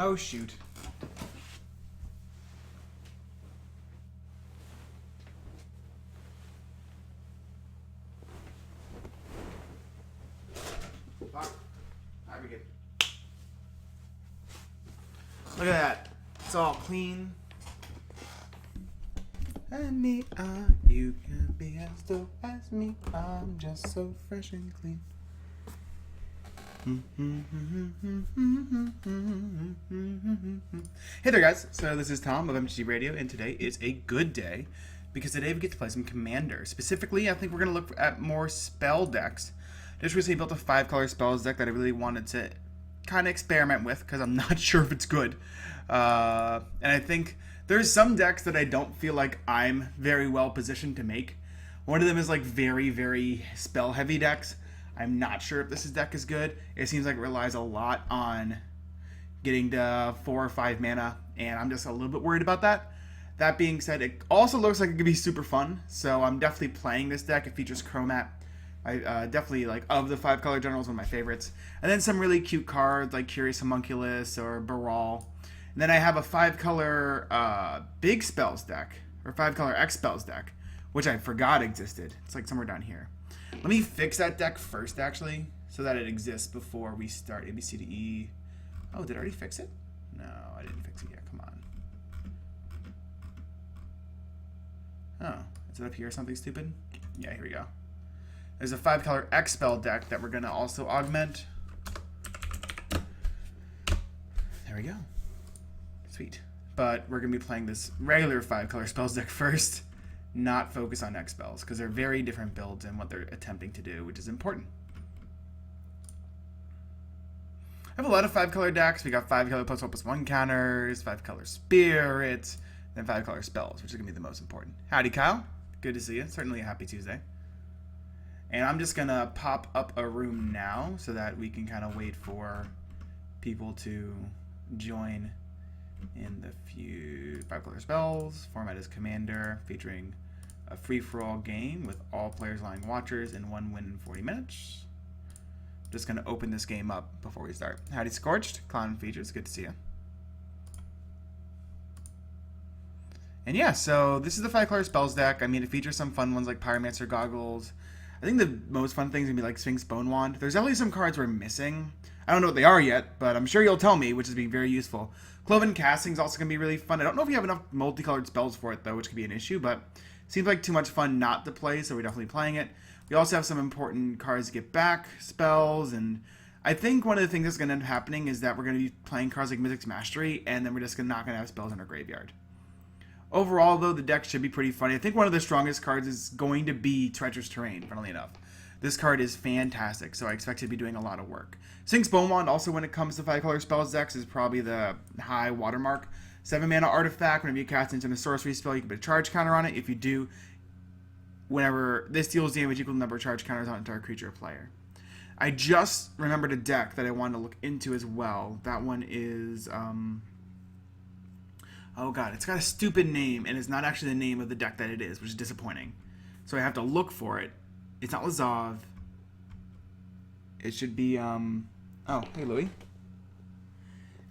Oh, shoot. Alright, we good. Look at that. It's all clean. And me, you can be as dope as me. I'm just so fresh and clean. Hey there, guys. So this is Tom of MTG Radio, and today is a good day because today we get to play some Commander. Specifically, I think we're going to look at more spell decks. Just recently built a 5-color spells deck that I really wanted to kind of experiment with because I'm not sure if it's good. And I think there's some decks that I don't feel like I'm very well positioned to make. One of them is like very, very spell heavy decks. I'm not sure if this deck is good. It seems like it relies a lot on getting to 4 or 5 mana, and I'm just a little bit worried about that. That being said, it also looks like it could be super fun, so I'm definitely playing this deck. It features Chromat. I definitely, like, of the 5-color generals, one of my favorites. And then some really cute cards like Curious Homunculus or Baral. And then I have a 5-color big spells deck, or 5-color X spells deck, which I forgot existed. It's like somewhere down here. Let me fix that deck first, actually, so that it exists before we start A, B, C, D, E. Oh, did I already fix it? No, I didn't fix it yet. Come on. Oh, is it up here or something stupid? Yeah, here we go. There's a 5-color X spell deck that we're going to also augment. There we go. Sweet. But we're going to be playing this regular 5-color spells deck first. Not focus on X spells, because they're very different builds in what they're attempting to do, which is important. I have a lot of 5-color decks. We got 5-color +1/+1 counters, 5-color spirits, then 5-color spells, which is going to be the most important. Howdy, Kyle. Good to see you. Certainly a happy Tuesday. And I'm just going to pop up a room now so that we can kind of wait for people to join in the few 5-color spells. Format is Commander, featuring a free-for-all game with all players lying watchers and 1 win in 40 minutes. Just going to open this game up before we start. Howdy, Scorched. Clown Features. Good to see you. And yeah, so this is the 5-color spells deck. I mean, it features some fun ones like Pyromancer Goggles. I think the most fun things are going to be like Sphinx Bone Wand. There's definitely some cards we're missing. I don't know what they are yet, but I'm sure you'll tell me, which is being very useful. Cloven Casting is also going to be really fun. I don't know if we have enough multicolored spells for it, though, which could be an issue, but seems like too much fun not to play, so we're definitely playing it. We also have some important cards to get back, spells, and I think one of the things that's going to end up happening is that we're going to be playing cards like Mythic's Mastery, and then we're just not going to have spells in our graveyard. Overall, though, the deck should be pretty funny. I think one of the strongest cards is going to be Treacherous Terrain, funnily enough. This card is fantastic, so I expect it to be doing a lot of work. Sphinx Bone Wand, also when it comes to 5-color spells decks, is probably the high watermark. 7-mana artifact. Whenever you cast into a sorcery spell, you can put a charge counter on it. If you do, whenever this deals damage equal to the number of charge counters on an entire creature or player. I just remembered a deck that I wanted to look into as well. That one is, oh god, it's got a stupid name, and it's not actually the name of the deck that it is, which is disappointing. So I have to look for it. It's not Lazav. It should be, oh, hey, Louie.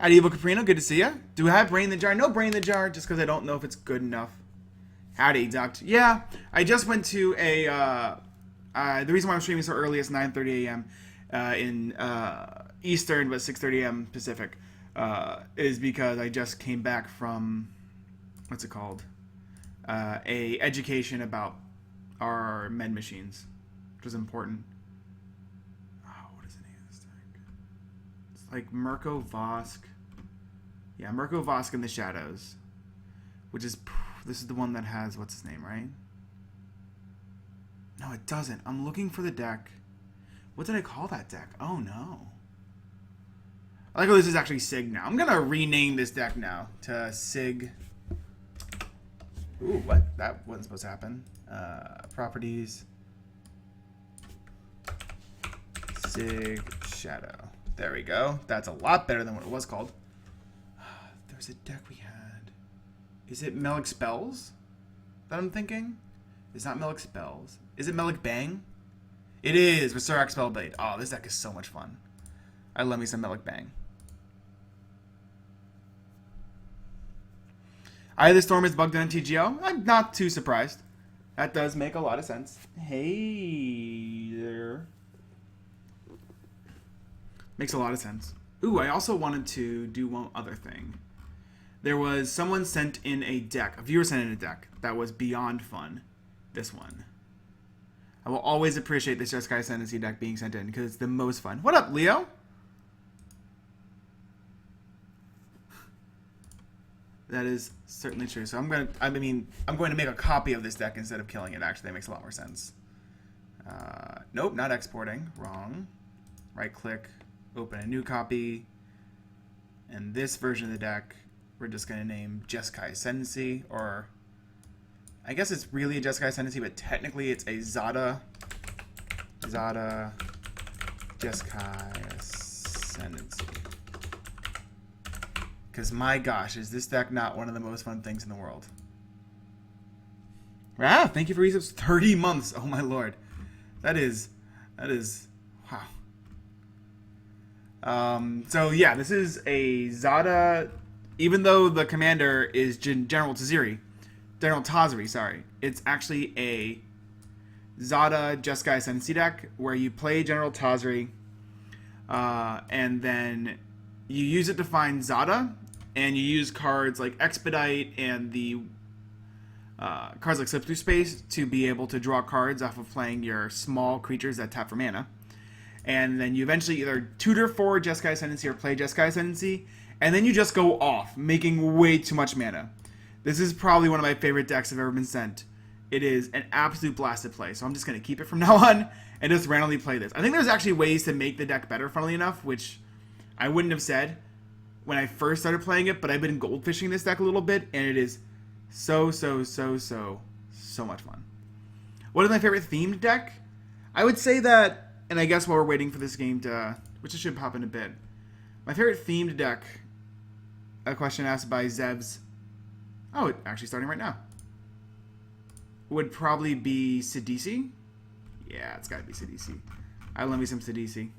Howdy, Evil Caprino. Good to see you. Do I have Brain in the Jar? No Brain in the Jar, just because I don't know if it's good enough. Howdy, Doctor. Yeah, I just went to a, the reason why I'm streaming so early is 9:30 a.m. In Eastern, but 6:30 a.m. Pacific, is because I just came back from, what's it called? A education about our med machines, which was important. Oh, what is the name of this deck? It's like Mirko Vosk. Yeah, Mirko Vosk in the Shadows, which is, this is the one that has, what's his name, right? No, it doesn't. I'm looking for the deck. What did I call that deck? Oh, no. I like how this is actually Sig now. I'm going to rename this deck now to Sig. Ooh, what? That wasn't supposed to happen. Properties. Sig Shadow. There we go. That's a lot better than what it was called. There's a deck we had. Is it Melik Spells that I'm thinking? It's not Melik Spells. Is it Melik Bang? It is with Surak Spellblade. Oh, this deck is so much fun. I love me some Melik Bang. Eye of the Storm is bugged in TGO. I'm not too surprised. That does make a lot of sense. Hey there. Makes a lot of sense. Ooh, I also wanted to do one other thing. There was someone sent in a deck. A viewer sent in a deck that was beyond fun. This one. I will always appreciate this Jeskai Ascendancy deck being sent in because it's the most fun. What up, Leo? That is certainly true. So I'm going to make a copy of this deck instead of killing it. Actually, that makes a lot more sense. Nope, not exporting. Wrong. Right click, open a new copy. And this version of the deck, we're just going to name Jeskai Ascendancy, or I guess it's really a Jeskai Ascendancy, but technically it's a Zada Jeskai Ascendancy. Because my gosh, is this deck not one of the most fun things in the world? Wow, thank you for resubs. 30 months. Oh my lord. That is wow. So yeah, this is a Zada, even though the commander is General Tazri, sorry. It's actually a Zada Jeskai Ascendancy deck where you play General Tazri, and then you use it to find Zada, and you use cards like Expedite and the cards like Slip Through Space to be able to draw cards off of playing your small creatures that tap for mana. And then you eventually either tutor for Jeskai Ascendancy or play Jeskai Ascendancy, and then you just go off, making way too much mana. This is probably one of my favorite decks I've ever been sent. It is an absolute blast to play, so I'm just going to keep it from now on and just randomly play this. I think there's actually ways to make the deck better, funnily enough, which I wouldn't have said when I first started playing it, but I've been goldfishing this deck a little bit, and it is so much fun. What is my favorite themed deck? I would say that, and I guess while we're waiting for this game to, which it should pop in a bit, my favorite themed deck, a question asked by Zevs, oh, it's actually starting right now, would probably be Sidisi. Yeah, it's gotta be Sidisi. I love me some Sidisi.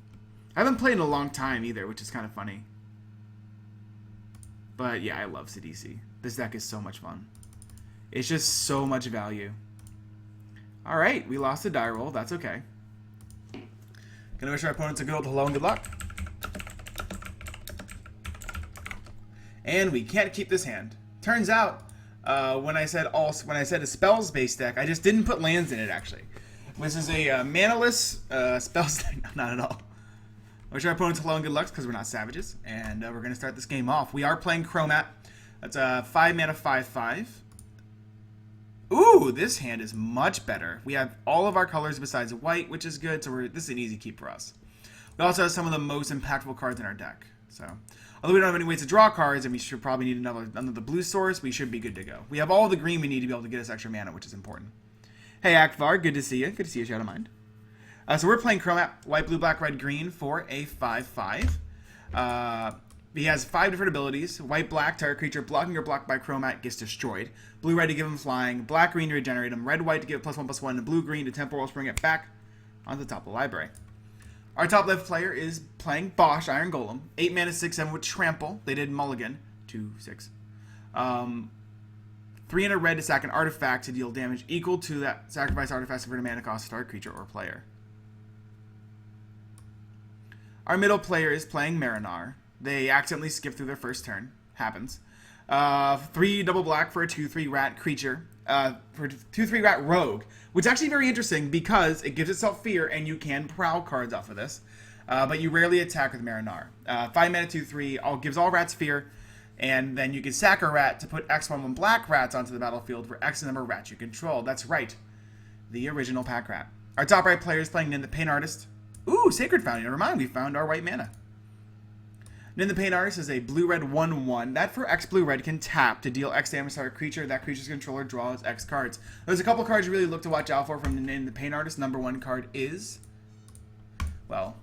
I haven't played in a long time either, which is kind of funny. But yeah, I love Sidisi. This deck is so much fun. It's just so much value. Alright, we lost a die roll. That's okay. Gonna wish our opponents a good old hello and good luck. And we can't keep this hand. Turns out, when I said a spells based deck, I just didn't put lands in it actually. This is a manaless spells deck. Not at all. Wish our opponents hello and good luck because we're not savages. And we're going to start this game off. We are playing Chromat. That's a 5 mana 5/5. Ooh, this hand is much better. We have all of our colors besides white, which is good. So this is an easy keep for us. We also have some of the most impactful cards in our deck. So, although we don't have any ways to draw cards, and we should probably need another blue source, we should be good to go. We have all the green we need to be able to get us extra mana, which is important. Hey, Akvar, good to see you. Good to see you, Shadowmind. So we're playing Chromat, white, blue, black, red, green for a 5/5. He has 5 different abilities. White, black, target creature blocking or blocked by Chromat gets destroyed. Blue, red to give him flying. Black, green to regenerate him. Red, white to give +1/+1. And blue, green to temporal bring it back onto the top of the library. Our top left player is playing Bosch, Iron Golem. 8 mana, 6/7 with Trample. They did Mulligan. 2/6. 3 and a red to sack an artifact to deal damage equal to that sacrifice artifact for a mana cost of target creature or player. Our middle player is playing Marinar. They accidentally skip through their first turn. Happens. 3 double black for a 2/3 rat creature. For 2/3 rat rogue. Which is actually very interesting because it gives itself fear and you can prowl cards off of this. But you rarely attack with Marinar. 5 mana 2/3 gives all rats fear. And then you can sack a rat to put X1 black rats onto the battlefield for X number of rats you control. That's right. The original pack rat. Our top right player is playing Nin the Pain Artist. Ooh, Sacred Fountain. Never mind, we found our white mana. Nin the Pain Artist is a blue-red 1/1. That for X blue-red can tap to deal X damage to our creature. That creature's controller draws X cards. There's a couple cards you really look to watch out for from Nin the Pain Artist. Number 1 card is, well,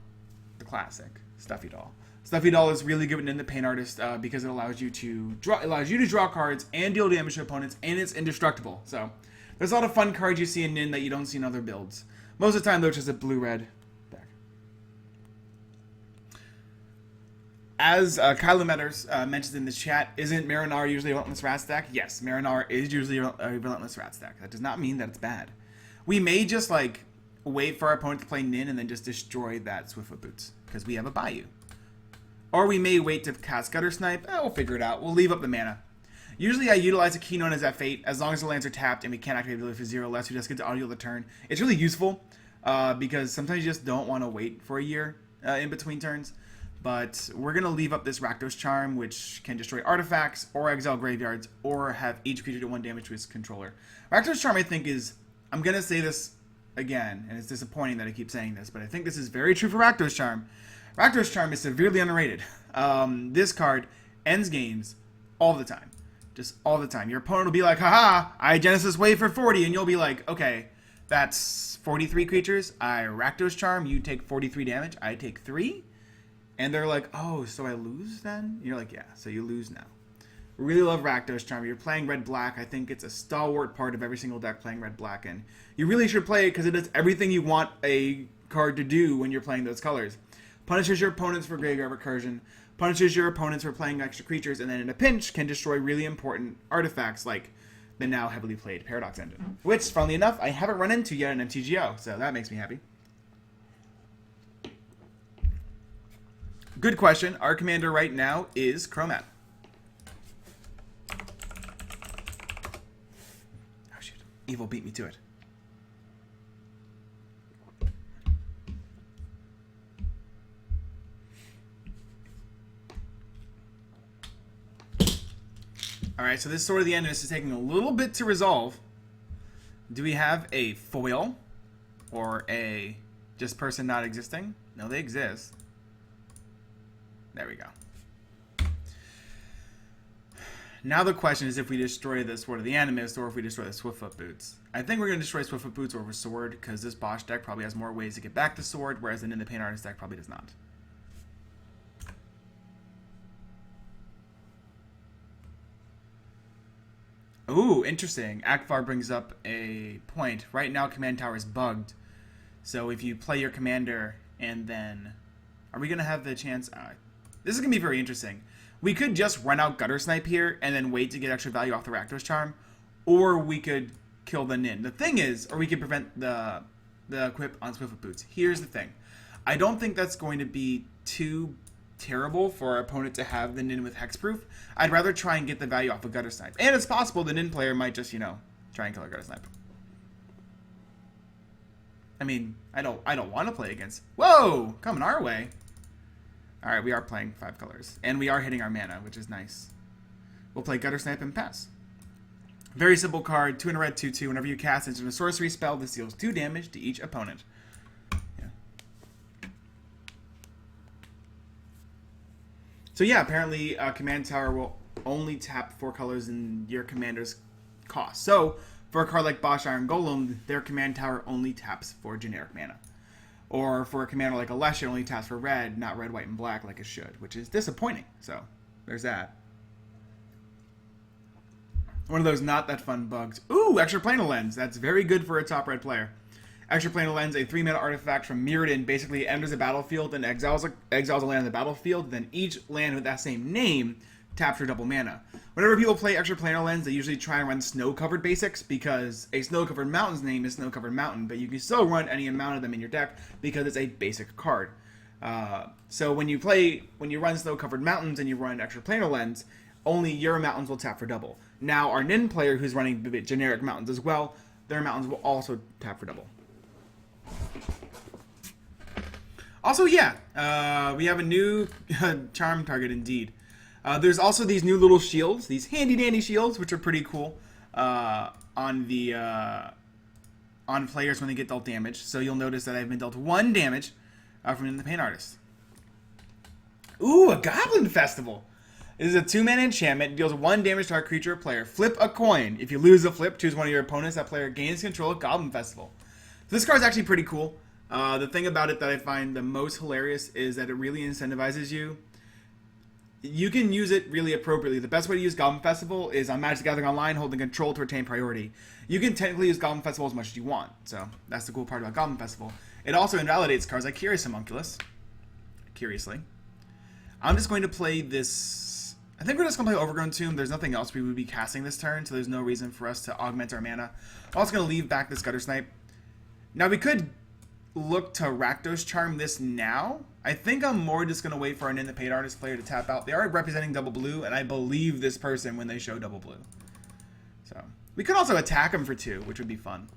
the classic, Stuffy Doll. Stuffy Doll is really good with Nin the Pain Artist because it allows you to draw cards and deal damage to opponents, and it's indestructible. So there's a lot of fun cards you see in Nin that you don't see in other builds. Most of the time, though, it's just a blue-red deck. As Kylo Metters mentions in the chat, isn't Marinar usually a Relentless Rat stack? Yes, Marinar is usually a Relentless Rat stack. That does not mean that it's bad. We may just like wait for our opponent to play Nin and then just destroy that Swiftfoot Boots because we have a Bayou. Or we may wait to cast Gutter Snipe. We'll figure it out. We'll leave up the mana. Usually I utilize a key known as F8 as long as the lands are tapped and we can't activate the ability for 0 less. We just get to audio the turn. It's really useful because sometimes you just don't want to wait for a year in between turns. But we're going to leave up this Rakdos Charm, which can destroy artifacts or exile graveyards or have each creature do 1 damage to its controller. Rakdos Charm, I think, is... I'm going to say this again, and it's disappointing that I keep saying this, but I think this is very true for Rakdos Charm. Rakdos Charm is severely underrated. This card ends games all the time. Just all the time. Your opponent will be like, haha, I Genesis Wave for 40, and you'll be like, okay, that's 43 creatures. I Rakdos Charm, you take 43 damage, I take 3. And they're like, oh, so I lose then? And you're like, yeah, so you lose now. Really love Rakdos Charm. You're playing red-black. I think it's a stalwart part of every single deck playing red-black. And you really should play it because it does everything you want a card to do when you're playing those colors. Punishes your opponents for graveyard recursion. Punishes your opponents for playing extra creatures. And then in a pinch, can destroy really important artifacts like the now heavily played Paradox Engine. Which, funnily enough, I haven't run into yet in MTGO. So that makes me happy. Good question. Our commander right now is Chromat. Oh shoot. Evil beat me to it. Alright, so this Sword of the End is taking a little bit to resolve. Do we have a foil? Or a just person not existing? No, they exist. There we go. Now the question is if we destroy the Sword of the Animist or if we destroy the Swiftfoot Boots. I think we're going to destroy Swiftfoot Boots over Sword because this Bosch deck probably has more ways to get back to Sword, whereas the Paint Artist deck probably does not. Ooh, interesting. Akvar brings up a point. Right now Command Tower is bugged. So if you play your commander and then... Are we going to have the chance... This is going to be very interesting. We could just run out Gutter Snipe here and then wait to get extra value off the Rakdos Charm. Or we could kill the Nin. The thing is, or we could prevent the equip on Swiftfoot Boots. Here's the thing. I don't think that's going to be too terrible for our opponent to have the Nin with Hexproof. I'd rather try and get the value off of Gutter Snipe. And it's possible the Nin player might just, you know, try and kill our Gutter Snipe. I mean, I don't want to play against... Whoa! Coming our way. Alright, we are playing 5 colors. And we are hitting our mana, which is nice. We'll play Gutter Snipe and pass. Very simple card. 2 in a red, 2/2. Whenever you cast into a sorcery spell, this deals 2 damage to each opponent. Yeah. So yeah, apparently Command Tower will only tap 4 colors in your commander's cost. So, for a card like Bosch Iron Golem, their Command Tower only taps for generic mana. Or for a commander like Alesha, it only taps for red, not red, white, and black like it should, which is disappointing. So, there's that. One of those not that fun bugs. Ooh, Extra Planar Lens. That's very good for a top red player. Extra Planar Lens, a 3-mana artifact from Mirrodin, basically enters the battlefield and exiles a land in the battlefield. Then each land with that same name taps for double mana. Whenever people play Extra Planar Lens, they usually try and run snow-covered basics because a snow-covered mountain's name is snow-covered mountain, but you can still run any amount of them in your deck because it's a basic card. So when you run snow-covered mountains and you run Extra Planar Lens, only your mountains will tap for double. Now, our Nin player who's running generic mountains as well, their mountains will also tap for double. Also, yeah, we have a new charm target indeed. There's also these new little shields, these handy-dandy shields, which are pretty cool on players when they get dealt damage. So you'll notice that I've been dealt 1 damage from the Paint Artist. Ooh, a Goblin Festival! This is a 2-mana enchantment. It deals 1 damage to our creature or player. Flip a coin. If you lose a flip, choose one of your opponents. That player gains control of Goblin Festival. So this card's actually pretty cool. The thing about it that I find the most hilarious is that it really incentivizes you. You can use it really appropriately. The best way to use Goblin Festival is on Magic the Gathering Online, holding control to retain priority. You can technically use Goblin Festival as much as you want. So that's the cool part about Goblin Festival. It also invalidates cards like Curious Homunculus. Curiously. I'm just going to play this. I think we're just going to play Overgrown Tomb. There's nothing else we would be casting this turn, so there's no reason for us to augment our mana. I'm also going to leave back this Gutter Snipe. Now, we could look to Rakdos Charm this now. I think I'm more just going to wait for an In the Paid Artist player to tap out. They are representing double blue, and I believe this person when they show double blue. So, we could also attack them for 2, which would be fun.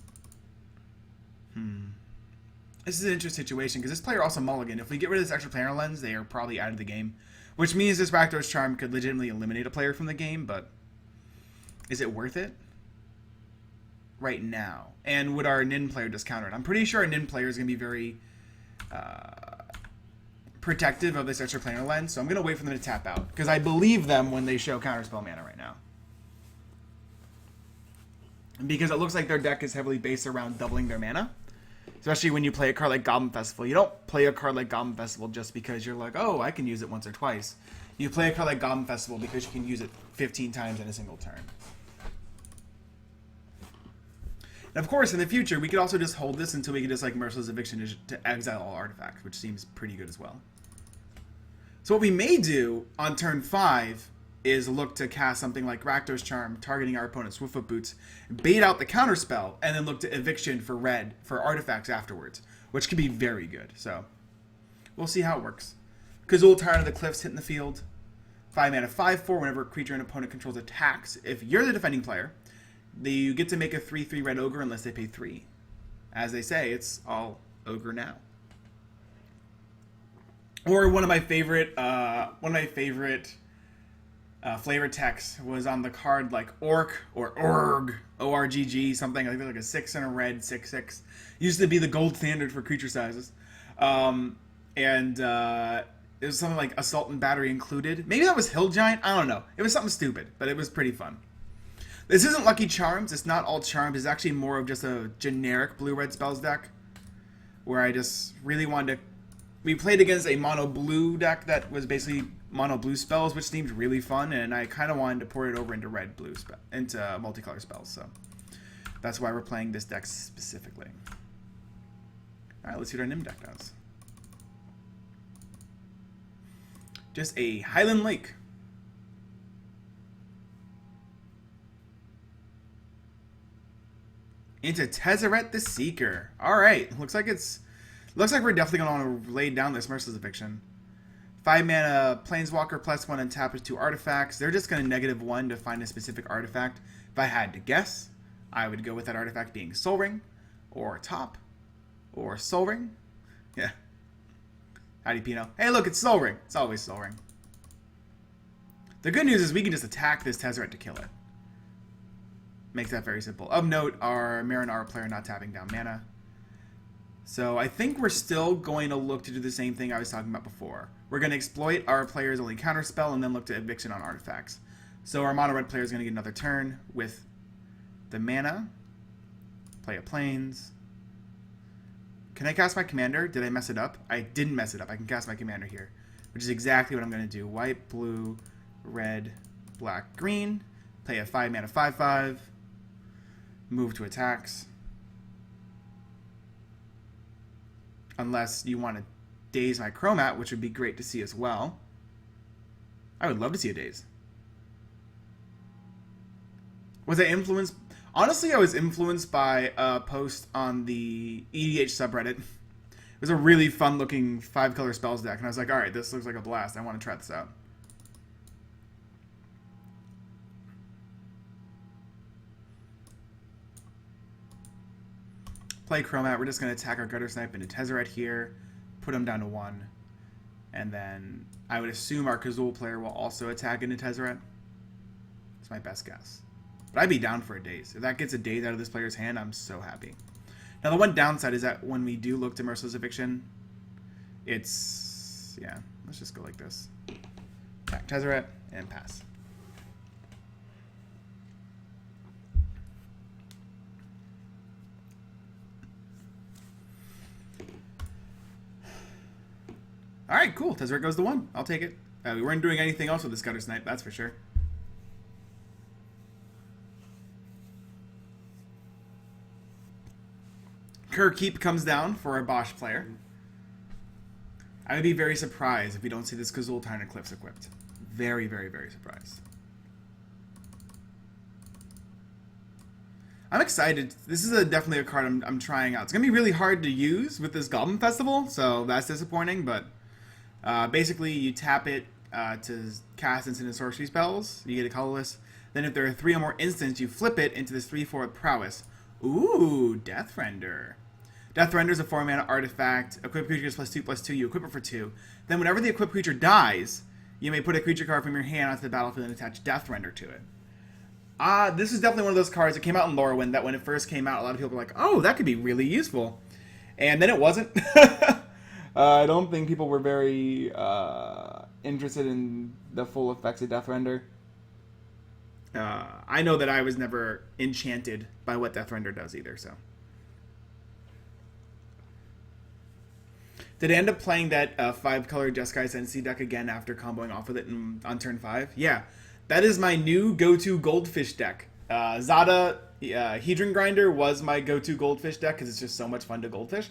This is an interesting situation, because this player also mulligan. If we get rid of this extra planar lens, they are probably out of the game. Which means this Rakdos Charm could legitimately eliminate a player from the game, but is it worth it? Right now. And would our Nin player just counter it? I'm pretty sure our Nin player is going to be very protective of this extra planar lens, so I'm going to wait for them to tap out, because I believe them when they show counterspell mana right now. Because it looks like their deck is heavily based around doubling their mana. Especially when you play a card like Goblin Festival. You don't play a card like Goblin Festival just because you're like, oh, I can use it once or twice. You play a card like Goblin Festival because you can use it 15 times in a single turn. And of course, in the future, we could also just hold this until we can just like Merciless Eviction to exile all artifacts, which seems pretty good as well. So what we may do on turn 5 is look to cast something like Rakdos Charm, targeting our opponent's Swiftfoot Boots, bait out the counterspell, and then look to Eviction for red for artifacts afterwards, which could be very good. So, we'll see how it works. Kazul, Tyrant of the Cliffs, hitting the field. 5 mana, 5/4. Whenever a creature an opponent controls attacks, if you're the defending player, you get to make a 3/3 red ogre unless they pay 3. As they say, it's all ogre now. Or one of my favorite flavor text was on the card like Orc or Org, O-R-G-G, something. I think like a 6 and a red, 6/6. Used to be the gold standard for creature sizes. It was something like Assault and Battery included. Maybe that was Hill Giant. I don't know. It was something stupid, but it was pretty fun. This isn't Lucky Charms. It's not all charms. It's actually more of just a generic blue-red spells deck where I just really wanted to... We played against a mono-blue deck that was basically mono-blue spells, which seemed really fun, and I kind of wanted to pour it over into red-blue into multicolor spells, so that's why we're playing this deck specifically. All right, let's see what our Nim deck does. Just a Highland Lake. Into Tezzeret the Seeker. All right, looks like we're definitely going to want to lay down this Merciless Eviction. 5 mana Planeswalker +1 and tap it 2 artifacts. They're just going to -1 to find a specific artifact. If I had to guess, I would go with that artifact being Soul Ring, or Top, or Soul Ring. Yeah. Howdy, Pino. Hey, look, it's Soul Ring. It's always Soul Ring. The good news is we can just attack this Tezzeret to kill it. Makes that very simple. Of note, our Marinara player not tapping down mana. So I think we're still going to look to do the same thing I was talking about before. We're going to exploit our player's only counterspell and then look to Eviction on artifacts. So our mono red player is going to get another turn with the mana. Play a Plains. Can I cast my commander? Did I mess it up? I didn't mess it up. I can cast my commander here, which is exactly what I'm going to do. White, blue, red, black, green. Play a 5 mana 5/5. Move to attacks. Unless you want to daze my Chromat, which would be great to see as well. I would love to see a daze. Was I influenced? Honestly, I was influenced by a post on the EDH subreddit. It was a really fun-looking 5-color spells deck, and I was like, alright, this looks like a blast. I want to try this out. Play Chromat. We're just going to attack our Gutter Snipe into Tezzeret here, put him down to 1, and then I would assume our Kazul player will also attack into Tezzeret. That's my best guess. But I'd be down for a daze. If that gets a daze out of this player's hand, I'm so happy. Now, the one downside is that when we do look to Merciless Eviction, it's... yeah, let's just go like this. Attack Tezzeret, and pass. Alright, cool. Tezzeret goes to 1. I'll take it. We weren't doing anything else with this Gutter Snipe, that's for sure. Keep comes down for our Bosch player. I would be very surprised if we don't see this Kazul Titan Eclipse equipped. Very, very, very surprised. I'm excited. This is definitely a card I'm trying out. It's going to be really hard to use with this Goblin Festival, so that's disappointing, but basically you tap it to cast instant and sorcery spells. You get a colorless. Then if there are 3 or more instants, you flip it into this 3/4 prowess. Ooh, Deathrender. Deathrender is a 4-mana artifact. Equipped creature gets +2/+2. You equip it for 2. Then whenever the equipped creature dies, you may put a creature card from your hand onto the battlefield and attach Deathrender to it. This is definitely one of those cards that came out in Lorwyn that when it first came out, a lot of people were like, oh, that could be really useful. And then it wasn't. I don't think people were very interested in the full effects of Deathrender. I know that I was never enchanted by what Deathrender does either, so. Did I end up playing that 5-color Jeskai Sensei deck again after comboing off with it on turn 5? Yeah. That is my new go-to Goldfish deck. Zada Hedron Grinder was my go-to Goldfish deck because it's just so much fun to Goldfish.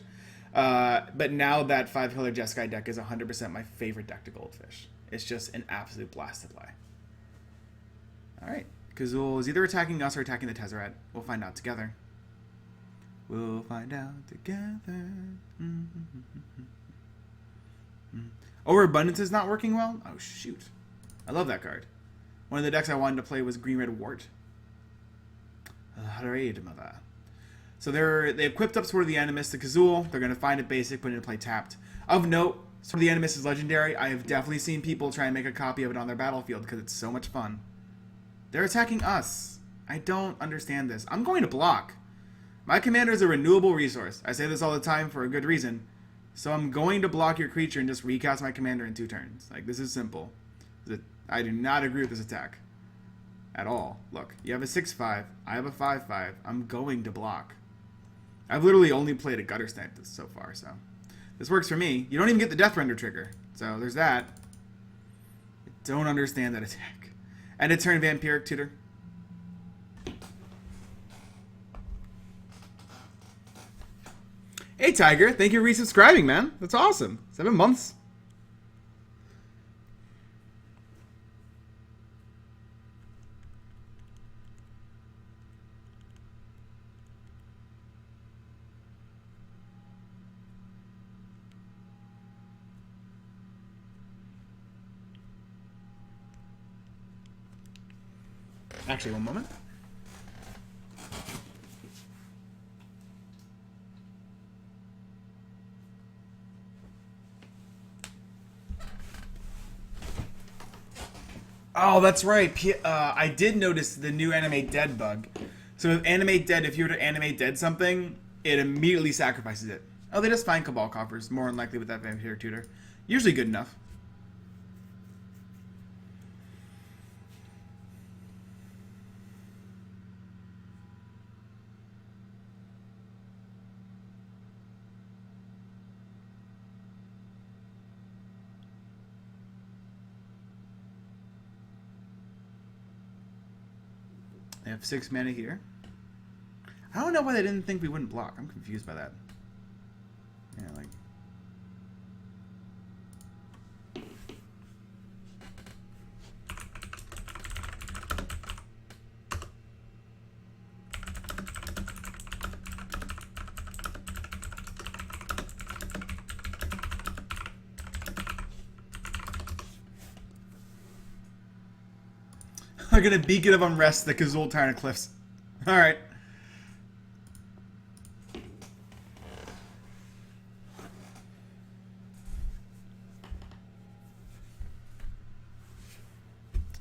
But now that 5-color Jeskai deck is 100% my favorite deck to Goldfish. It's just an absolute blast to play. Alright. Kazul is either attacking us or attacking the Tezzeret. We'll find out together. We'll find out together. Overabundance is not working well? Oh, shoot. I love that card. One of the decks I wanted to play was Green-Red Wart. Mother. So they equipped up Sword of the Animus to Kazul. They're going to find it basic, put it into play tapped. Of note, Sword of the Animus is legendary. I have definitely seen people try and make a copy of it on their battlefield because it's so much fun. They're attacking us. I don't understand this. I'm going to block. My commander is a renewable resource. I say this all the time for a good reason. So I'm going to block your creature and just recast my commander in 2 turns. Like, this is simple. I do not agree with this attack. At all. Look, you have a 6/5. I have a 5/5. I'm going to block. I've literally only played a Gutter Snipe so far, so. This works for me. You don't even get the Deathrender trigger. So there's that. I don't understand that attack. And a turn Vampiric Tutor. Hey, Tiger. Thank you for resubscribing, man. That's awesome. 7 months. Actually, one moment. Oh, that's right. I did notice the new animate dead bug. So with animate dead, if you were to animate dead something, it immediately sacrifices it. Oh, they just find Cabal Coffers, more than likely with that Vampire Tutor. Usually good enough. They have 6 mana here. I don't know why they didn't think we wouldn't block. I'm confused by that. Yeah, like... I'm gonna Beacon of Unrest the Kazul Titan Cliffs. Alright.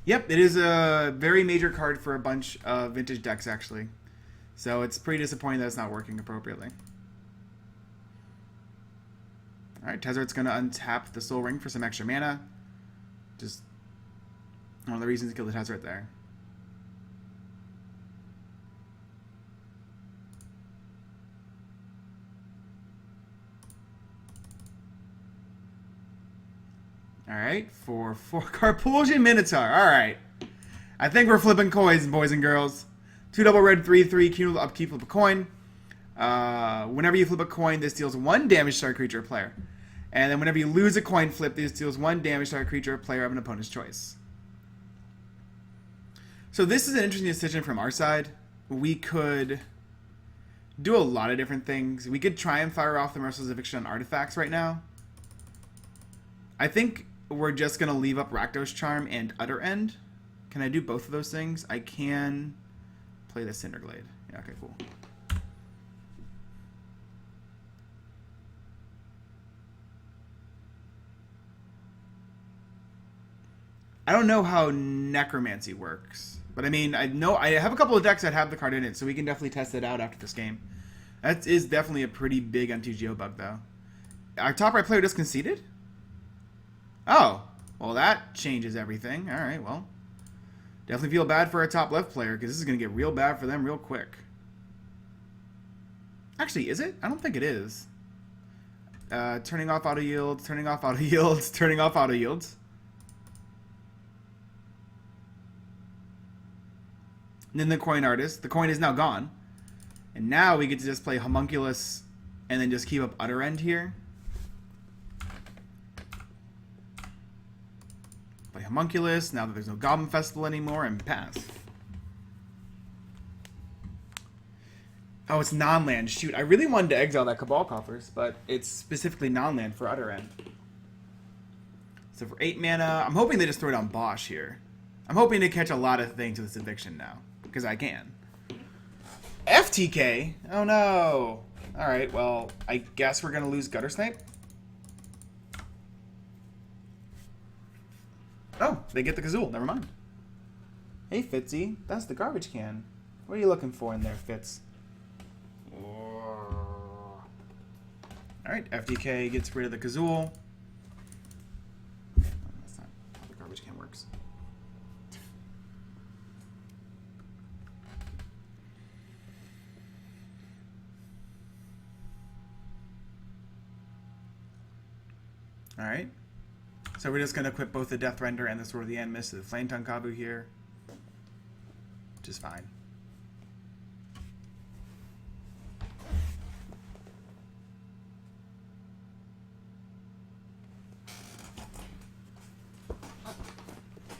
Yep, it is a very major card for a bunch of vintage decks, actually. So it's pretty disappointing that it's not working appropriately. Alright, Tezzeret's going to untap the Soul Ring for some extra mana. Just one of the reasons to kill the Tezzeret there. Alright, for Carpulsion Minotaur. Alright. I think we're flipping coins, boys and girls. 2 double red, 3/3, cumulative upkeep, flip a coin. Whenever you flip a coin, this deals 1 damage to our creature or player. And then whenever you lose a coin flip, this deals 1 damage to a creature or player of an opponent's choice. So this is an interesting decision from our side. We could do a lot of different things. We could try and fire off the Merciless Eviction on artifacts right now. I think we're just going to leave up Rakdos Charm and Utter End. Can I do both of those things? I can play the Cinderglade. Yeah, okay, cool. I don't know how Necromancy works. But I mean, I have a couple of decks that have the card in it, so we can definitely test it out after this game. That is definitely a pretty big MTGO bug, though. Our top right player just conceded? Oh, well that changes everything. All right, well. Definitely feel bad for our top left player, because this is going to get real bad for them real quick. Actually, is it? I don't think it is. Turning off auto yields, turning off auto yields, turning off auto yields. And then the coin artist. The coin is now gone. And now we get to just play Homunculus and then just keep up Utter End here. Play Homunculus now that there's no Goblin Festival anymore and pass. Oh, it's non-land. Shoot, I really wanted to exile that Cabal Coffers, but it's specifically non-land for Utter End. So for 8 mana, I'm hoping they just throw down Bosch here. I'm hoping to catch a lot of things with this eviction now. Because I can. FTK? Oh no. Alright, well, I guess we're going to lose Gutter Snipe. Oh, they get the Kazul. Never mind. Hey, Fitzy. That's the garbage can. What are you looking for in there, Fitz? Alright, FTK gets rid of the Kazul. That's not how the garbage can works. Alright. So we're just going to equip both the Death Render and the Sword of the Animus to the Flame Tongue Kabu here. Which is fine.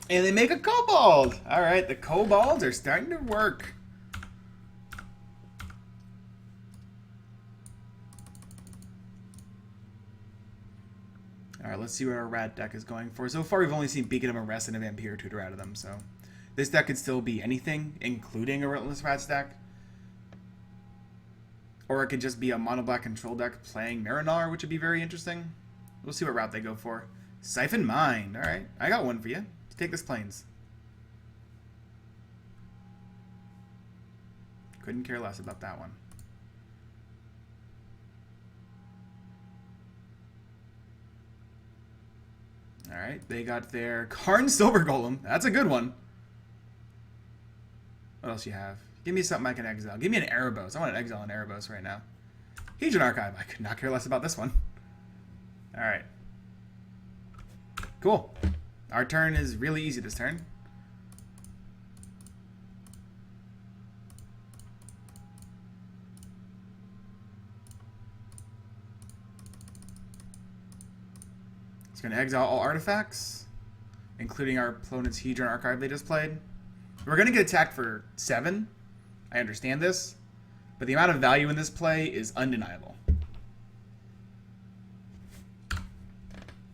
And they make a Kobold! Alright, the Kobolds are starting to work. Alright, let's see what our rat deck is going for. So far, we've only seen Beacon of Arrest and a Vampire Tutor out of them, so... This deck could still be anything, including a Relentless Rats deck. Or it could just be a mono-black control deck playing Marinar, which would be very interesting. We'll see what route they go for. Siphon Mind. Alright, I got one for you. Take this Plains. Couldn't care less about that one. Alright, they got their Karn Silver Golem. That's a good one. What else you have? Give me something I can exile. Give me an Erebos. I want an exile on Erebos right now. Hedron Archive. I could not care less about this one. Alright. Cool. Our turn is really easy this turn. It's going to exile all artifacts, including our opponent's Hedron Archive they just played. We're going to get attacked for 7. I understand this, but the amount of value in this play is undeniable.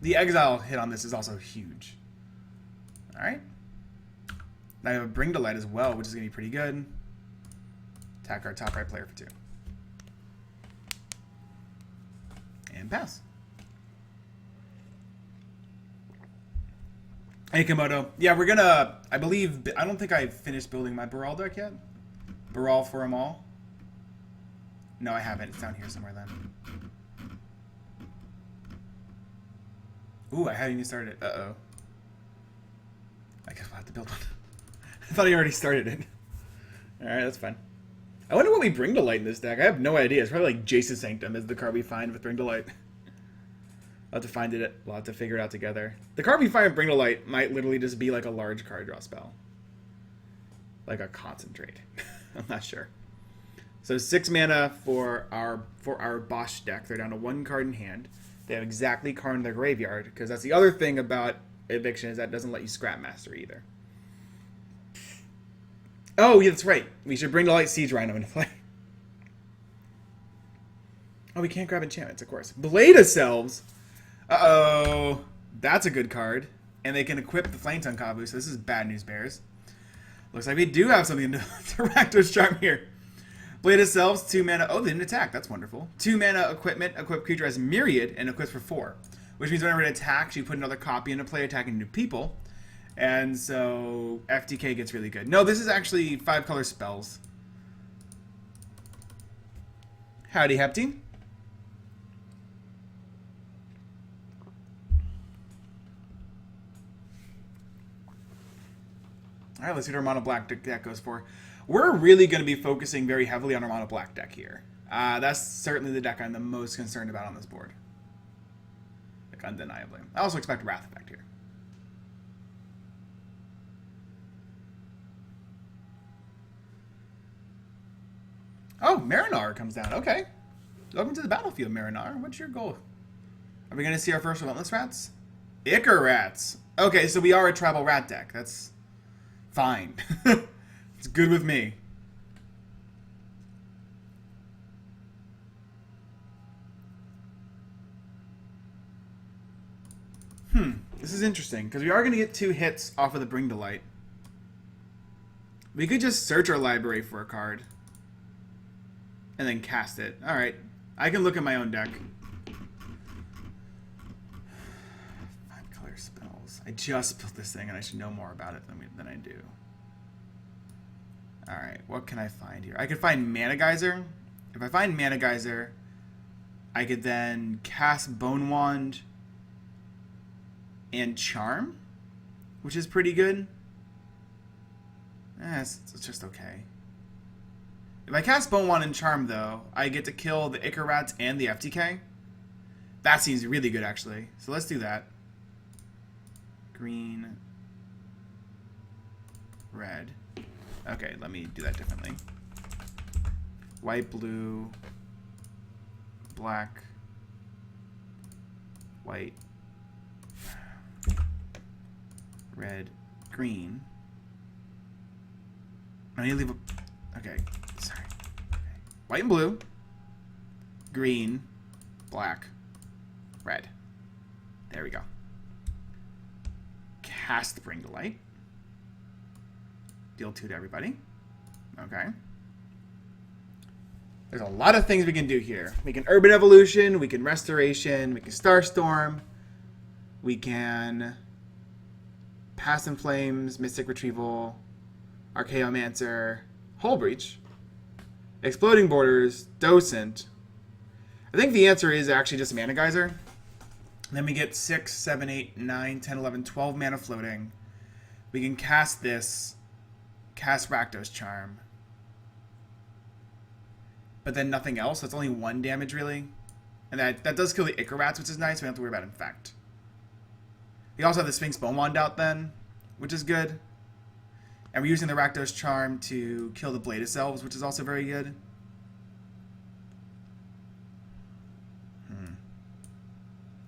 The exile hit on this is also huge. Alright. Now I have a Bring to Light as well, which is going to be pretty good. Attack our top right player for 2. And pass. Hey, Komodo. Yeah, we're gonna... I don't think I've finished building my Baral deck yet. Baral for them all. No, I haven't. It's down here somewhere then. Ooh, I haven't even started it. Uh-oh. I guess we'll have to build one. I thought he already started it. Alright, that's fine. I wonder what we Bring to Light in this deck. I have no idea. It's probably like Jace's Sanctum is the card we find with Bring to Light. We'll have to find it. We'll have to figure it out together. The card we find with Bring to Light might literally just be like a large card draw spell. Like a Concentrate. I'm not sure. So 6 mana for our Bosch deck. They're down to 1 card in hand. They have exactly card in their graveyard, because that's the other thing about eviction is that it doesn't let you scrap master either. Oh, yeah, that's right. We should bring the Light Siege Rhino into play. Oh, we can't grab enchantments, of course. Blade of Selves. Uh-oh. That's a good card. And they can equip the Flame Tongue Kabu, so this is bad news, Bears. Looks like we do have something to Rakdos Charm here. Blade of Selves, 2 mana. Oh, they didn't attack. That's wonderful. 2 mana equipment. Equip creature as Myriad and equips for 4. Which means whenever it attacks, you put another copy into play attacking new people. And so FTK gets really good. No, this is actually 5-color spells. Howdy, Hepty. Alright, let's see what our mono black deck goes for. We're really going to be focusing very heavily on our mono black deck here. That's certainly the deck I'm the most concerned about on this board. Like, undeniably. I also expect Wrath Effect here. Oh, Marinar comes down. Okay. Welcome to the battlefield, Marinar. What's your goal? Are we going to see our first Relentless Rats? Ichor Rats. Okay, so we are a tribal rat deck. That's fine. It's good with me. This is interesting, because we are going to get 2 hits off of the Bring to Light. We could just search our library for a card. And then cast it. Alright. I can look at my own deck. 5-color spells. I just built this thing and I should know more about it than I do. Alright, what can I find here? I could find Mana Geyser. If I find Mana Geyser, I could then cast Bone Wand and Charm, which is pretty good. It's just okay. If I cast Bone Wand and Charm, though, I get to kill the Ichor Rats and the FTK. That seems really good, actually. So let's do that. Green. Red. Okay, let me do that differently. White, blue. Black. White. Red. Green. I need to leave a... Okay. Sorry. Okay. White and blue. Green. Black. Red. There we go. Cast Bring to Light. Deal 2 to everybody. Okay. There's a lot of things we can do here. We can Urban Evolution. We can Restoration. We can Starstorm. We can Past in Flames. Mystic Retrieval. Archaeomancer. Hull Breach. Exploding Borders. Docent. I think the answer is actually just Mana Geyser. Then we get 6, 7, 8, 9, 10, 11, 12 mana floating. We can cast this. Cast Rakdos Charm. But then nothing else. That's only 1 damage, really. And that does kill the Ichor Rats, which is nice. We don't have to worry about Infect. We also have the Sphinx Bone Wand out then, which is good. And we're using the Rakdos Charm to kill the Blade of Selves, which is also very good.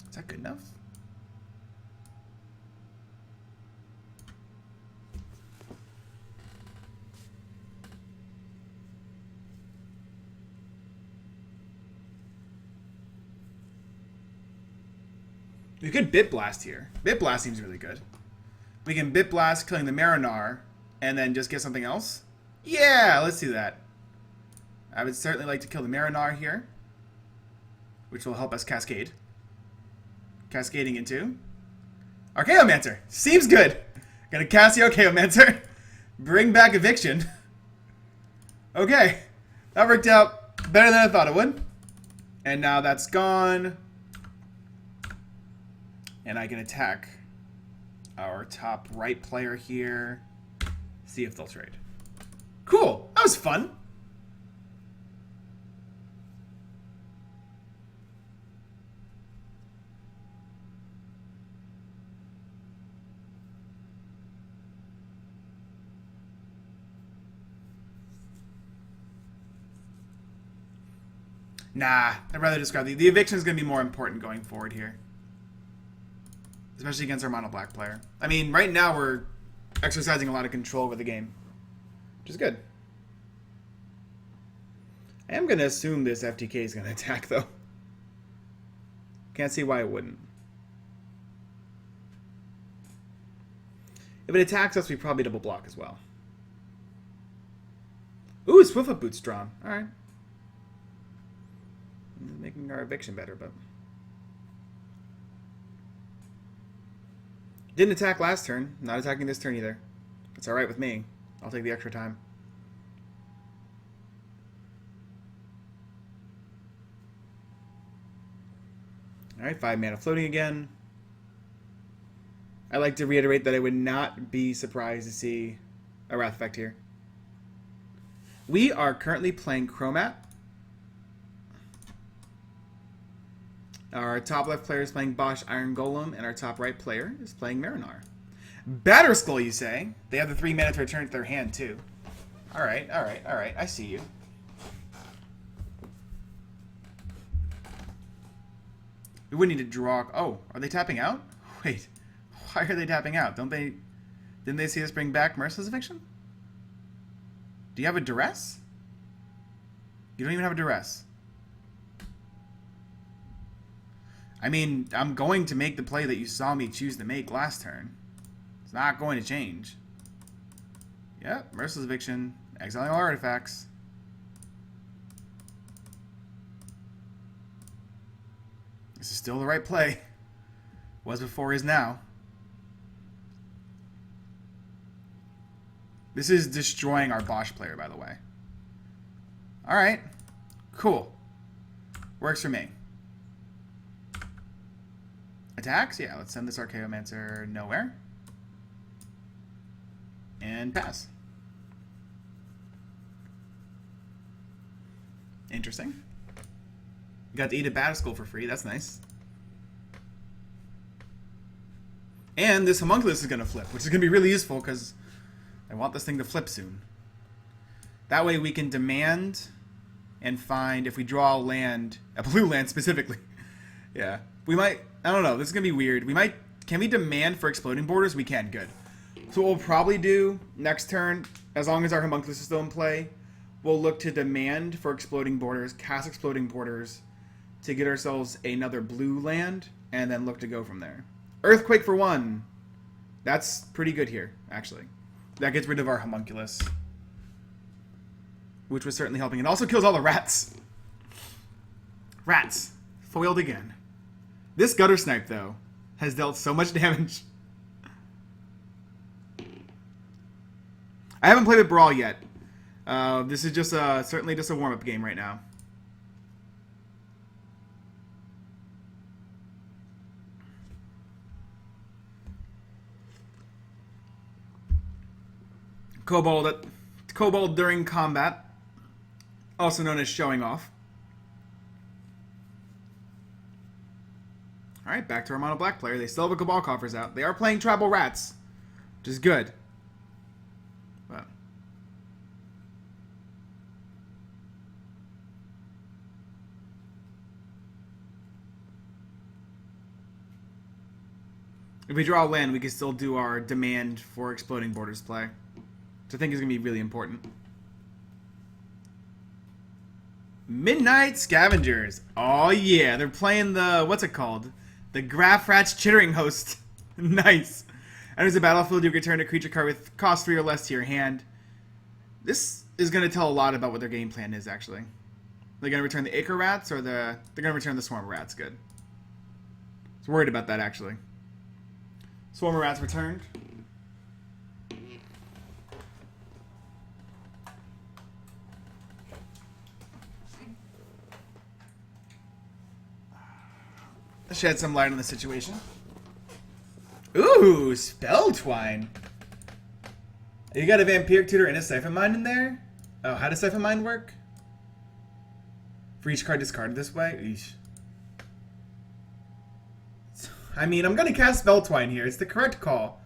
Is that good enough? We could Bit Blast here. Bit Blast seems really good. We can Bit Blast, killing the Marinar, and then just get something else. Yeah, let's do that. I would certainly like to kill the Marinar here, which will help us cascade. Cascading into Archaeomancer. Seems good. Gonna cast the Archaeomancer. Bring back Eviction. Okay. That worked out better than I thought it would. And now that's gone. And I can attack our top right player here. See if they'll trade. Cool. That was fun. Nah, I'd rather discard the eviction is going to be more important going forward here. Especially against our mono black player. I mean, right now we're exercising a lot of control over the game. Which is good. I am going to assume this FTK is going to attack, though. Can't see why it wouldn't. If it attacks us, we probably double block as well. Ooh, Swiftfoot Boot's drawn. Alright. Making our eviction better, but... Didn't attack last turn. Not attacking this turn either. It's alright with me. I'll take the extra time. Alright, 5 mana floating again. I like to reiterate that I would not be surprised to see a Wrath effect here. We are currently playing Chromat. Our top left player is playing Bosch Iron Golem, and our top right player is playing Marinar. Batterskull, you say? They have the 3 mana to return it to their hand, too. Alright, alright, alright. I see you. We would need to draw... Oh, are they tapping out? Wait. Why are they tapping out? Don't they... Didn't they see us bring back Merciless Eviction? Do you have a Duress? You don't even have a Duress. I mean, I'm going to make the play that you saw me choose to make last turn. It's not going to change. Yep, Merciless Eviction. Exiling all artifacts. This is still the right play. Was before, is now. This is destroying our Bosch player, by the way. Alright. Cool. Works for me. Attacks? Yeah, let's send this Archaeomancer nowhere. And pass. Interesting. You got to eat a Batterskull for free. That's nice. And this Homunculus is going to flip, which is going to be really useful because I want this thing to flip soon. That way we can demand and find, if we draw a land, a blue land specifically. Yeah. We might, I don't know, this is going to be weird. We might, can we demand for Exploding Borders? We can, good. So what we'll probably do next turn, as long as our Homunculus is still in play, we'll look to demand for Exploding Borders, cast Exploding Borders, to get ourselves another blue land, and then look to go from there. Earthquake for 1. That's pretty good here, actually. That gets rid of our Homunculus, which was certainly helping. It also kills all the rats. Rats. Foiled again. This Gutter Snipe, though, has dealt so much damage. I haven't played with Baral yet. This is just certainly just a warm-up game right now. Kobold during combat, also known as showing off. Alright, back to our mono black player. They still have a Cabal Coffers out. They are playing Tribal Rats, which is good. But if we draw a land, we can still do our demand for Exploding Borders play, which I think is going to be really important. Midnight Scavengers. Oh yeah, they're playing the, what's it called? The Graph-Rat's Chittering Host. Nice. Enters the battlefield, you return a creature card with cost 3 or less to your hand. This is going to tell a lot about what their game plan is, actually. They're going to return the Acre Rats, or they're going to return the Swarm Rats. Good. I was worried about that, actually. Swarm Rats returned. Shed some light on the situation. Ooh, Spell Twine. You got a Vampiric Tutor and a Siphon Mine in there? Oh, how does Siphon Mine work? For each card discarded this way? Eesh. I mean, I'm going to cast Spell Twine here. It's the correct call.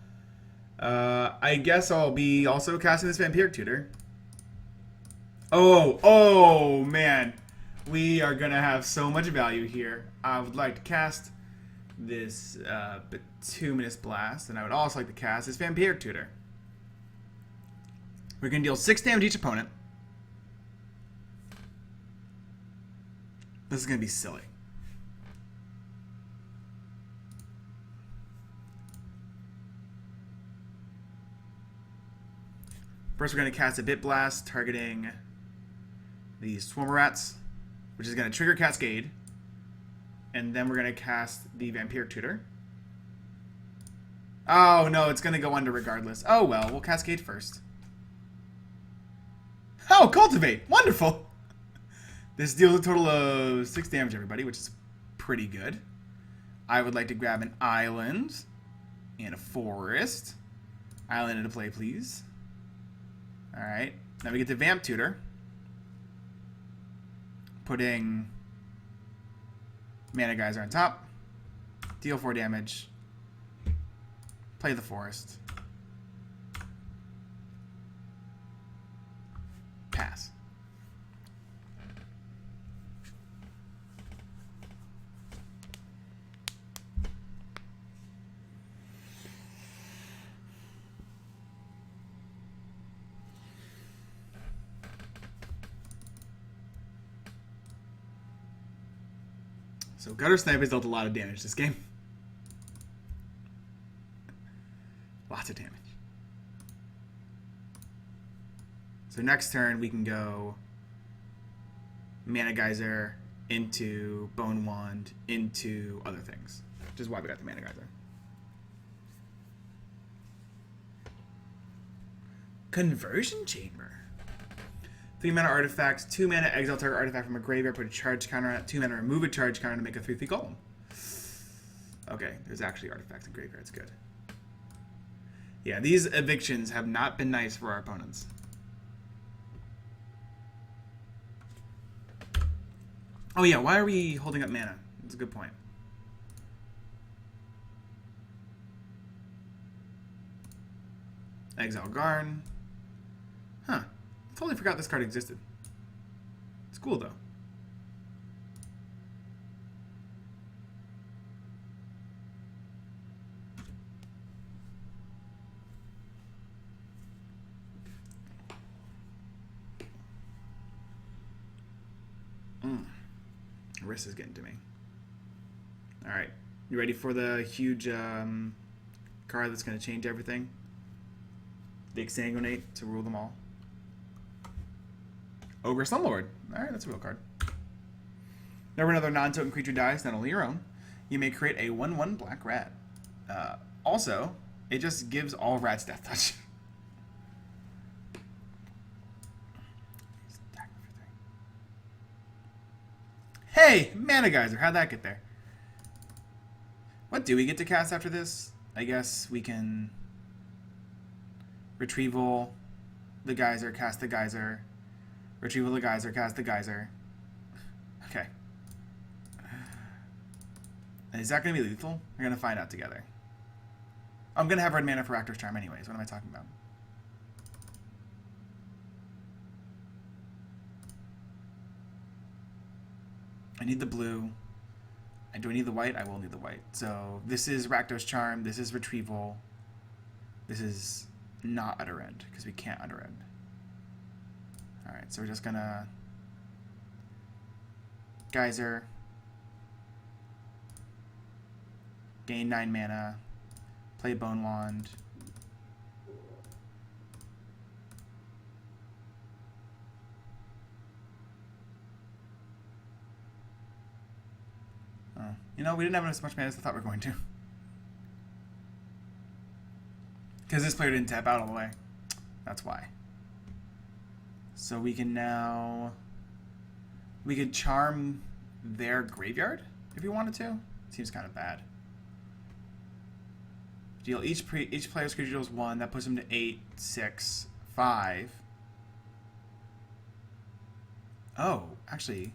I guess I'll be also casting this Vampiric Tutor. Oh, man. We are going to have so much value here. I would like to cast this Bituminous Blast, and I would also like to cast this Vampiric Tutor. We're going to deal 6 damage each opponent. This is going to be silly. First, we're going to cast a Bit Blast targeting these Swarmer Rats, which is going to trigger Cascade. And then we're going to cast the Vampiric Tutor. Oh, no, it's going to go under regardless. Oh, well, we'll Cascade first. Oh, Cultivate! Wonderful! This deals a total of 6 damage, everybody, which is pretty good. I would like to grab an island and a forest. Island into play, please. Alright. Now we get the Vamp Tutor. Putting Mana Geyser on top. Deal 4 damage. Play the forest. Pass. So Gutter Snipe has dealt a lot of damage this game. Lots of damage. So next turn we can go Mana Geyser into Bone Wand into other things. Which is why we got the Mana Geyser. Conversion Chamber. 3 mana artifacts, 2 mana exile target artifact from a graveyard, put a charge counter on it, 2 mana remove a charge counter to make a 3/3 golem. Okay, there's actually artifacts in graveyards, good. Yeah, these evictions have not been nice for our opponents. Oh yeah, why are we holding up mana? That's a good point. Exile Garn. Huh. Totally forgot this card existed. It's cool though. Wrist is getting to me. Alright. You ready for the huge card that's going to change everything? The Exsanguinate to rule them all. Ogre Slumlord. Alright, that's a real card. Whenever another non-token creature dies, not only your own, you may create a 1/1 black rat. Also, it just gives all rats Death Touch. Hey! Mana Geyser. How'd that get there? What do we get to cast after this? I guess we can Retrieval the Geyser, cast the Geyser. Retrieval the Geyser, cast the Geyser. Okay. Is that going to be lethal? We're going to find out together. I'm going to have red mana for Rakdos Charm anyways. What am I talking about? I need the blue. Do I need the white? I will need the white. So this is Rakdos Charm. This is Retrieval. This is not Utter End because we can't Utter End. Alright, so we're just gonna Geyser, gain 9 mana, play Bone Wand, you know, we didn't have as much mana as I thought we were going to. Because this player didn't tap out all the way. That's why. So we can now... We could charm their graveyard if we wanted to. Seems kind of bad. Deal each player's creature deals 1. That puts them to 8, 6, 5. Oh, actually,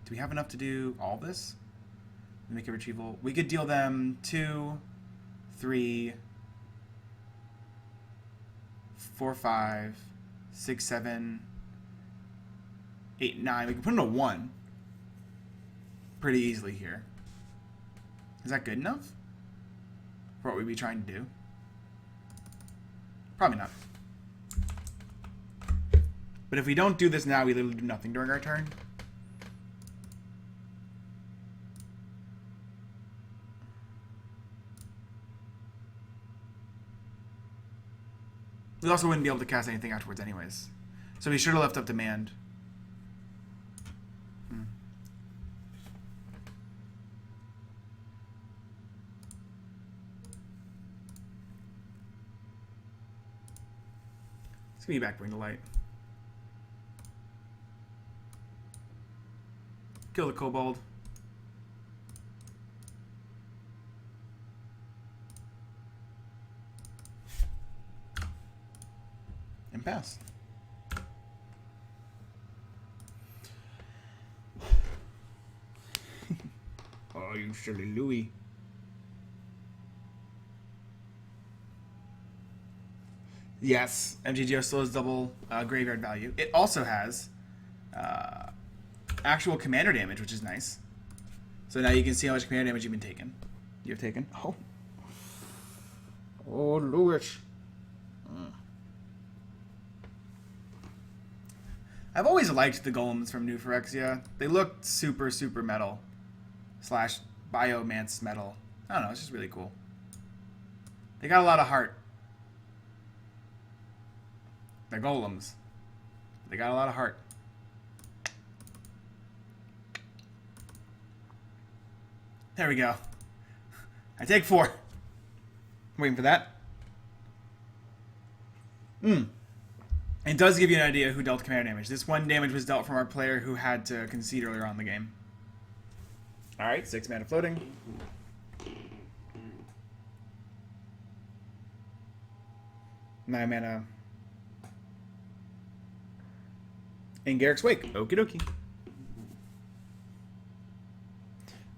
do we have enough to do all this? Make a retrieval. We could deal them 2, 3, 4, 5, 6, 7, 8, 9. We can put in a 1. pretty easily here. Is that good enough for what we'd be trying to do? Probably not. But if we don't do this now, we literally do nothing during our turn. We also wouldn't be able to cast anything afterwards anyways. So we should have left up demand. Let's give me back, bring the light. Kill the kobold. And pass. Oh, you silly Louie. Yes, MGGO still has double graveyard value. It also has actual commander damage, which is nice. So now you can see how much commander damage you've been taking. You've taken. Oh. Oh, Louis. I've always liked the golems from New Phyrexia. They look super, super metal. Slash biomance metal. I don't know, it's just really cool. They got a lot of heart. They're golems. They got a lot of heart. There we go. I take 4. Waiting for that. It does give you an idea who dealt commander damage. This 1 damage was dealt from our player who had to concede earlier on in the game. Alright, 6 mana floating. 9 mana. In Garrick's Wake. Okie dokie.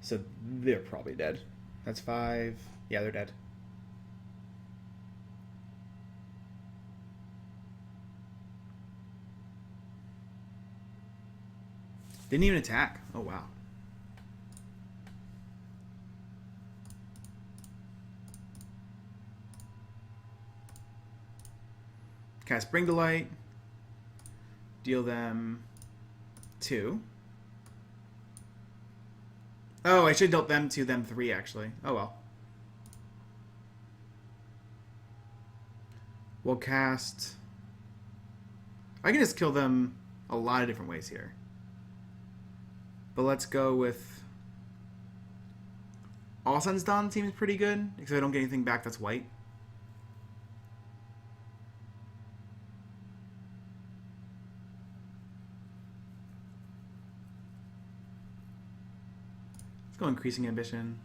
So they're probably dead. That's 5. Yeah, they're dead. Didn't even attack. Oh, wow. Cast Bring to Light. Deal them 2. Oh, I should have dealt them 2, them 3, actually. Oh, well. We'll cast... I can just kill them a lot of different ways here. But let's go with... All Sun's Dawn seems pretty good, because I don't get anything back that's white. Let's go Increasing Ambition.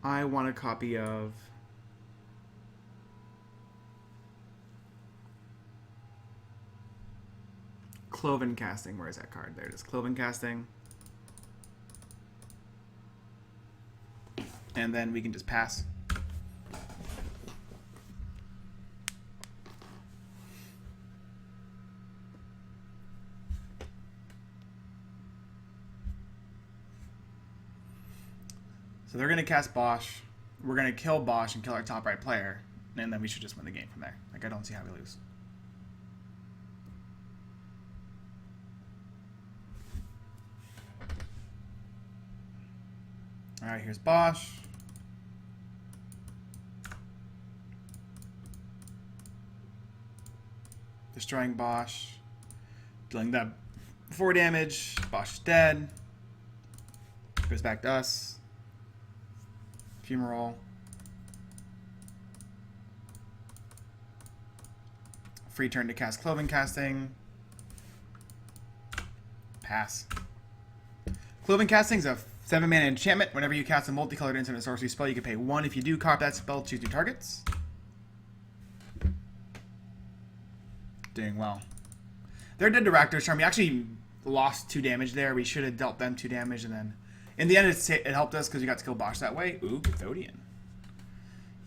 I want a copy of Cloven Casting. Where is that card? There it is. Cloven Casting. And then we can just pass. So they're going to cast Bosch. We're going to kill Bosch and kill our top right player. And then we should just win the game from there. Like, I don't see how we lose. Alright, here's Bosch. Destroying Bosch. Dealing that 4 damage. Bosch is dead. Goes back to us. Fumarole. Free turn to cast Cloven Casting. Pass. Cloven Casting is a 7 mana enchantment. Whenever you cast a multicolored instant or sorcery spell, you can pay 1. If you do, card that spell, choose 2 targets. Doing well. They're dead to Rakdos Charm. We actually lost 2 damage there. We should have dealt them 2 damage, and then in the end it helped us because we got to kill Bosch that way. Ooh, Cathodian.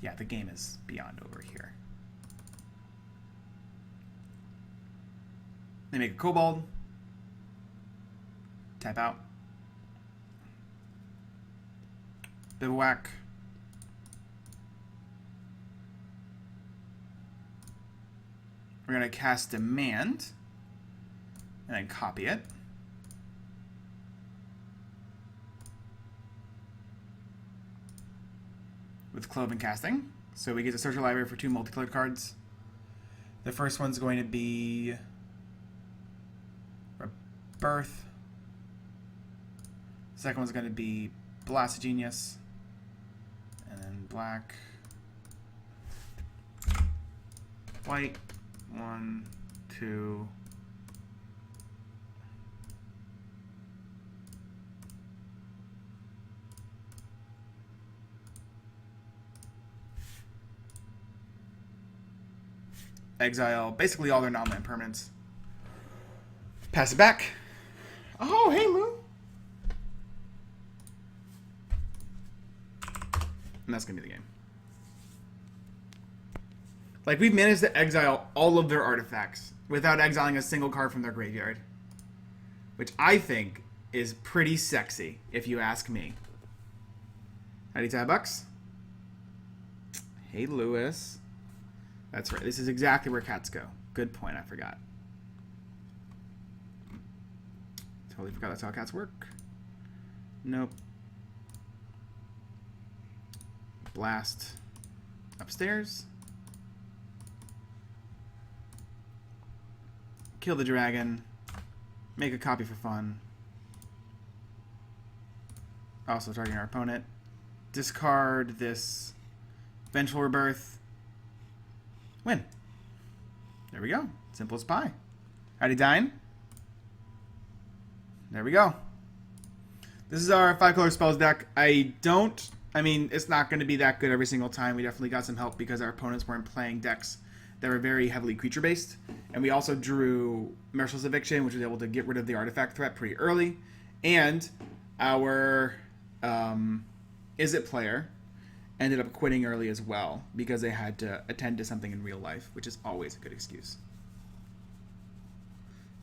Yeah, the game is beyond over here. They make a kobold. Tap out. Bivouac. We're going to cast Demand. And then copy it. With Clove and Casting. So we get to search our library for 2 multicolored cards. The first one's going to be Rebirth. The second one's going to be Blast Genius. And then black. White. 1, 2. Exile basically all their non-land permanents. Pass it back. Oh, hey, Lou. And that's going to be the game. Like, we've managed to exile all of their artifacts without exiling a single card from their graveyard. Which I think is pretty sexy, if you ask me. Howdy, $5. Hey, Lewis. That's right. This is exactly where cats go. Good point. I forgot. Totally forgot that's how cats work. Nope. Blast upstairs. Kill the dragon. Make a copy for fun. Also targeting our opponent. Discard this Vengeful Rebirth. Win. There we go. Simple as pie. Howdy, Dine. There we go. This is our 5-color spells deck. I mean, it's not going to be that good every single time. We definitely got some help because our opponents weren't playing decks that were very heavily creature-based. And we also drew Merciless Eviction, which was able to get rid of the artifact threat pretty early. And our Is-It player ended up quitting early as well because they had to attend to something in real life, which is always a good excuse.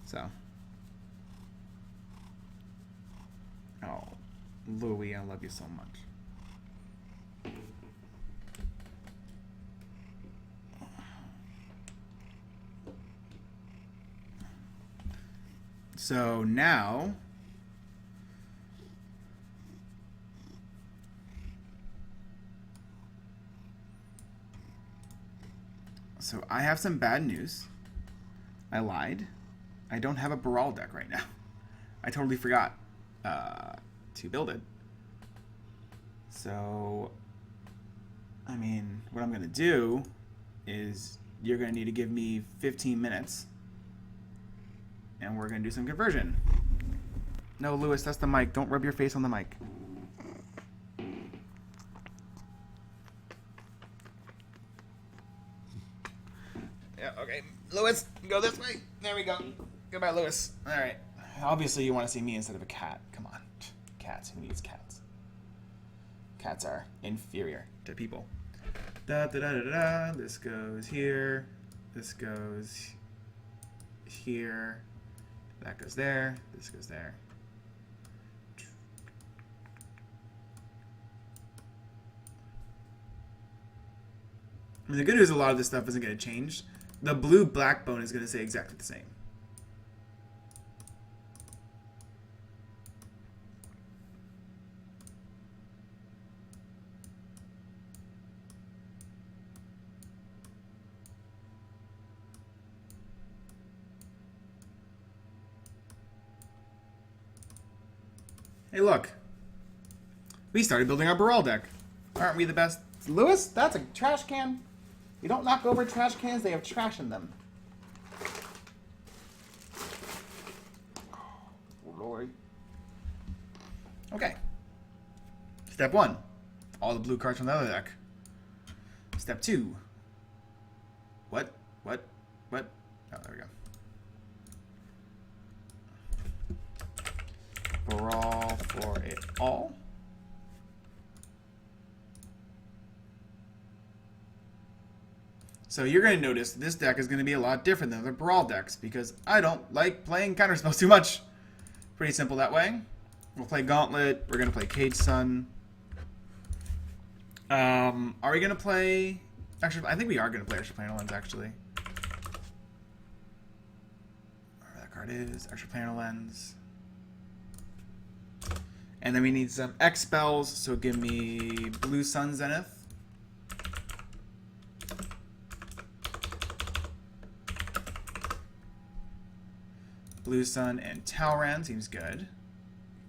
So. Oh, Louie, I love you so much. So now So I have some bad news. I lied. I don't have a Baral deck right now. I totally forgot to build it. So, I mean, what I'm going to do is you're going to need to give me 15 minutes. And we're going to do some conversion. No, Lewis, that's the mic. Don't rub your face on the mic. Yeah, okay. Lewis, go this way. There we go. Goodbye, Lewis. All right. Obviously, you want to see me instead of a cat. Come on. Cats. Who needs cats? Cats are inferior to people. Da da da da da. This goes here. This goes here. That goes there. This goes there. I mean, the good news is a lot of this stuff isn't going to change. The blue-black bone is going to stay exactly the same. Hey, look. We started building our Baral deck. Aren't we the best? Lewis, that's a trash can. You don't knock over trash cans, they have trash in them. Oh, Lord. Okay. Step 1. All the blue cards from the other deck. Step 2. What? Oh, there we go. Baral for it all. So you're going to notice this deck is going to be a lot different than the Baral decks because I don't like playing counterspells too much. Pretty simple that way. We'll play Gauntlet. We're going to play Cage Sun. Are we going to play... Actually, I think we are going to play Extra Planar Lens, actually. Whatever that card is. Extra Planar Lens. And then we need some X spells, so give me Blue Sun Zenith. Blue Sun and Talran seems good.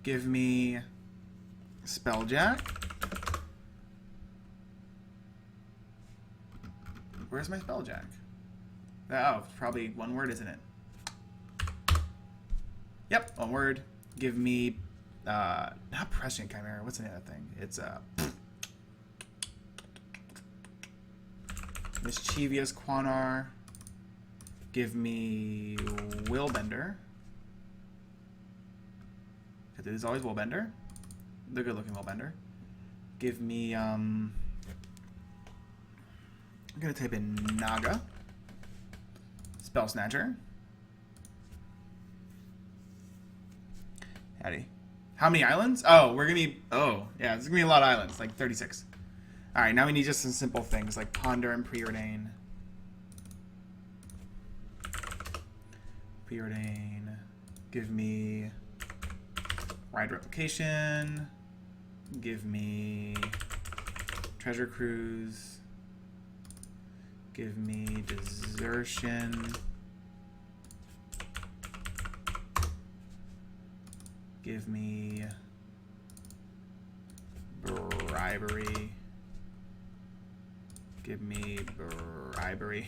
Give me Spelljack. Where's my Spelljack? Oh, it's probably one word, isn't it? Yep, one word. Give me, not Prescient Chimera. What's the name of that thing? It's, Mischievous Quanar. Give me Willbender. Because it is always Willbender. The good-looking Willbender. Give me, I'm going to type in Naga. Spell Snatcher. Howdy. How many islands? Oh, we're going to need... Oh, yeah, it's going to be a lot of islands. Like 36. Alright, now we need just some simple things like Ponder and Preordain. Preordain. Give me... Ride Replication. Give me... Treasure Cruise. Give me Desertion. Give me Bribery. Give me Bribery.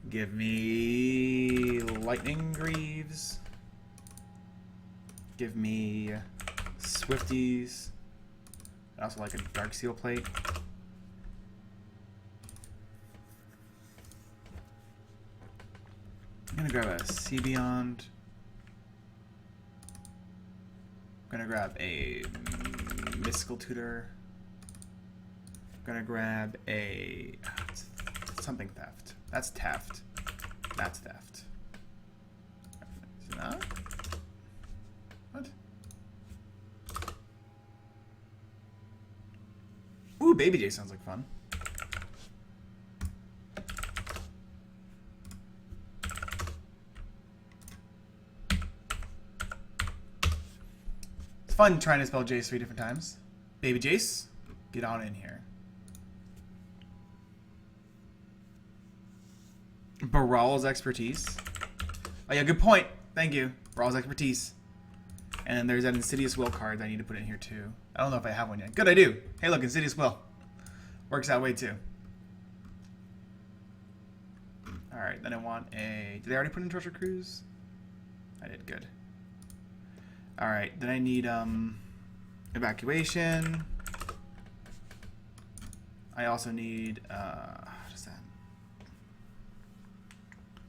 Give me Lightning Greaves. Give me Swifties. I also like a Dark Seal Plate. I'm gonna grab a Sea Beyond. I'm gonna grab a Mystical Tutor. I'm gonna grab a something Theft. That's Theft. That's Theft. Is it not? What? Ooh, Baby J sounds like fun. It's fun trying to spell Jace 3 different times. Baby Jace, get on in here. Baral's Expertise. Oh yeah, good point. Thank you. Baral's Expertise. And then there's that Insidious Will card that I need to put in here too. I don't know if I have one yet. Good, I do. Hey look, Insidious Will. Works that way too. Alright, then I want a... Did I already put in Treasure Cruise? I did, good. Alright, then I need Evacuation. I also need... what is that?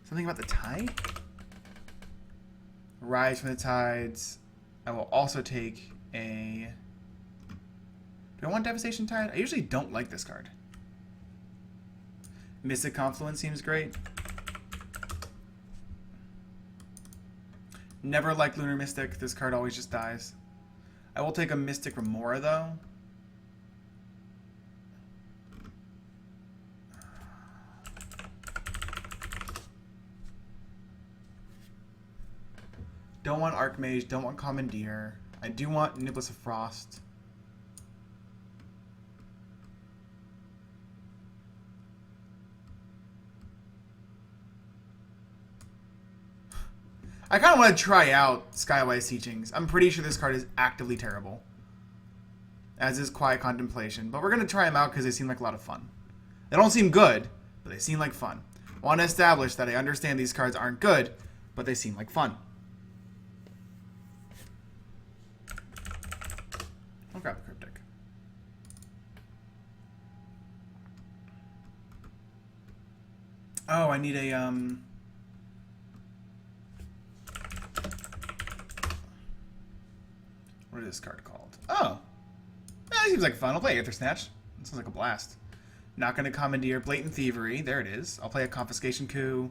Something about the tide? Rise from the Tides. I will also take a... Do I want Devastation Tide? I usually don't like this card. Mystic Confluence seems great. Never liked Lunar Mystic. This card always just dies. I will take a Mystic Remora though. Don't want Archmage, don't want Commandeer. I do want Nimbus of Frost. I kind of want to try out Skywise Teachings. I'm pretty sure this card is actively terrible. As is Quiet Contemplation. But we're going to try them out because they seem like a lot of fun. They don't seem good, but they seem like fun. I want to establish that I understand these cards aren't good, but they seem like fun. I'll grab a Cryptic. Oh, I need a, What is this card called? Oh! That seems like fun. I'll play Aether Snatch. That sounds like a blast. Not going to commandeer. Blatant Thievery. There it is. I'll play a Confiscation Coup.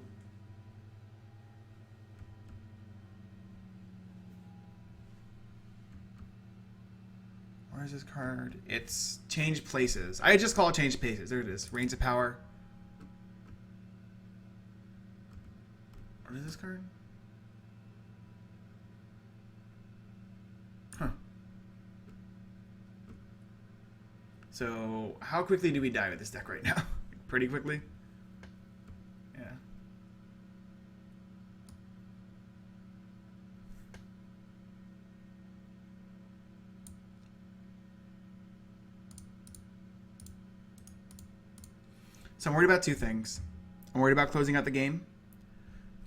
Where's this card? It's Change Places. I just call it Change Places. There it is. Reigns of Power. What is this card? Huh. So, how quickly do we die with this deck right now? Pretty quickly? Yeah. So I'm worried about two things. I'm worried about closing out the game.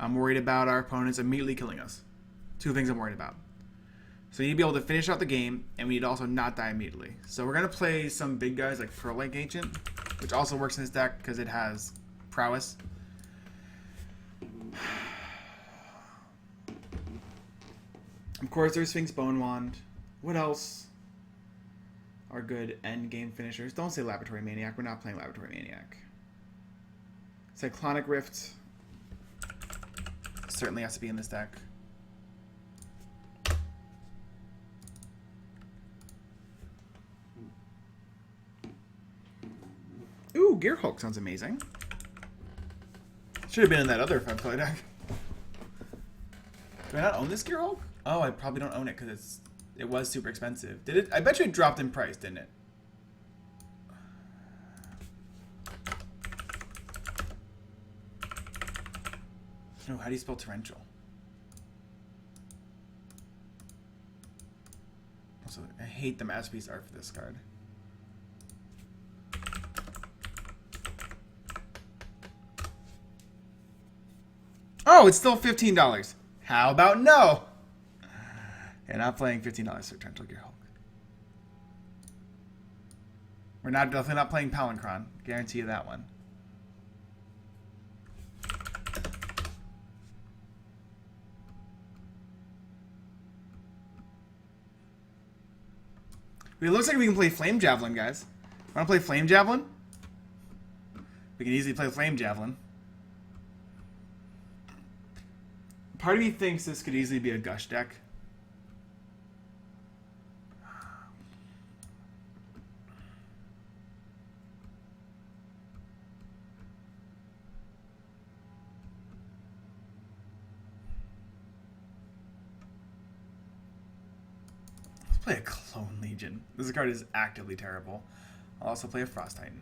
I'm worried about our opponents immediately killing us. Two things I'm worried about. So you need to be able to finish out the game, and we need to also not die immediately. So we're going to play some big guys like Pearl Lake Ancient, which also works in this deck because it has prowess. Of course, there's Sphinx Bone Wand. What else are good end game finishers? Don't say Laboratory Maniac. We're not playing Laboratory Maniac. Cyclonic Rift certainly has to be in this deck. Ooh, Gear Hulk sounds amazing. Should have been in that other Fun Play deck. Do I not own this Gear Hulk? Oh, I probably don't own it because it was super expensive. Did it? I bet you it dropped in price, didn't it? No, how do you spell torrential? Also, I hate the masterpiece art for this card. Oh, it's still $15. How about no? Yeah, not playing $15 for Torrential Gear Hulk. We're definitely not playing Palancron. Guarantee you that one. It looks like we can play Flame Javelin, guys. Want to play Flame Javelin? We can easily play Flame Javelin. Part of me thinks this could easily be a Gush deck. Let's play a Clone Legion. This card is actively terrible. I'll also play a Frost Titan.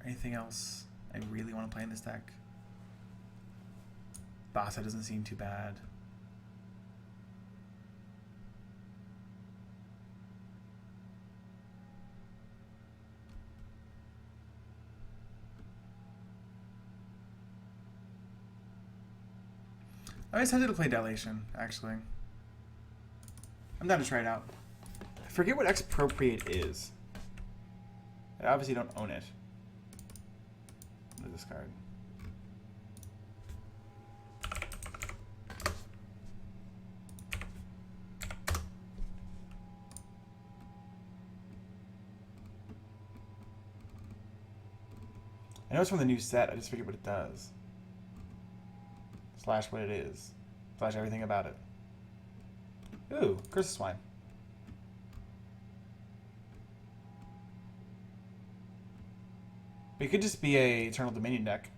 Anything else I really want to play in this deck? Bassa doesn't seem too bad. I always tempted to play Dilation, actually. I'm down to try it out. I forget what Expropriate is. I obviously don't own it. This card. I know it's from the new set, I just forget what it does. Slash what it is. Slash everything about it. Ooh, Curse of Swine. It could just be a Eternal Dominion deck.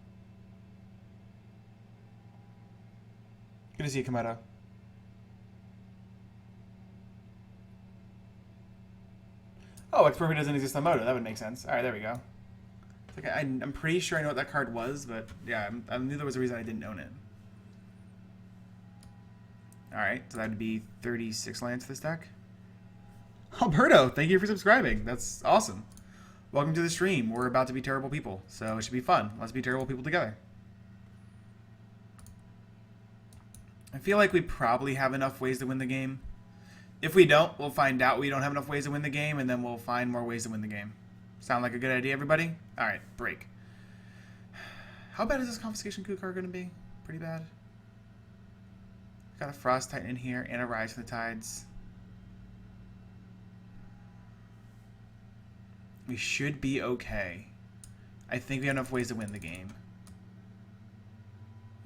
Good to see you, Komodo. Oh, Expropriate doesn't exist on Moto. That would make sense. Alright, there we go. It's like I'm pretty sure I know what that card was, but yeah, I knew there was a reason I didn't own it. Alright, so that would be 36 lands to this deck. Alberto, thank you for subscribing. That's awesome. Welcome to the stream. We're about to be terrible people, so it should be fun. Let's be terrible people together. I feel like we probably have enough ways to win the game. If we don't, we'll find out we don't have enough ways to win the game, and then we'll find more ways to win the game. Sound like a good idea, everybody? Alright, break. How bad is this Confiscation Coup card going to be? Pretty bad. Got a Frost Titan in here, and a Rise from the Tides. We should be okay. I think we have enough ways to win the game.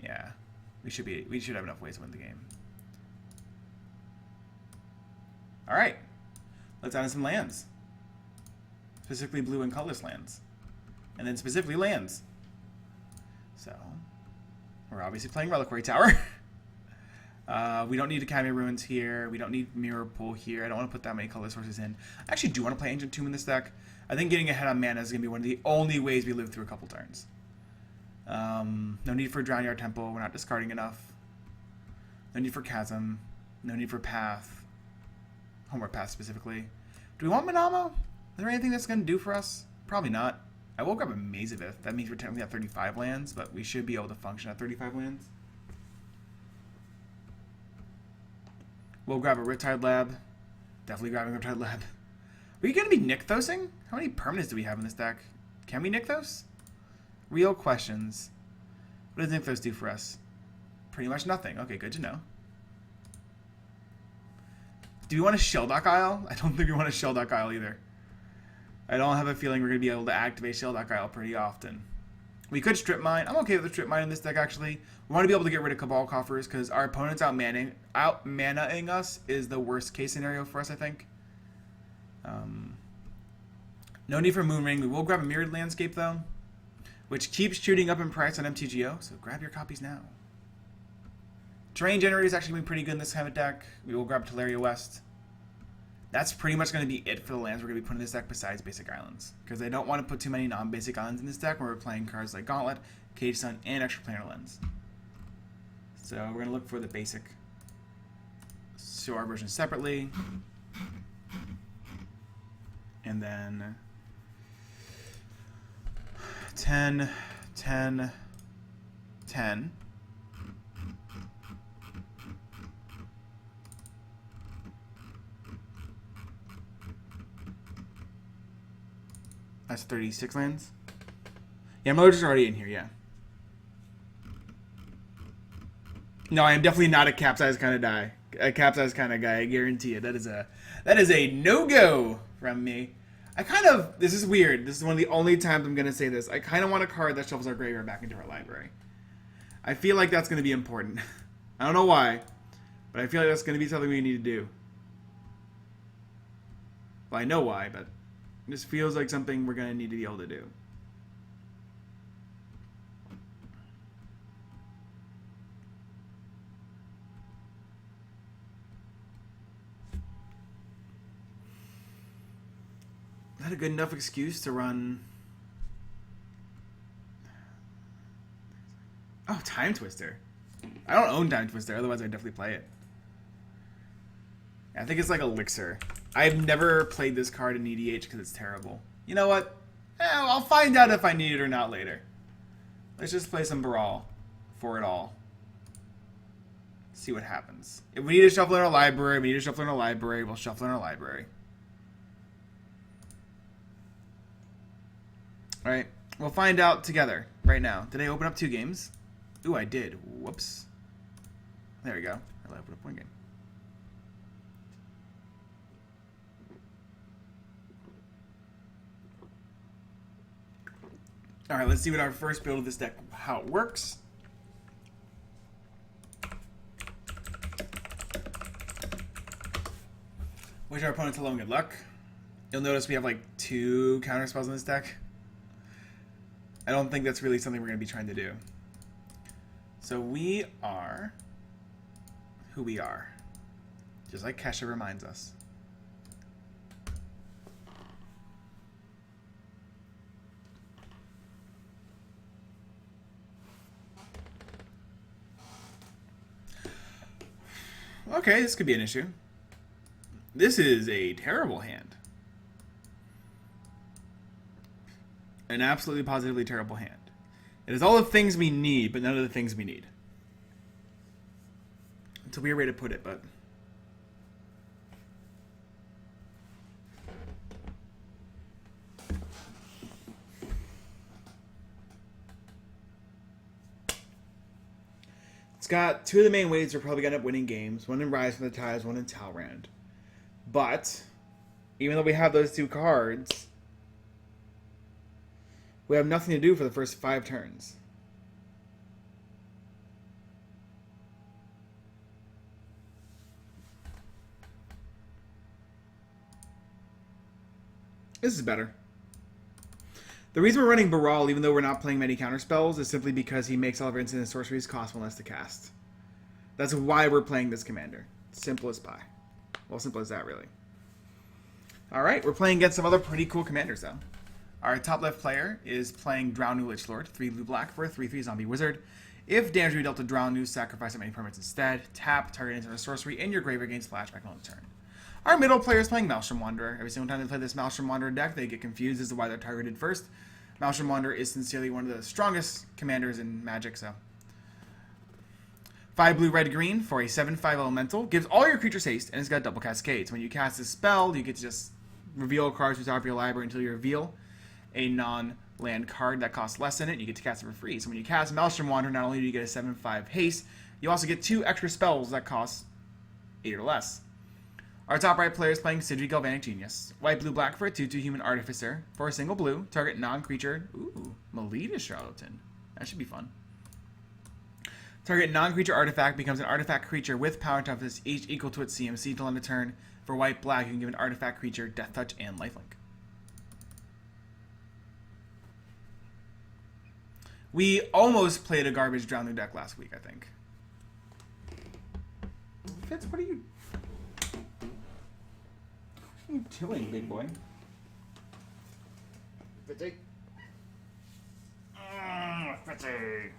Yeah. We should have enough ways to win the game. Alright. Let's add in some lands. Specifically blue and colorless lands. And then specifically lands. So, we're obviously playing Reliquary Tower. We don't need Academy Ruins here. We don't need Mirror Pool here. I don't want to put that many color sources in. I actually do want to play Ancient Tomb in this deck. I think getting ahead on mana is going to be one of the only ways we live through a couple turns. No need for Drown Yard Temple. We're not discarding enough. No need for Chasm. No need for Path. Homeward Path specifically. Do we want Manamo? Is there anything that's going to do for us? Probably not. I will grab a Maze of Ith. That means we're technically at 35 lands, but we should be able to function at 35 lands. We'll grab a Riptide Lab. Definitely grabbing Riptide Lab. Are you going to be Nykthosing? How many permanents do we have in this deck? Can we Nykthos? Real questions. What does Nykthos do for us? Pretty much nothing. Okay, good to know. Do we want a Shelldock Isle? I don't think we want a Shelldock Isle either. I don't have a feeling we're going to be able to activate Shelldock Isle pretty often. We could Strip Mine. I'm okay with the Strip Mine in this deck, actually. We want to be able to get rid of Cabal Coffers because our opponents out-manaing us is the worst case scenario for us, I think. No need for Moon Ring. We will grab a Mirrored Landscape, though, which keeps shooting up in price on MTGO, so grab your copies now. Terrain Generator is actually going to be pretty good in this kind of deck. We will grab Teleria West. That's pretty much going to be it for the lands we're going to be putting in this deck besides Basic Islands, because I don't want to put too many non-basic islands in this deck when we're playing cards like Gauntlet, Cage Sun, and Extra Planar Lens. So we're going to look for the basic. So our version separately. And then 10, 10, 10. That's 36 lands. Yeah, Miller's already in here, yeah. No, I am definitely not a capsize kind of guy. A capsize kind of guy, I guarantee it. That is a no-go from me. This is weird. This is one of the only times I'm going to say this. I kind of want a card that shuffles our graveyard back into our library. I feel like that's going to be important. I don't know why, but I feel like that's going to be something we need to do. Well, I know why, but this feels like something we're going to need to be able to do. Is that a good enough excuse to run? Oh, Time Twister. I don't own Time Twister, otherwise I'd definitely play it. I think it's like Elixir. I've never played this card in EDH because it's terrible. You know what? I'll find out if I need it or not later. Let's just play some Baral for it all. See what happens. If we need to shuffle in our library, we'll shuffle in our library. Alright, we'll find out together right now. Did I open up 2 games? Ooh, I did. Whoops. There we go. I opened up 1 game. Alright, let's see what our first build of this deck, how it works. Wish our opponents hello and good luck. You'll notice we have like 2 counter spells in this deck. I don't think that's really something we're going to be trying to do. So we are who we are. Just like Kesha reminds us. Okay, this could be an issue. This is a terrible hand. An absolutely positively terrible hand. It is all the things we need, but none of the things we need. It's a weird way to put it, but... It's got two of the main ways we're probably going to end up winning games. One in Rise from the Tides, one in Talrand. But, even though we have those two cards, we have nothing to do for the first 5 turns. This is better. The reason we're running Baral, even though we're not playing many counterspells, is simply because he makes all of our instant and sorceries cost 1 less to cast. That's why we're playing this commander. Simple as pie. Well, simple as that, really. Alright, we're playing against some other pretty cool commanders, though. Our top left player is playing Drownu Lichlord, 3 blue black for a 3/3 zombie wizard. If damage we dealt to Drownu, sacrifice many permanents instead. Tap, target instant or sorcery in your graveyard gains flashback on the turn. Our middle player is playing Maelstrom Wanderer. Every single time they play this Maelstrom Wanderer deck, they get confused as to why they're targeted first. Maelstrom Wanderer is sincerely one of the strongest commanders in Magic, so. 5 blue, red, green for a 7/5 elemental. Gives all your creatures haste, and it's got double cascades. When you cast a spell, you get to just reveal cards from the top of your library until you reveal a non-land card that costs less than it. You get to cast it for free. So when you cast Maelstrom Wanderer, not only do you get a 7/5 haste, you also get 2 extra spells that cost 8 or less. Our top right player is playing Sidri Galvanic Genius. White, blue, black for a 2/2 human artificer. For a single blue, target non-creature. Ooh, Melita Charlatan. That should be fun. Target non-creature artifact becomes an artifact creature with power toughness each equal to its CMC till end of turn. For white, black, you can give an artifact creature Death Touch and Lifelink. We almost played a garbage Drowning deck last week, I think. Fitz, what are you doing, big boy? Fitzy. Fitzy.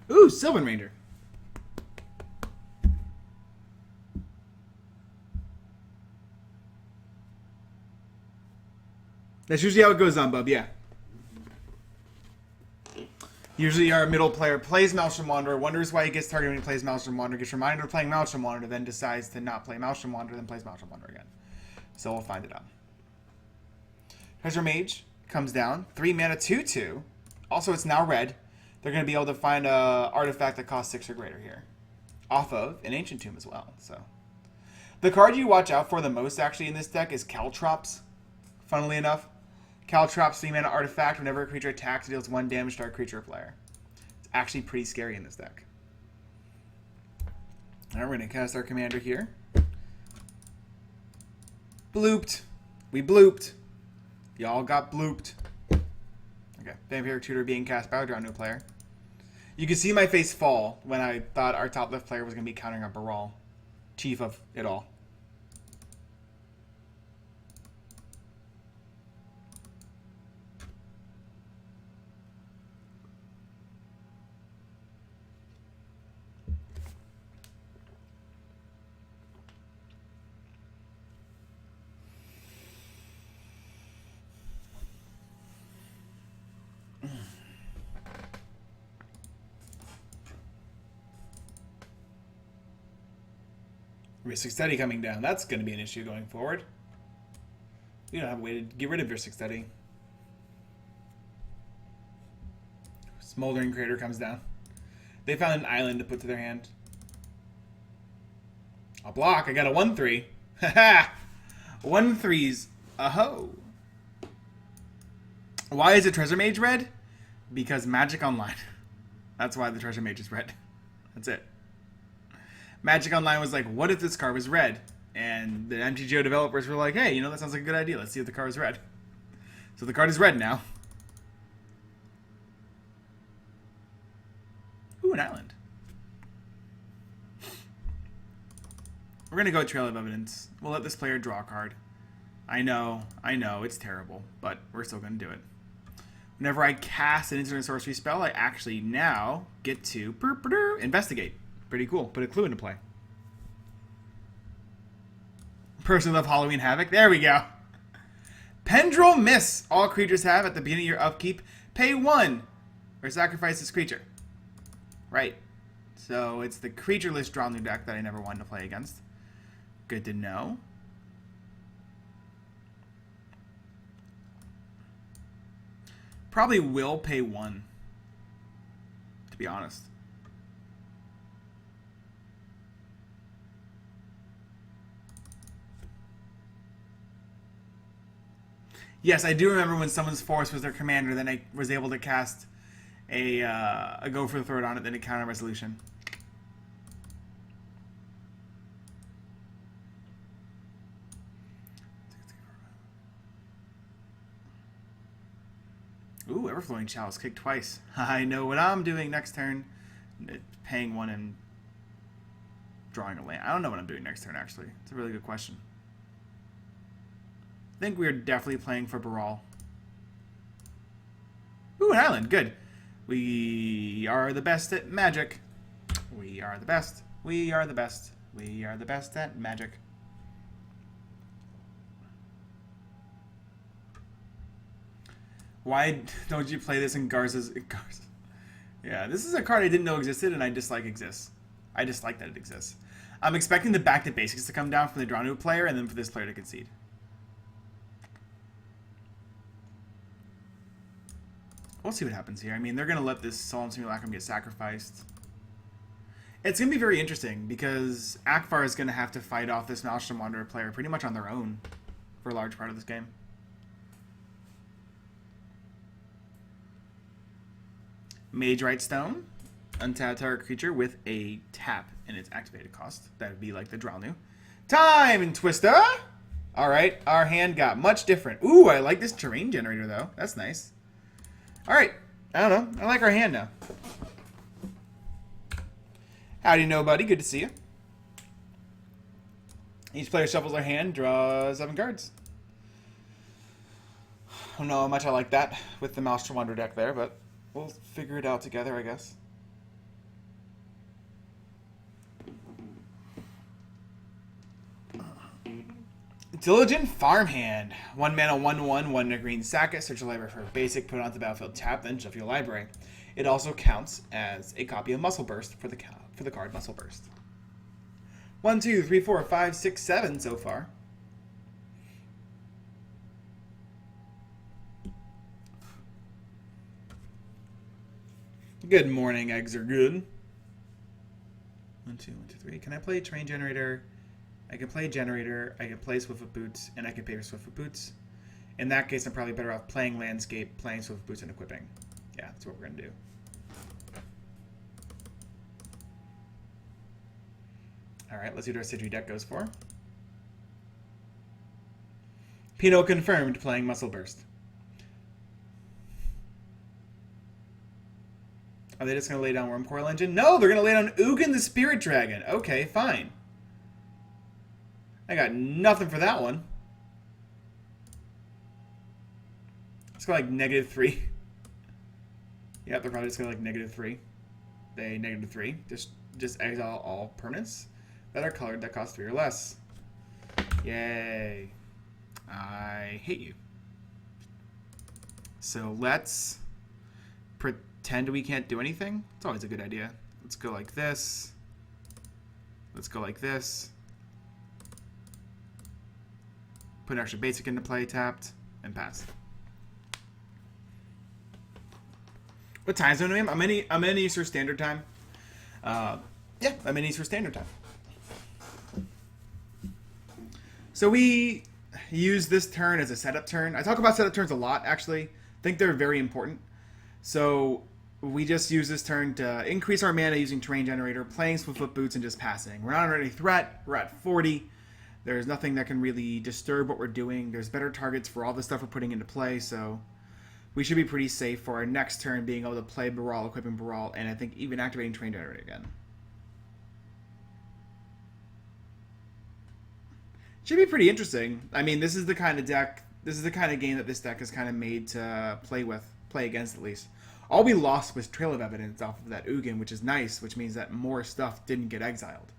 Ooh, Sylvan Ranger. That's usually how it goes on, bub, yeah. Usually our middle player plays Maelstrom Wanderer, wonders why he gets targeted when he plays Maelstrom Wanderer, gets reminded of playing Maelstrom Wanderer, then decides to not play Maelstrom Wanderer, then plays Maelstrom Wanderer again. So we'll find it out. Treasure Mage comes down. 3 mana, 2/2. Also, it's now red. They're going to be able to find an artifact that costs 6 or greater here. Off of an Ancient Tomb as well. So the card you watch out for the most, actually, in this deck is Caltrops, funnily enough. Caltrops, 3 mana artifact. Whenever a creature attacks, it deals 1 damage to our creature player. It's actually pretty scary in this deck. Alright, we're going to cast our commander here. Blooped. We blooped. Y'all got blooped. Okay, Vampiric Tutor being cast by a Drownu player. You can see my face fall when I thought our top left player was going to be countering our Baral, chief of it all. Rhystic Study coming down. That's going to be an issue going forward. You don't have a way to get rid of Rhystic Study. Smoldering Crater comes down. They found an island to put to their hand. I'll block. I got a 1/3. Haha! 1/3's a ho. Why is a Treasure Mage red? Because Magic Online. That's why the Treasure Mage is red. That's it. Magic Online was like, what if this card was red? And the MTGO developers were like, hey, you know, that sounds like a good idea. Let's see if the card is red. So the card is red now. Ooh, an island. We're going to go Trail of Evidence. We'll let this player draw a card. I know, it's terrible, but we're still going to do it. Whenever I cast an instant sorcery spell, I actually now get to investigate. Pretty cool. Put a clue into play. Person of Halloween Havoc. There we go. Pendril Miss. All creatures have at the beginning of your upkeep. Pay 1 or sacrifice this creature. Right. So it's the creatureless Drowning deck that I never wanted to play against. Good to know. Probably will pay 1. To be honest. Yes, I do remember when someone's force was their commander, then I was able to cast a go for the throat on it, then a counter resolution. Ooh, Everflowing Chalice kicked twice. I know what I'm doing next turn. Paying 1 and drawing a land. I don't know what I'm doing next turn, actually. It's a really good question. I think we are definitely playing for Baral. Ooh, an island. Good. We are the best at magic. We are the best. We are the best. We are the best at magic. Why don't you play this in Garza's? Yeah, this is a card I didn't know existed, and I dislike exists. I dislike that it exists. I'm expecting the back to basics to come down from the Dranu player, and then for this player to concede. We'll see what happens here. I mean, they're going to let this Solemn Simulacrum get sacrificed. It's going to be very interesting, because Akvar is going to have to fight off this Maelstrom Wanderer player pretty much on their own for a large part of this game. Mage Right Stone. Untap target creature with a tap in its activated cost. That would be like the Drownu. Time and Twister! Alright, our hand got much different. Ooh, I like this terrain generator, though. That's nice. Alright, I don't know. I like our hand now. Howdy, nobody. Good to see you. Each player shuffles their hand, draws 7 cards. I don't know how much I like that with the Maelstrom Wanderer deck there, but we'll figure it out together, I guess. Diligent Farmhand. 1 mana, 1/1, 1 in a green. Sack it, search your library for a basic, put it onto the battlefield, tap, then shuffle your library. It also counts as a copy of Muscle Burst for the card Muscle Burst. 1, 2, 3, 4, 5, 6, 7 so far. Good morning, eggs are good. 1, 2, 1, 2, 3. Can I play Terrain Generator? I can play Generator, I can play Swiftfoot Boots, and I can pay for Swiftfoot Boots. In that case, I'm probably better off playing Landscape, playing Swiftfoot Boots, and equipping. Yeah, that's what we're going to do. Alright, let's see what our Sidri deck goes for. Pino confirmed playing Muscle Burst. Are they just going to lay down Wormcoil Engine? No, they're going to lay down Ugin the Spirit Dragon. Okay, fine. I got nothing for that one. Let's go like -3. Yep, they're probably just going to like -3. They -3. Just exile all permanents that are colored that cost 3 or less. Yay. I hate you. So let's pretend we can't do anything. It's always a good idea. Let's go like this. Let's go like this. Put an extra basic into play, tapped, and pass. What time zone am I? I'm in Eastern Standard Time. Yeah, I'm in Eastern Standard Time. So we use this turn as a setup turn. I talk about setup turns a lot, actually. I think they're very important. So we just use this turn to increase our mana using Terrain Generator, playing Swiftfoot Boots, and just passing. We're not under any threat. We're at 40. There's nothing that can really disturb what we're doing. There's better targets for all the stuff we're putting into play, so we should be pretty safe for our next turn being able to play Baral, equipping Baral, and I think even activating Terrain Generator again. Should be pretty interesting. I mean, this is the kind of deck, this is the kind of game that this deck is kind of made to play against at least. All we lost was Trail of Evidence off of that Ugin, which is nice, which means that more stuff didn't get exiled.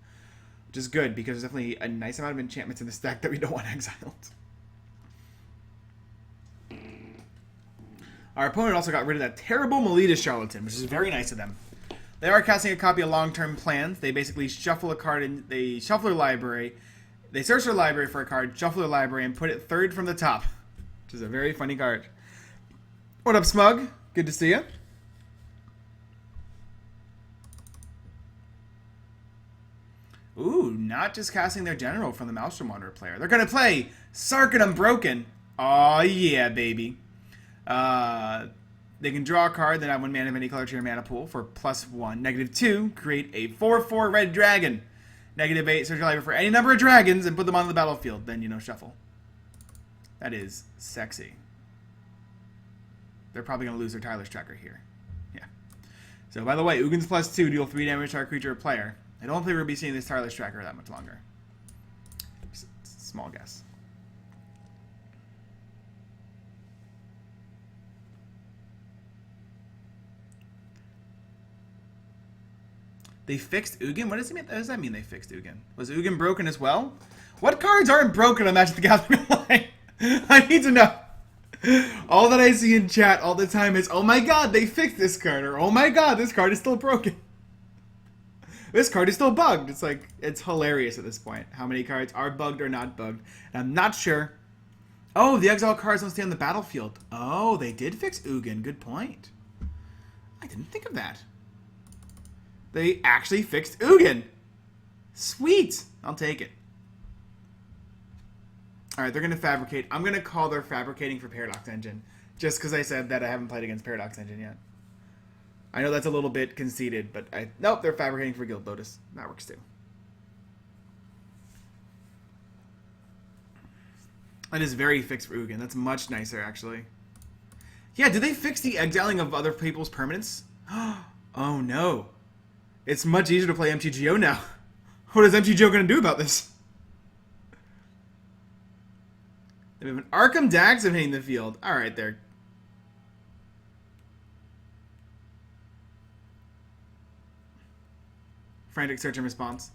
which is good because there's definitely a nice amount of enchantments in this deck that we don't want exiled. Our opponent also got rid of that terrible Melita Charlatan, which is very nice of them. They are casting a copy of Long-Term Plans. They basically shuffle a card and they shuffle their library. They search their library for a card, shuffle their library, and put it third from the top, which is a very funny card. What up, Smug? Good to see you. Ooh, not just casting their general from the Maelstrom Wanderer player. They're going to play Sarkin Unbroken. Aw, yeah, baby. They can draw a card, then add 1 mana of any color to your mana pool for +1. -2, create a 4/4 red dragon. -8, search your library for any number of dragons and put them on the battlefield. Then, shuffle. That is sexy. They're probably going to lose their Tyler's Tracker here. Yeah. So, by the way, Ugin's +2, deal 3 damage to our creature or player. I don't think we're going to be seeing this Tyler's Tracker that much longer. Small guess. They fixed Ugin? What does that mean they fixed Ugin? Was Ugin broken as well? What cards aren't broken on Magic the Gathering Online? I need to know. All that I see in chat all the time is, oh my god, they fixed this card, or oh my god, this card is still broken. This card is still bugged. It's like, it's hilarious at this point, how many cards are bugged or not bugged. And I'm not sure. Oh, the exile cards don't stay on the battlefield. Oh, they did fix Ugin. Good point. I didn't think of that. They actually fixed Ugin. Sweet. I'll take it. Alright, they're going to fabricate. I'm going to call they're fabricating for Paradox Engine. Just because I said that I haven't played against Paradox Engine yet. I know that's a little bit conceited, but nope, they're fabricating for Guild Lotus. That works too. That is very fixed for Ugin. That's much nicer, actually. Yeah, did they fix the exiling of other people's permanents? Oh no. It's much easier to play MTGO now. What is MTGO going to do about this? They have an Arkham Daxam hitting the field. Alright, there. Frantic search and response.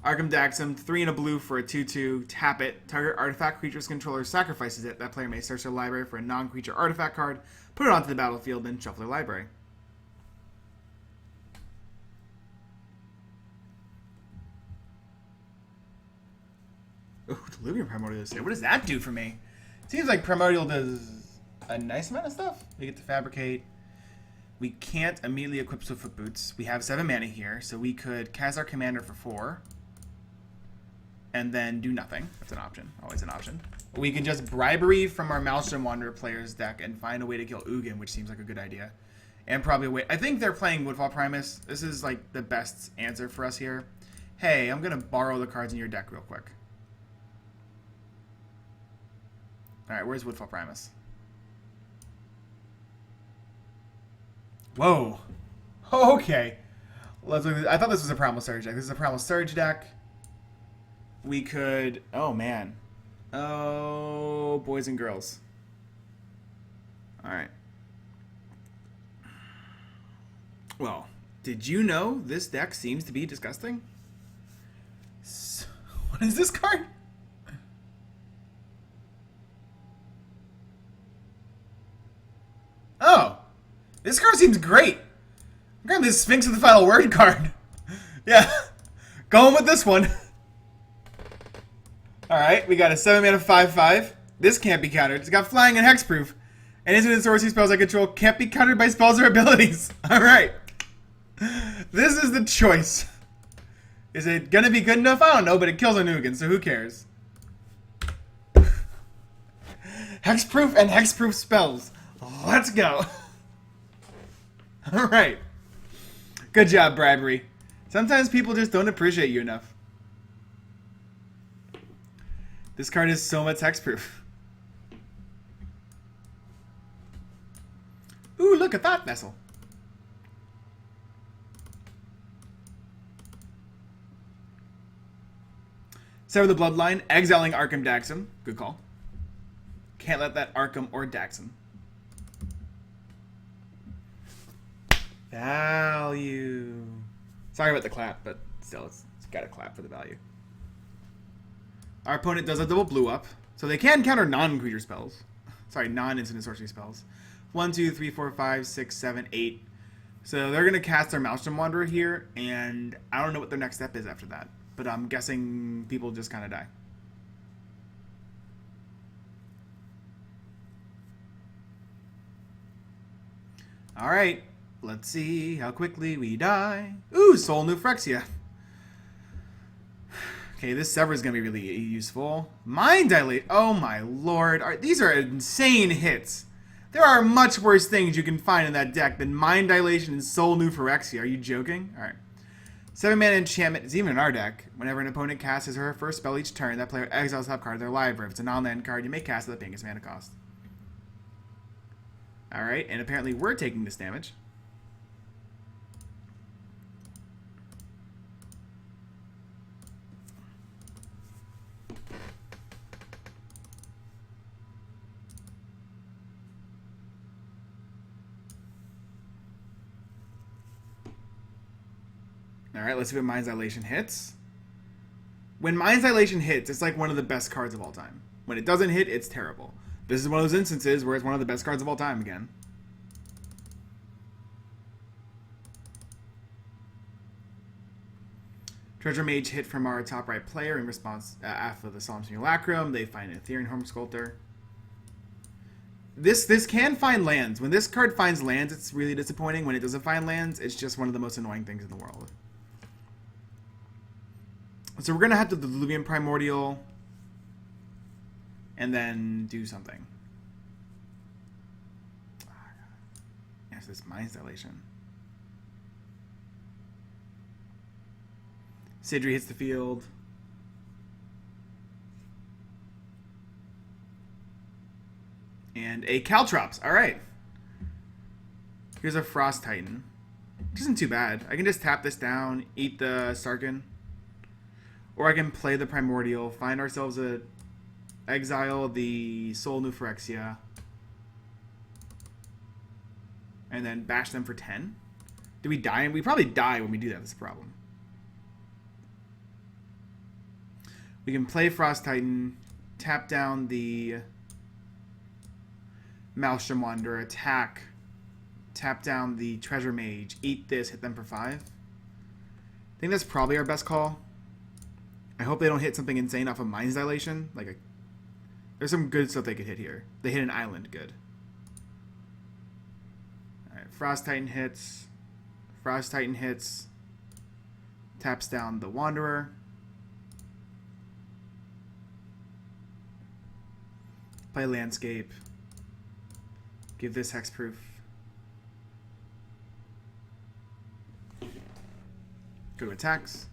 Arkham Daxam, 3 and a blue for a 2/2. Tap it. Target artifact creature's controller sacrifices it. That player may search their library for a non-creature artifact card, put it onto the battlefield, then shuffle their library. Ooh, Delirium Primordial is here. What does that do for me? Seems like Primordial does a nice amount of stuff. We get to fabricate. We can't immediately equip Swiftfoot Boots. We have 7 mana here, so we could cast our commander for 4. And then do nothing. That's an option. Always an option. We can just Bribery from our Maelstrom Wanderer player's deck and find a way to kill Ugin, which seems like a good idea. And probably wait. I think they're playing Woodfall Primus. This is like the best answer for us here. Hey, I'm going to borrow the cards in your deck real quick. Alright, where's Woodfall Primus? Whoa. Okay. Let's look at this. I thought this was a Primal Surge deck. This is a Primal Surge deck. We could... Oh, man. Oh, boys and girls. Alright. Well, did you know this deck seems to be disgusting? What is this card? Oh, this card seems great. I'm grabbing this Sphinx of the Final Word card. Yeah, going with this one. Alright, we got a 7 mana 5/5. This can't be countered. It's got flying and hexproof. And instant and sorcery spells I control can't be countered by spells or abilities. Alright. This is the choice. Is it gonna be good enough? I don't know, but it kills a Ugin, so who cares? Hexproof and hexproof spells. Let's go. Alright. Good job, Bribery. Sometimes people just don't appreciate you enough. This card is so much hexproof. Ooh, look, a Thought Vessel. Sever the Bloodline, exiling Arkham Daxam. Good call. Can't let that Arkham or Daxam. Value. Sorry about the clap, but still, it's got to clap for the value. Our opponent does a double blue up, so they can counter non-creature spells. Sorry, non-instant sorcery spells. 1, 2, 3, 4, 5, 6, 7, 8. So they're going to cast their Maelstrom Wanderer here, and I don't know what their next step is after that. But I'm guessing people just kind of die. Alright, let's see how quickly we die. Ooh, Soul New Phyrexia. Okay, this Sever is going to be really useful. Mind Dilate. Oh my lord. These are insane hits. There are much worse things you can find in that deck than Mind Dilation and Soul New Phyrexia. Are you joking? Alright. 7-mana enchantment is even in our deck. Whenever an opponent casts his or her first spell each turn, that player exiles a top card of their library. If it's a non-land card, you may cast it at the biggest mana cost. Alright, and apparently we're taking this damage. Alright, let's see what Mind's Dilation hits. When Mind's Dilation hits, it's like one of the best cards of all time. When it doesn't hit, it's terrible. This is one of those instances where it's one of the best cards of all time again. Treasure Mage hit from our top right player in response after the Solemn Simulacrum. They find an Ethereal Home Sculptor. This can find lands. When this card finds lands, it's really disappointing. When it doesn't find lands, it's just one of the most annoying things in the world. So we're going to have the Diluvian Primordial and then do something. Yes, this Mind's Dilation. Sidri hits the field. And a Caltrops. Alright. Here's a Frost Titan. Which isn't too bad. I can just tap this down, eat the Sarkhan. Or I can play the Primordial, find ourselves a exile the Soul New Phyrexia, and then bash them for 10. Do we die? We probably die when we do that. That's a problem. We can play Frost Titan, tap down the Maelstrom Wanderer, attack, tap down the Treasure Mage, eat this, hit them for 5. I think that's probably our best call. I hope they don't hit something insane off of Mind's Dilation. There's some good stuff they could hit here. They hit an island, good. Alright, Frost Titan hits. Frost Titan hits. Taps down the Wanderer. Play Landscape. Give this Hexproof. Go to attacks.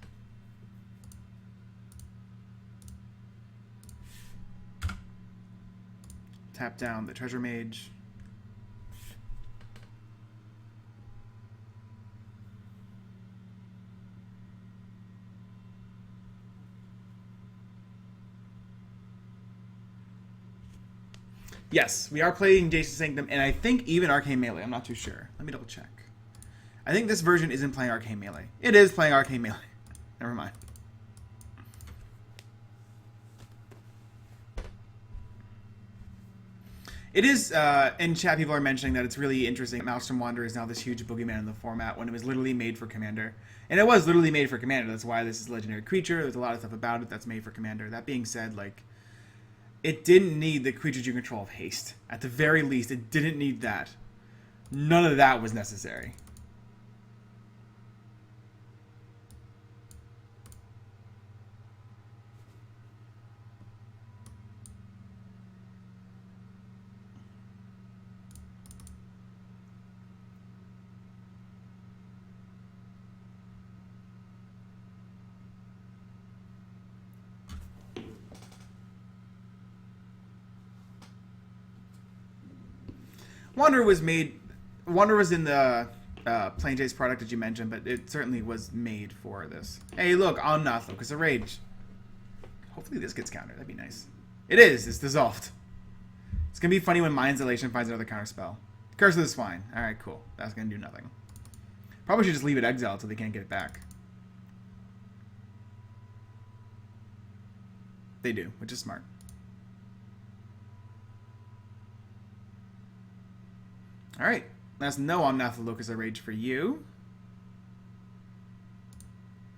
Tap down the Treasure Mage. Yes, we are playing Jason Sanctum, and I think even Arcane Melee. I'm not too sure. Let me double check. I think this version isn't playing Arcane Melee. It is playing Arcane Melee. Never mind. It is, in chat people are mentioning that it's really interesting that Maelstrom Wanderer is now this huge boogeyman in the format when it was literally made for Commander. And it was literally made for Commander. That's why this is a legendary creature. There's a lot of stuff about it that's made for Commander. That being said, it didn't need the creatures you control of haste. At the very least, it didn't need that. None of that was necessary. Wanderer was in the Plain Chase product that you mentioned, but it certainly was made for this. Hey, look, on Nothlook, a Rage. Hopefully this gets countered. That'd be nice. It is. It's dissolved. It's going to be funny when Mind's Dilation finds another counter spell. Curse of the Swine. Alright, cool. That's going to do nothing. Probably should just leave it exiled so they can't get it back. They do, which is smart. Alright. That's no on Locus of Rage for you.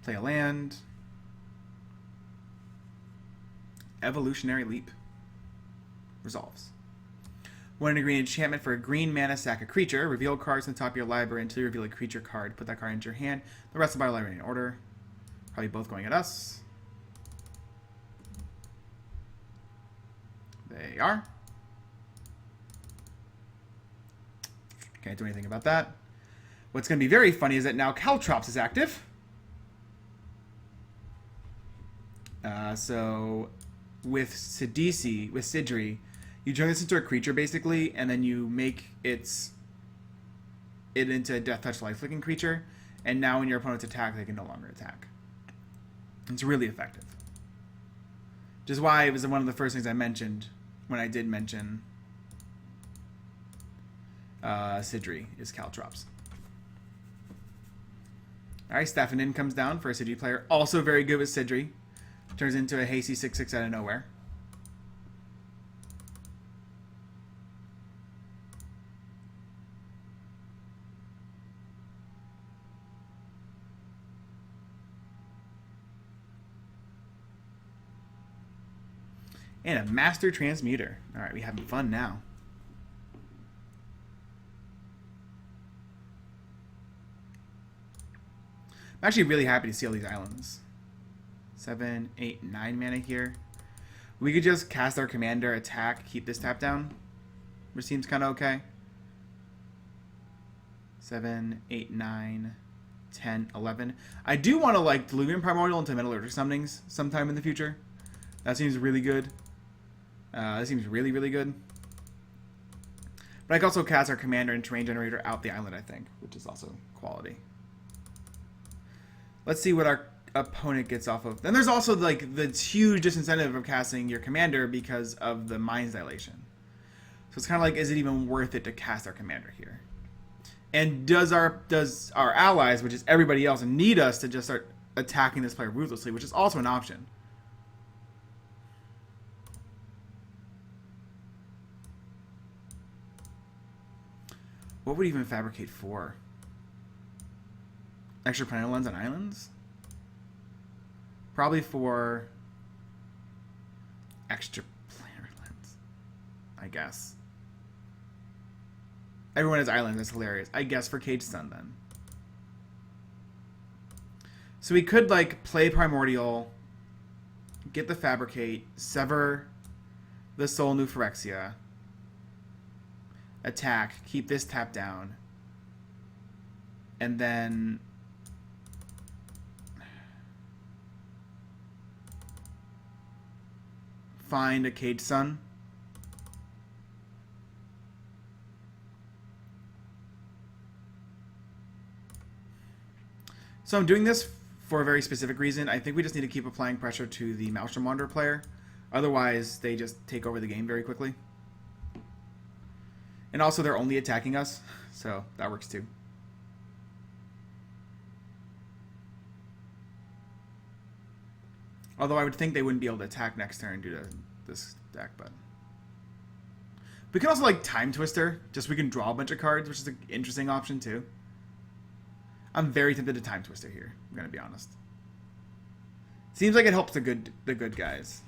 Play a land. Evolutionary Leap. Resolves. 1 green enchantment for a green mana, sack a creature. Reveal cards on the top of your library until you reveal a creature card. Put that card into your hand. The rest of the library in order. Probably both going at us. They are. Can't do anything about that. What's going to be very funny is that now Caltrops is active. So with Sidri, you turn this into a creature basically, and then you make it into a Death Touch life-flicking creature, and now when your opponents attack, they can no longer attack. It's really effective. Which is why it was one of the first things I mentioned when I did mention Sidri is Caltrops. Alright, Staffanin comes down for a Sidri player. Also very good with Sidri. Turns into a hasty 6/6 out of nowhere. And a Master Transmuter. Alright, we're having fun now. I'm actually really happy to see all these islands. 7, 8, 9 mana here. We could just cast our commander, attack, keep this tap down, which seems kind of okay. 7, 8, 9, 10, 11. I do want to like Diluvian Primordial into Metallurgic Summonings sometime in the future. That seems really good. That seems really, really good. But I can also cast our commander and terrain generator out the island, I think, which is also quality. Let's see what our opponent gets off of. Then there's also like the huge disincentive of casting your commander because of the Mind's Dilation. So it's kind of like, is it even worth it to cast our commander here? And does our allies, which is everybody else, need us to just start attacking this player ruthlessly, which is also an option. What would even fabricate for? Extra planar lens on islands? Probably for extra planar lens, I guess. Everyone has islands, that's hilarious. I guess for Cage Sun then. So we could like play Primordial, get the Fabricate, sever the Soul New Phyrexia, attack, keep this tap down, and then find a Cage Sun. So I'm doing this for a very specific reason. I think we just need to keep applying pressure to the Maelstrom Wanderer player. Otherwise, they just take over the game very quickly. And also, they're only attacking us, so that works too. Although I would think they wouldn't be able to attack next turn due to this deck, but... We can also, like, Time Twister, just so we can draw a bunch of cards, which is an interesting option too. I'm very tempted to Time Twister here, I'm gonna be honest. Seems like it helps the good guys.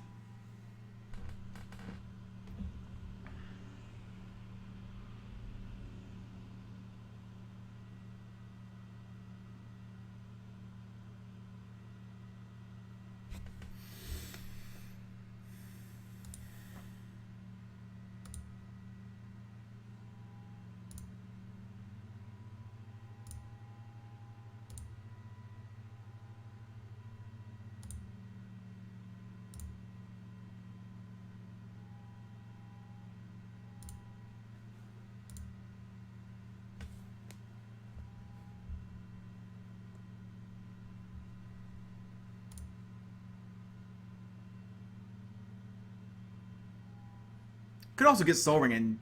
Could also get Soul Ring and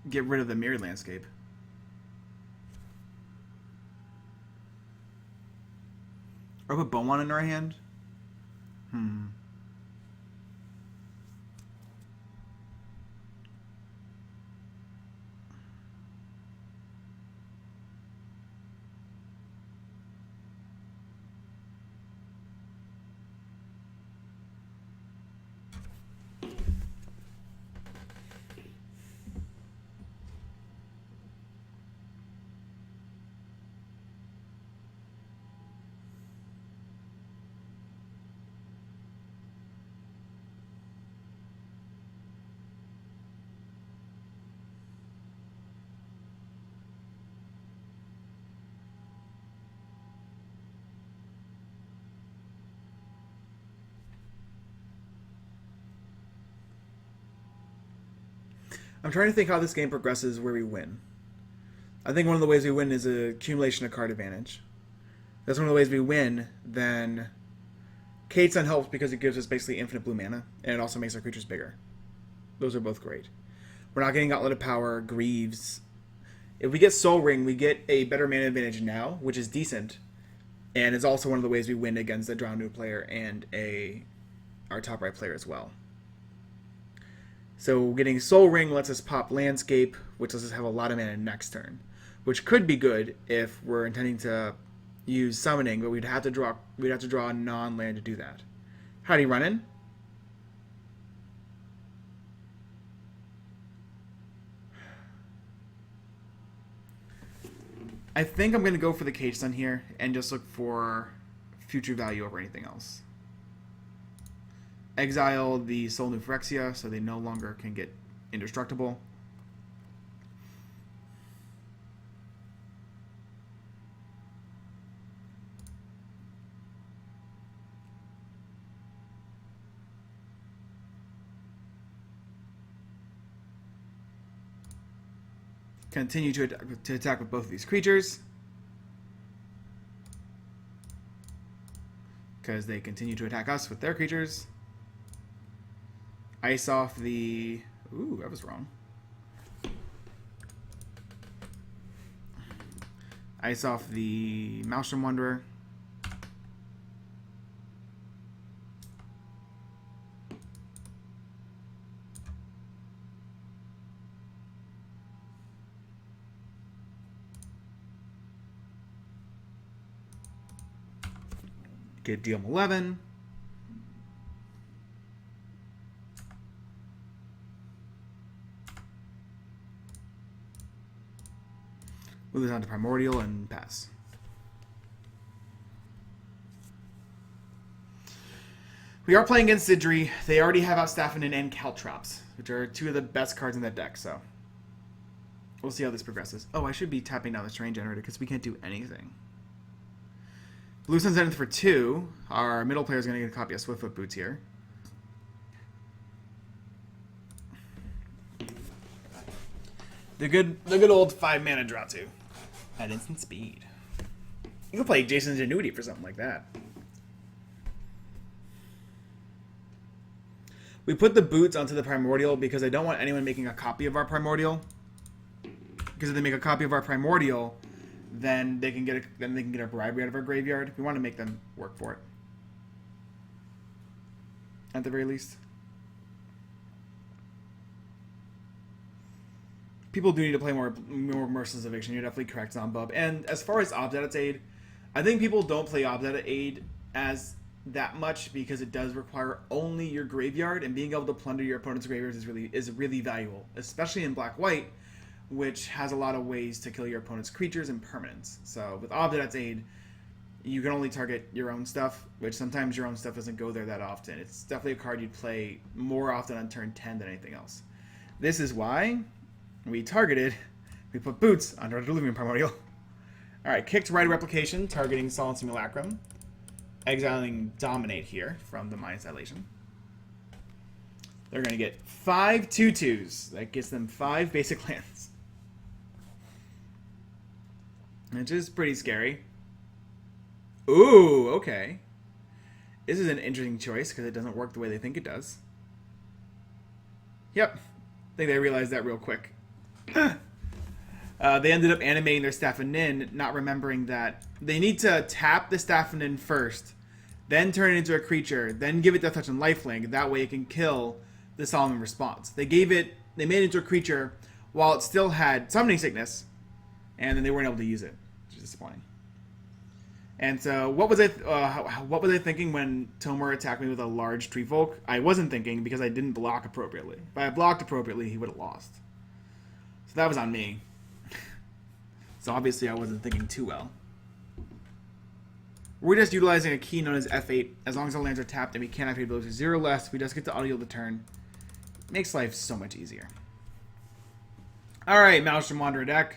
get rid of the Mirrored Landscape. Or put Beaumont in our hand? I'm trying to think how this game progresses where we win. I think one of the ways we win is a accumulation of card advantage. That's one of the ways we win. Then Kate's Son helps because it gives us basically infinite blue mana, and it also makes our creatures bigger. Those are both great. We're not getting Gauntlet of Power, Greaves. If we get Soul Ring, we get a better mana advantage now, which is decent. And it's also one of the ways we win against a draw new player and our top right player as well. So getting Soul Ring lets us pop Landscape, which lets us have a lot of mana next turn, which could be good if we're intending to use Summoning, but we'd have to draw a non-land to do that. Howdy, Runnin'. I think I'm going to go for the Cage Sun here and just look for future value over anything else. Exile the Soul New Phyrexia so they no longer can get indestructible. Continue to attack with both of these creatures, because they continue to attack us with their creatures. Ice off the... Ooh, that was wrong. Ice off the Maelstrom Wanderer. Get deal 11. Move this on to Primordial and pass. We are playing against Sidri. They already have Outstaffinen and Caltrops, which are two of the best cards in that deck, so we'll see how this progresses. Oh, I should be tapping down the Terrain Generator because we can't do anything. Blue Sun's Zenith for 2. Our middle player is going to get a copy of Swiftfoot Boots here. The good old 5 mana draw 2 at instant speed. You could play Jason's Ingenuity for something like that. We put the boots onto the Primordial because I don't want anyone making a copy of our Primordial. Because if they make a copy of our Primordial, then they can get a bribery out of our graveyard. We want to make them work for it, at the very least. People do need to play more Merciless Eviction. You're definitely correct, Zombub. And as far as Obdata's Aid, I think people don't play Obdata Aid as that much because it does require only your graveyard, and being able to plunder your opponent's graveyards is really valuable, especially in Black-White, which has a lot of ways to kill your opponent's creatures and permanents. So with Obdata's Aid, you can only target your own stuff, which sometimes your own stuff doesn't go there that often. It's definitely a card you'd play more often on turn 10 than anything else. This is why we put boots under our Delirium Primordial. Alright, kicked Rite of Replication, targeting Solemn Simulacrum. Exiling Dominate here from the Mind's Dilation. They're going to get 5 2/2s. That gets them 5 basic lands, which is pretty scary. Ooh, okay. This is an interesting choice because it doesn't work the way they think it does. Yep. I think they realized that real quick. They ended up animating their Staffinen, not remembering that they need to tap the Staffinen first, then turn it into a creature, then give it Death Touch and Lifelink. That way it can kill the Solemn Response. They made it into a creature while it still had Summoning Sickness, and then they weren't able to use it, which is disappointing. And so, what was I thinking when Tomer attacked me with a large Tree Folk? I wasn't thinking because I didn't block appropriately. If I had blocked appropriately, he would have lost. So that was on me. So obviously I wasn't thinking too well. We're just utilizing a key known as F8. As long as our lands are tapped and we can't activate abilities 0 less, we just get to audio the turn. Makes life so much easier. Alright, Maelstrom Wanderer deck.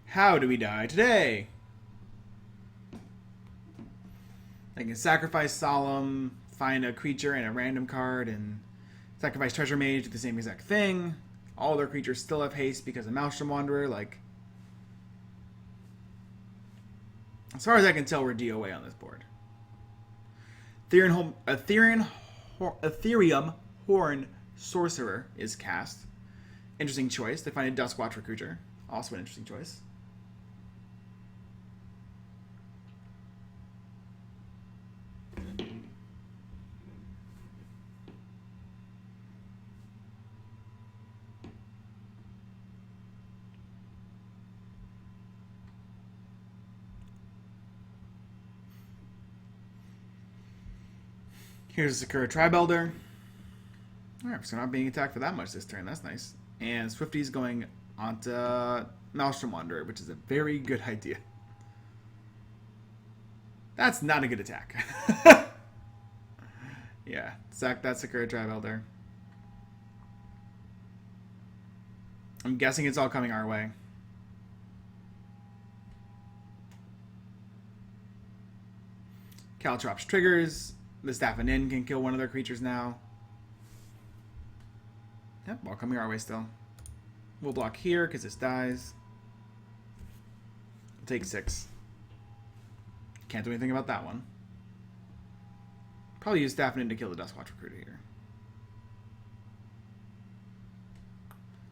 How do we die today? I can sacrifice Solemn, find a creature and a random card, and sacrifice Treasure Mage, do the same exact thing. All their creatures still have haste because of Maelstrom Wanderer. Like, as far as I can tell, we're DOA on this board. Ethereum Horn Sorcerer is cast. Interesting choice. They find a Duskwatch Recruiter. Also an interesting choice. Here's a Sakura Tribe-Elder. Alright, so not being attacked for that much this turn. That's nice. And Swifty's going onto Maelstrom Wanderer, which is a very good idea. That's not a good attack. Yeah, sack that Sakura Tribe-Elder. I'm guessing it's all coming our way. Caltrops triggers. The Staff and Inn can kill one of their creatures now. Yep, all coming our way still. We'll block here because this dies. We'll take 6. Can't do anything about that one. Probably use Staff and Inn to kill the Duskwatch Recruiter here.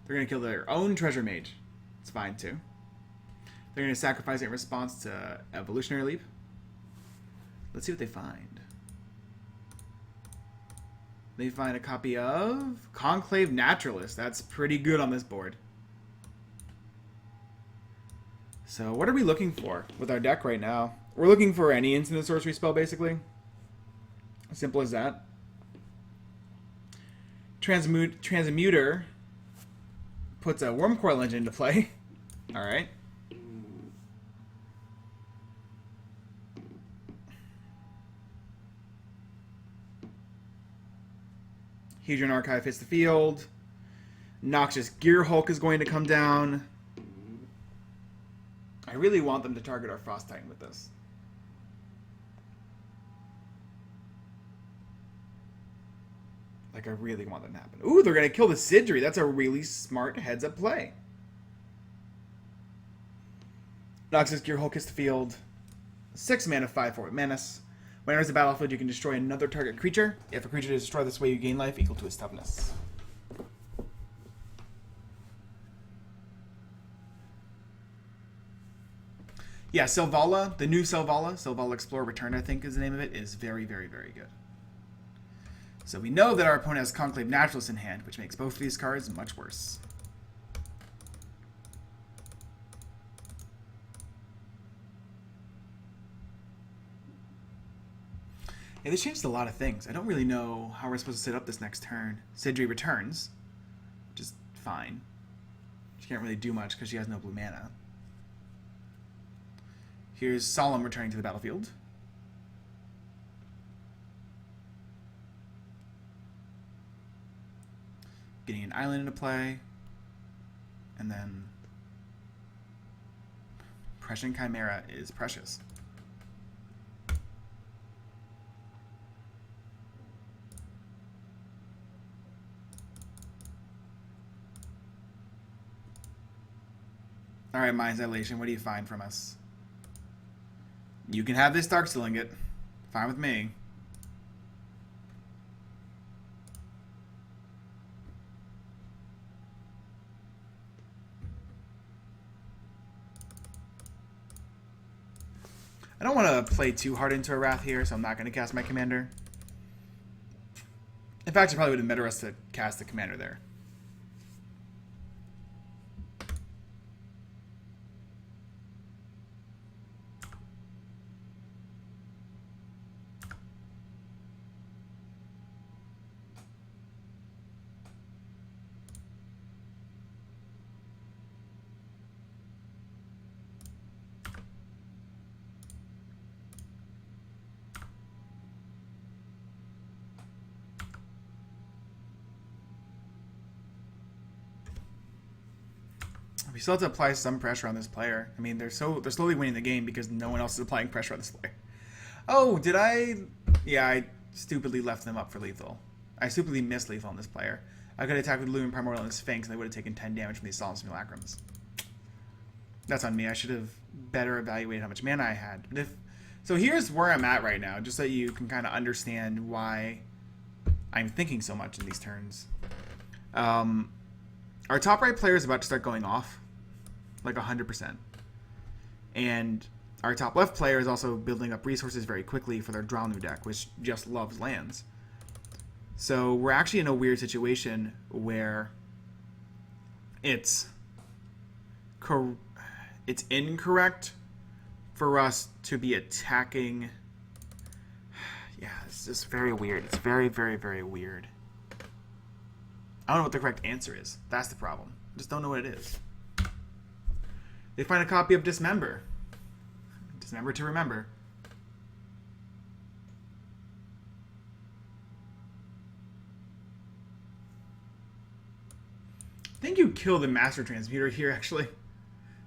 They're going to kill their own Treasure Mage. It's fine too. They're going to sacrifice it in response to Evolutionary Leap. Let's see what they find. They find a copy of Conclave Naturalist. That's pretty good on this board. So what are we looking for with our deck right now? We're looking for any instant sorcery spell, basically. Simple as that. Transmuter puts a Wormcoil Engine into play. Alright. Hedron Archive hits the field. Noxious Gear Hulk is going to come down. I really want them to target our Frost Titan with this. Like, I really want that to happen. Ooh, they're going to kill the Sidri. That's a really smart heads-up play. Noxious Gear Hulk hits the field. 6 mana, 5/4 Menace. When it enters the battlefield, you can destroy another target creature. If a creature is destroyed this way, you gain life equal to its toughness. Yeah, Selvala, the new Selvala Explorer Return, I think is the name of it, is very, very, very good. So we know that our opponent has Conclave Naturalist in hand, which makes both of these cards much worse. Yeah, they changed a lot of things. I don't really know how we're supposed to set up this next turn. Sidri returns, which is fine. She can't really do much because she has no blue mana. Here's Solemn returning to the battlefield. Getting an island into play. And then Prescient Chimera is precious. Alright, Mind's Dilation, what do you find from us? You can have this Darksteel Ingot. Fine with me. I don't want to play too hard into a Wrath here, so I'm not going to cast my Commander. In fact, it probably would have been better us to cast the Commander there. We still have to apply some pressure on this player. I mean, they're slowly winning the game because no one else is applying pressure on this player. Oh, did I? Yeah, I stupidly left them up for lethal. I stupidly missed lethal on this player. I could attack with Lumen Primordial and Sphinx, and they would have taken 10 damage from these Solemn Simulacrums. That's on me. I should have better evaluated how much mana I had. But so here's where I'm at right now, just so you can kind of understand why I'm thinking so much in these turns. Our top right player is about to start going off, like 100%. And our top left player is also building up resources very quickly for their Drownu deck, which just loves lands. So we're actually in a weird situation where it's incorrect for us to be attacking. Yeah, it's just very weird. It's very, very, very weird. I don't know what the correct answer is. That's the problem. I just don't know what it is. They find a copy of Dismember. Dismember to remember. I think you kill the Master Transmuter here, actually.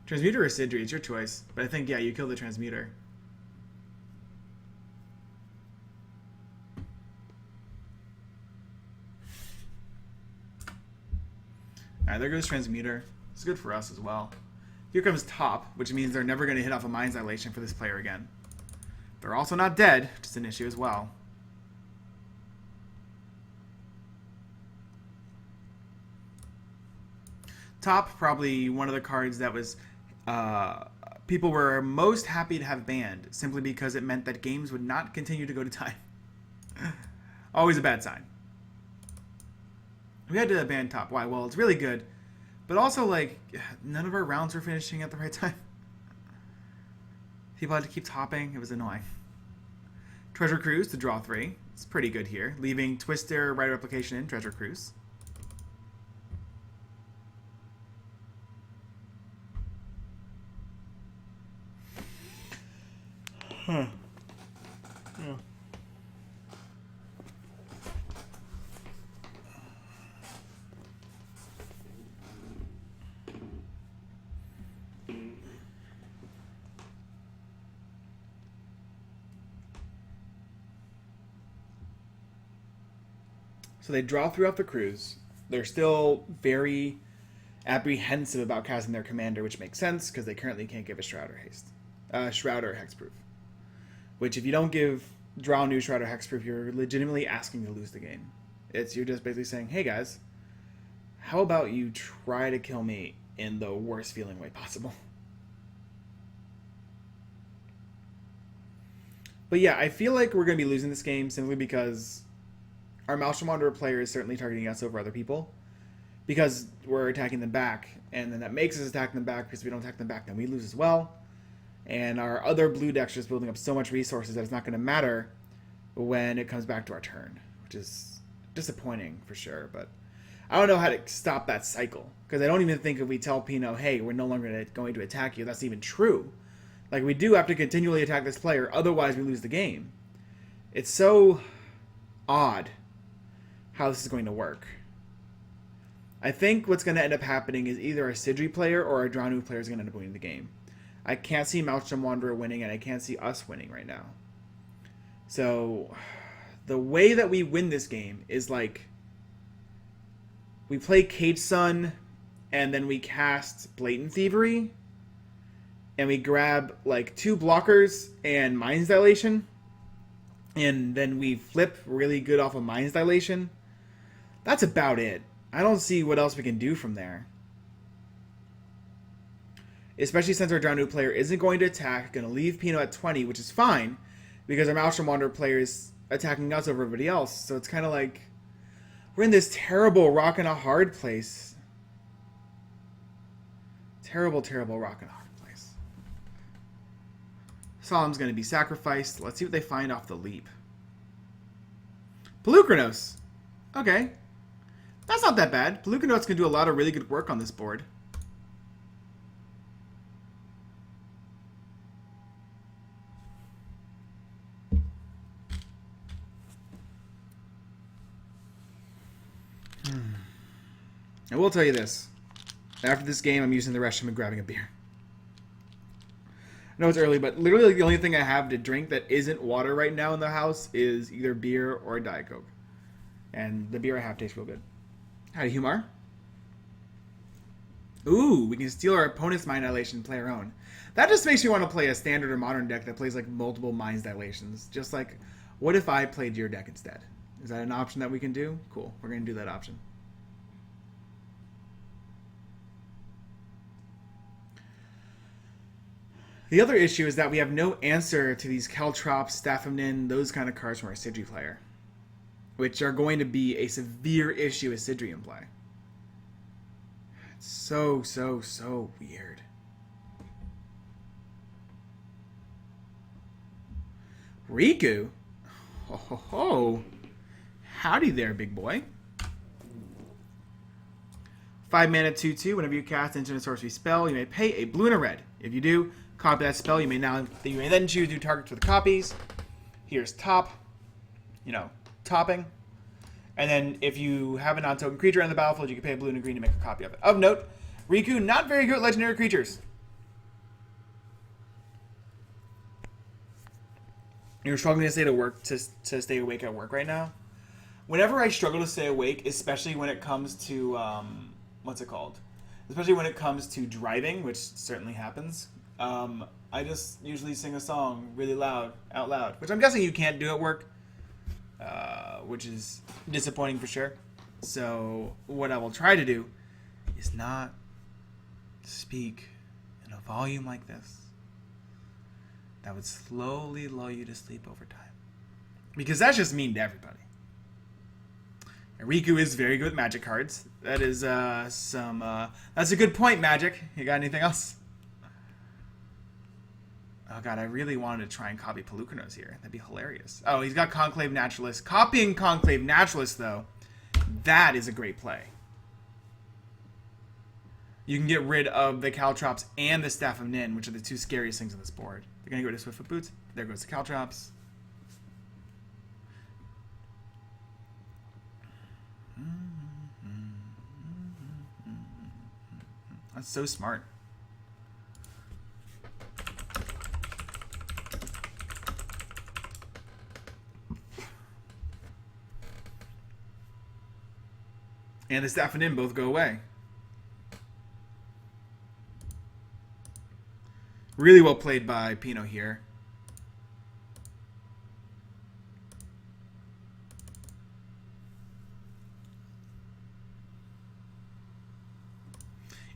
Transmuter or Sidri, it's your choice. But I think, yeah, you kill the Transmuter. Alright, there goes Transmuter. It's good for us as well. Here comes Top, which means they're never going to hit off a Mind's Dilation for this player again. They're also not dead, which is an issue as well. Top, probably one of the cards that was people were most happy to have banned, simply because it meant that games would not continue to go to time. Always a bad sign. We had to ban Top. Why? Well, it's really good. But also, like, none of our rounds were finishing at the right time. People had to keep topping. It was annoying. Treasure Cruise to draw 3. It's pretty good here. Leaving Twister, Right Replication in Treasure Cruise. Huh. Yeah. So they draw throughout the cruise. They're still very apprehensive about casting their commander, which makes sense because they currently can't give a Shrouder haste. Shrouder hexproof. Which if you don't give Drownu Shrouder hexproof, you're legitimately asking to lose the game. You're just basically saying, hey guys, how about you try to kill me in the worst feeling way possible? But yeah, I feel like we're going to be losing this game simply because our Maelstrom Wanderer player is certainly targeting us over other people because we're attacking them back, and then that makes us attack them back because if we don't attack them back, then we lose as well. And our other blue deck's just building up so much resources that it's not going to matter when it comes back to our turn, which is disappointing for sure. But I don't know how to stop that cycle because I don't even think if we tell Pino, hey, we're no longer going to attack you, that's even true. Like, we do have to continually attack this player, otherwise we lose the game. It's so odd how this is going to work. I think what's going to end up happening is either a Sidri player or a Drownu player is going to end up winning the game. I can't see Maelstrom Wanderer winning, and I can't see us winning right now. So, the way that we win this game is like, we play Cage Sun, and then we cast Blatant Thievery, and we grab like 2 blockers and Mind's Dilation, and then we flip really good off of Mind's Dilation. That's about it. I don't see what else we can do from there. Especially since our Drownu player isn't going to attack, going to leave Pino at 20, which is fine, because our Maelstrom Wanderer player is attacking us over everybody else. So it's kind of like, we're in this terrible rock and a hard place. Terrible, terrible rock and a hard place. Solemn's going to be sacrificed. Let's see what they find off the leap. Pelucranos. Okay. That's not that bad. Pelucranos can do a lot of really good work on this board. I will tell you this. After this game, I'm using the restroom and grabbing a beer. I know it's early, but literally the only thing I have to drink that isn't water right now in the house is either beer or a Diet Coke. And the beer I have tastes real good. Howdy, Humar. Ooh, we can steal our opponent's Mind Dilation and play our own. That just makes me want to play a standard or modern deck that plays like multiple Mind Dilations. Just like, what if I played your deck instead? Is that an option that we can do? Cool, we're going to do that option. The other issue is that we have no answer to these Caltrops, Staff of Nin, those kind of cards from our Sidri player, which are going to be a severe issue with Sidri in play. It's so weird. Riku? Ho ho ho. Howdy there, big boy. 5 mana 2/2. Whenever you cast Instant Sorcery spell, you may pay a blue and a red. If you do, copy that spell. You may then choose to target for the copies. Here's top. You know, topping. And then if you have a non-token creature on the battlefield, you can pay a blue and a green to make a copy of it. Of note, Riku not very good at legendary creatures. You're struggling to stay awake at work right now. Whenever I struggle to stay awake, especially when it comes to what's it called? Especially when it comes to driving, which certainly happens. I just usually sing a song really loud, out loud, which I'm guessing you can't do at work, which is disappointing for sure. So what I will try to do is not speak in a volume like this that would slowly lull you to sleep over time, because that's just mean to everybody. And Riku is very good with magic cards. That is that's a good point, Magic. You got anything else? Oh god, I really wanted to try and copy Pelucanos here. That'd be hilarious. Oh, he's got Conclave Naturalist. Copying Conclave Naturalist, though, that is a great play. You can get rid of the Caltrops and the Staff of Nin, which are the two scariest things on this board. They're going to get rid of Swiftfoot Boots. There goes the Caltrops. That's so smart. And the Staff and Nin both go away. Really well played by Pino here.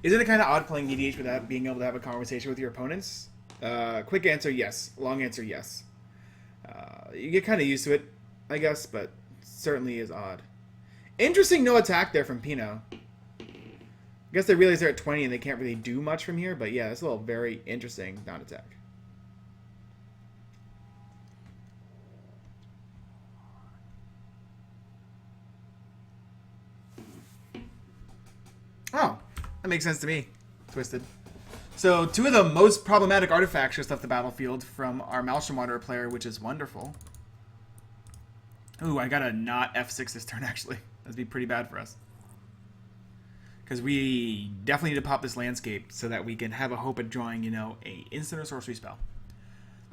Isn't it kind of odd playing EDH without being able to have a conversation with your opponents? Quick answer, yes. Long answer, yes. You get kind of used to it, I guess, but certainly is odd. Interesting no attack there from Pino. I guess they realize they're at 20 and they can't really do much from here, but yeah, it's a little very interesting non-attack. Oh, that makes sense to me. Twisted. So, two of the most problematic artifacts just left the battlefield from our Maelstrom Wanderer player, which is wonderful. Ooh, I gotta not F6 this turn, actually. That'd be pretty bad for us. Because we definitely need to pop this landscape so that we can have a hope at drawing, you know, a instant or sorcery spell.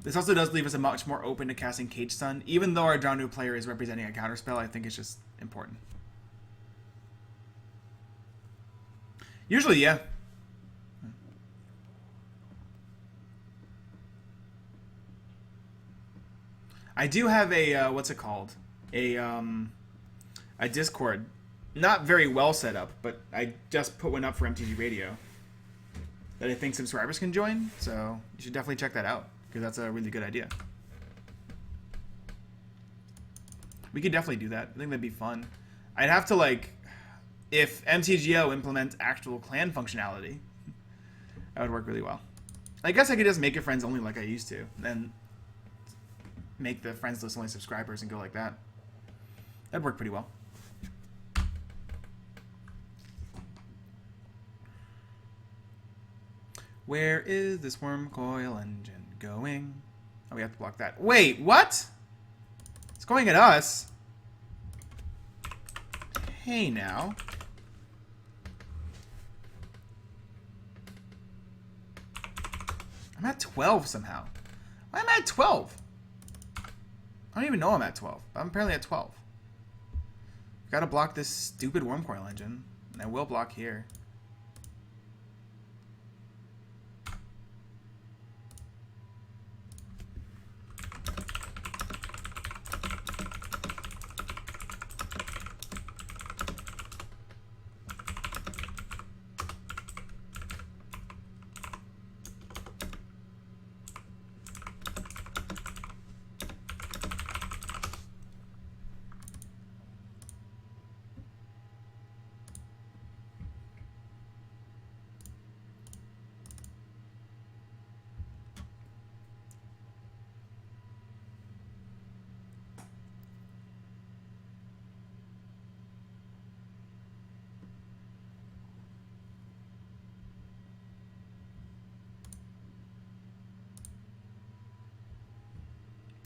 This also does leave us a much more open to casting Cage Stun. Even though our draw new player is representing a counterspell, I think it's just important. Usually, yeah. I do have a, what's it called? A Discord. Not very well set up, but I just put one up for MTG Radio that I think subscribers can join, so you should definitely check that out, because that's a really good idea. We could definitely do that. I think that'd be fun. I'd have to, like, if MTGO implements actual clan functionality, that would work really well. I guess I could just make it friends only like I used to, then make the friends list only subscribers and go like that. That'd work pretty well. Where is this worm coil engine going? Oh, we have to block that. Wait, what? It's going at us. Hey, now. I'm at 12 somehow. Why am I at 12? I don't even know I'm at 12, but I'm apparently at 12. Gotta block this stupid Wormcoil Engine. And I will block here.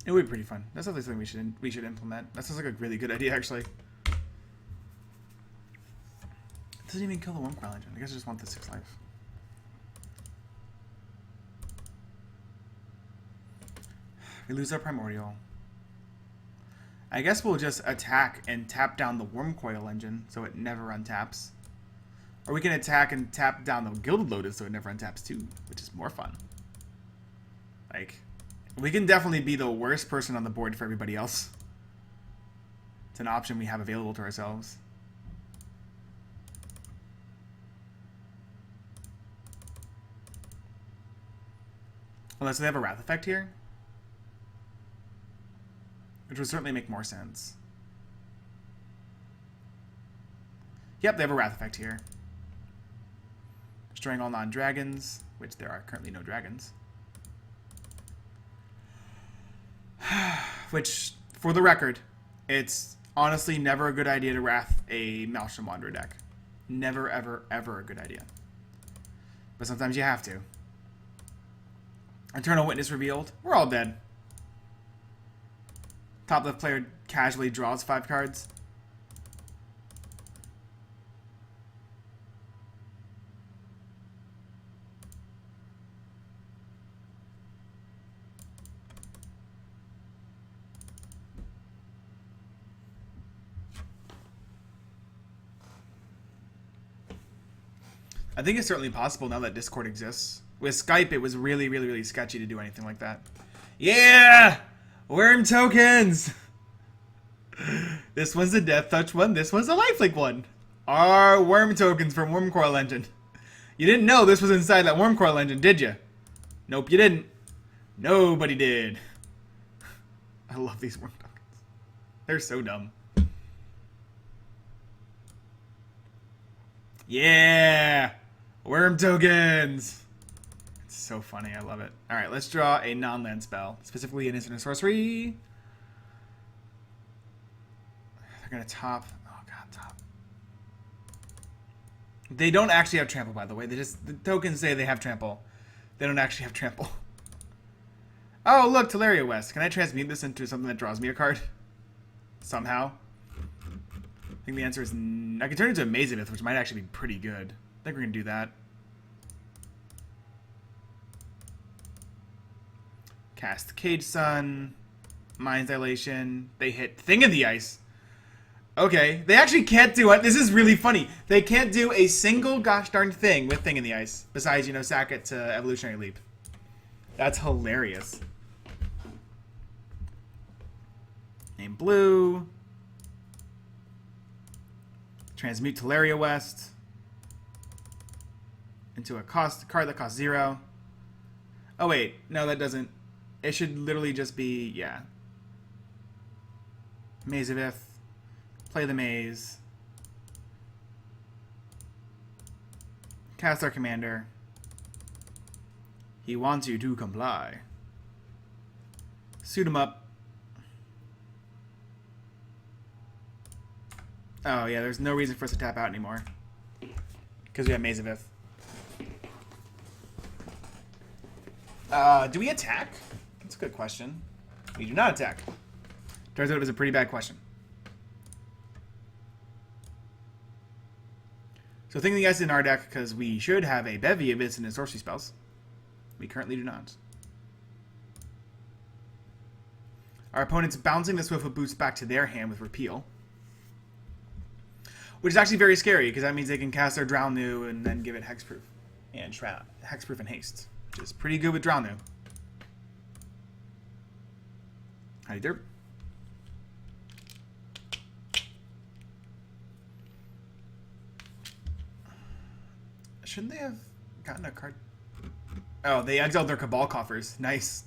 It would be pretty fun. That's definitely something we should implement. That sounds like a really good idea, actually. It doesn't even kill the Wormcoil Engine. I guess I just want the 6 life. We lose our Primordial. I guess we'll just attack and tap down the Wormcoil Engine so it never untaps. Or we can attack and tap down the Gilded Lotus so it never untaps too, which is more fun. Like, we can definitely be the worst person on the board for everybody else. It's an option we have available to ourselves. Unless they have a Wrath effect here. Which would certainly make more sense. Yep, they have a Wrath effect here. Destroying all non-dragons, which there are currently no dragons. Which, for the record, it's honestly never a good idea to Wrath a Maelstrom Wanderer deck. Never, ever, ever a good idea. But sometimes you have to. Eternal Witness revealed. We're all dead. Top left player casually draws 5 cards. I think it's certainly possible now that Discord exists. With Skype, it was really, really, really sketchy to do anything like that. Yeah! Worm tokens! This one's a Death Touch one. This one's a Lifelink one. Our worm tokens from Wormcoil Engine. You didn't know this was inside that Wormcoil Engine, did you? Nope, you didn't. Nobody did. I love these worm tokens. They're so dumb. Yeah! Worm tokens! It's so funny, I love it. Alright, let's draw a non-land spell. Specifically an instant sorcery. They're gonna top. Oh god, top. They don't actually have trample, by the way. The tokens say they have trample. They don't actually have trample. Oh, look, Teleria West. Can I transmute this into something that draws me a card? Somehow? I think the answer is... I can turn it into a Mazavith, which might actually be pretty good. I think we're going to do that. Cast Cage Sun. Mind's Dilation. They hit Thing in the Ice. Okay. They actually can't do it. This is really funny. They can't do a single gosh darn thing with Thing in the Ice. Besides, you know, sack it to Evolutionary Leap. That's hilarious. Name blue. Transmute Teleria West into a card that costs 0. Oh wait, no, that doesn't. It should literally just be, yeah. Mazavith. Play the maze. Cast our commander. He wants you to comply. Suit him up. Oh, yeah, there's no reason for us to tap out anymore. Because we have Mazavith. Do we attack? That's a good question. We do not attack. Turns out it was a pretty bad question. So Thing in the Ice is in our deck because we should have a bevy of instant and sorcery spells. We currently do not. Our opponent's bouncing the Swiftfoot Boots back to their hand with Repeal. Which is actually very scary, because that means they can cast their Drownu and then give it Hexproof. And Shroud. Hexproof and Haste. Which is pretty good with Drownu. Howdy derp. Shouldn't they have gotten a card? Oh, they exiled their Cabal coffers. Nice.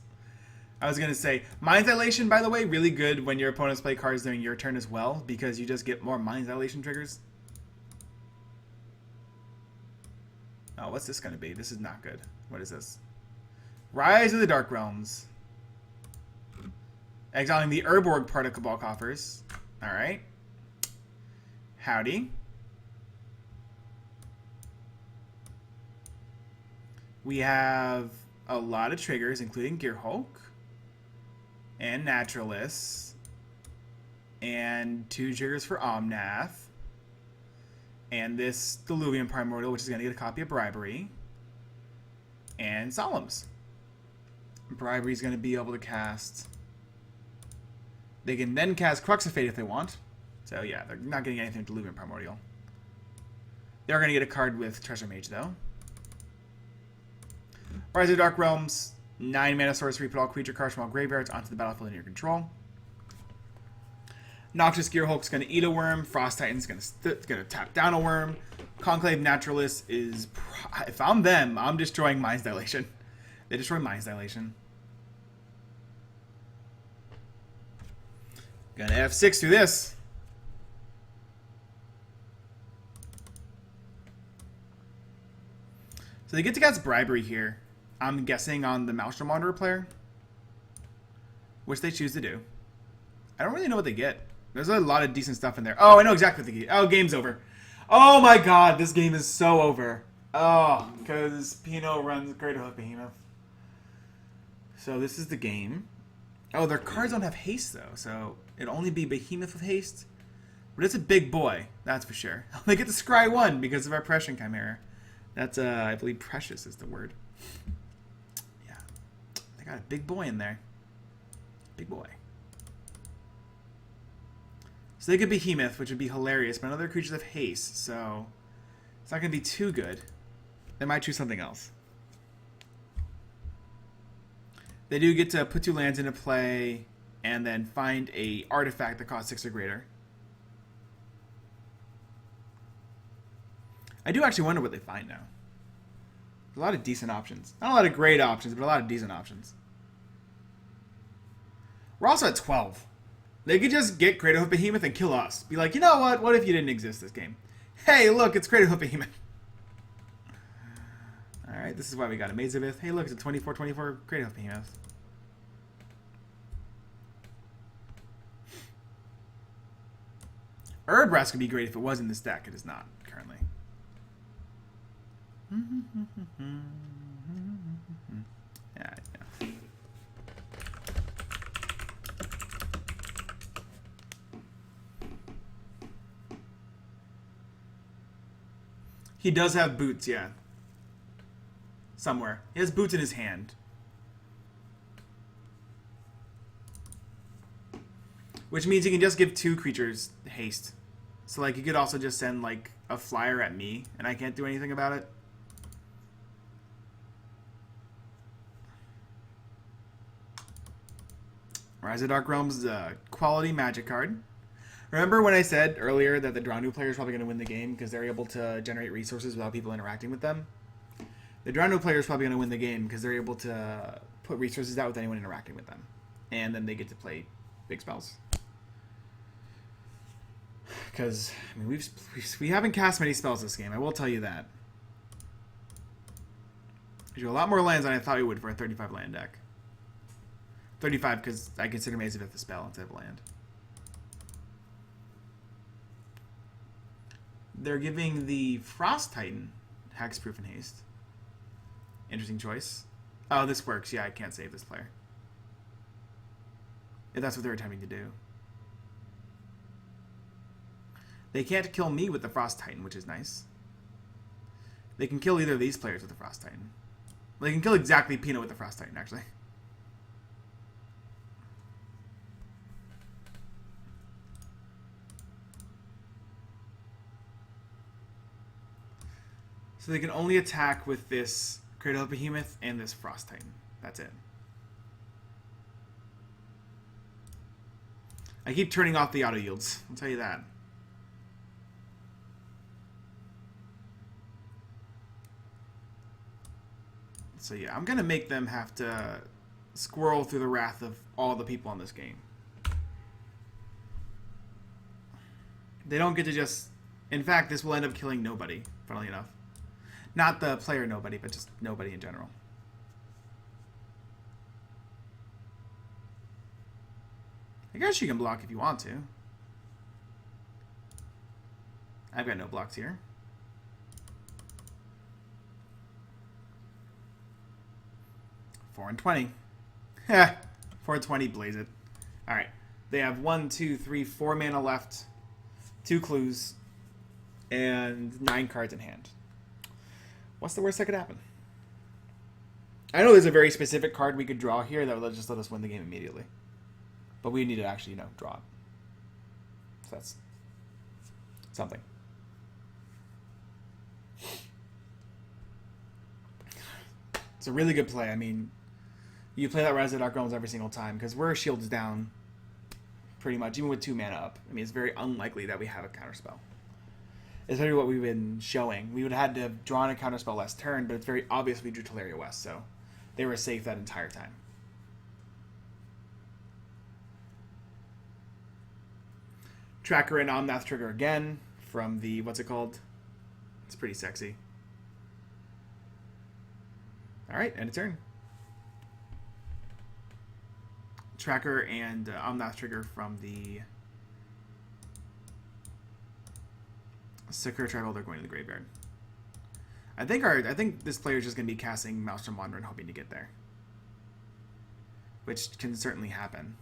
I was going to say, Mind's Dilation, by the way, really good when your opponents play cards during your turn as well, because you just get more Mind's Dilation triggers. Oh, what's this going to be? This is not good. What is this? Rise of the Dark Realms. Exiling the Urborg part of Cabal coffers. Alright. Howdy. We have a lot of triggers, including Gearhulk and Naturalists, and 2 triggers for Omnath, and this Diluvian Primordial, which is going to get a copy of Bribery, and Solemns. Bribery is going to be able to cast... They can then cast Crux of Fate if they want. So yeah, they're not getting anything with Diluvian Primordial. They are going to get a card with Treasure Mage, though. Rise of Dark Realms, 9 mana sorcery, put all creature cards from all graveyards onto the battlefield in your control. Noxious Gearhulk's going to eat a worm. Frost Titan's going to tap down a worm. Conclave Naturalist is... If I'm them, I'm destroying Mind's Dilation. They destroy Mind's Dilation. Gonna F6 through this. So they get to cast Bribery here. I'm guessing on the Maelstrom Wanderer player. Which they choose to do. I don't really know what they get. There's a lot of decent stuff in there. Oh, I know exactly what they get. Oh, game's over. Oh my god, this game is so over. Oh, because Pinot runs Greater Hook Behemoth. So this is the game. Oh, their cards don't have haste, though. So it'd only be Behemoth with haste. But it's a big boy, that's for sure. They get the Scry 1 because of our Oppression Chimera. That's, I believe precious is the word. Yeah. They got a big boy in there. Big boy. So they could Behemoth, which would be hilarious, but other creatures have haste, so it's not going to be too good. They might choose something else. They do get to put 2 lands into play and then find a artifact that costs 6 or greater. I do actually wonder what they find now. There's a lot of decent options. Not a lot of great options, but a lot of decent options. We're also at 12. They could just get Greater Hook Behemoth and kill us. Be like, you know what? What if you didn't exist this game? Hey, look, it's Greater Hook Behemoth. Alright, this is why we got a Maze of Ith. Hey, look, it's a 24/24 Greater Hook Behemoth. Urdbrass could be great if it was in this deck. It is not, currently. Yeah. He does have boots, yeah. Somewhere. He has boots in his hand. Which means he can just give 2 creatures haste. So, like, he could also just send, like, a flyer at me, and I can't do anything about it. Rise of Dark Realms is a quality magic card. Remember when I said earlier that the Drownu player is probably going to win the game because they're able to generate resources without people interacting with them? The Drownu player is probably going to win the game because they're able to put resources out with anyone interacting with them. And then they get to play big spells. Because, I mean, we haven't cast many spells this game, I will tell you that. We do a lot more lands than I thought we would for a 35 land deck. 35 because I consider Maze of Ith a spell instead of a land. They're giving the Frost Titan Hexproof and Haste. Interesting choice. Oh, this works. Yeah, I can't save this player. If that's what they're attempting to do. They can't kill me with the Frost Titan, which is nice. They can kill either of these players with the Frost Titan. They can kill exactly Pino with the Frost Titan, actually. So they can only attack with this Cradle of Behemoth and this Frost Titan. That's it. I keep turning off the auto yields. I'll tell you that. So yeah, I'm going to make them have to squirrel through the wrath of all the people on this game. They don't get to just... In fact, this will end up killing nobody, funnily enough. Not the player nobody, but just nobody in general. I guess you can block if you want to. I've got no blocks here. Four and 20. Heh. 420, blaze it. Alright. They have 1, 2, 3, 4 mana left. 2 clues. And 9 cards in hand. What's the worst that could happen? I know there's a very specific card we could draw here that would just let us win the game immediately. But we need to actually, you know, draw it. So that's something. It's a really good play. I mean, you play that Rise of the Dark Realms every single time because we're shields down pretty much, even with 2 mana up. I mean, it's very unlikely that we have a counterspell. Especially what we've been showing. We would have had to have drawn a counterspell last turn, but it's very obvious we drew Teleria West, so they were safe that entire time. Tracker and Omnath trigger again from the, what's it called? It's pretty sexy. Alright, end of turn. Tracker and Omnath trigger from the Sakura Tribal. They're going to the graveyard. I think this player is just going to be casting Maelstrom Wanderer and hoping to get there. Which can certainly happen.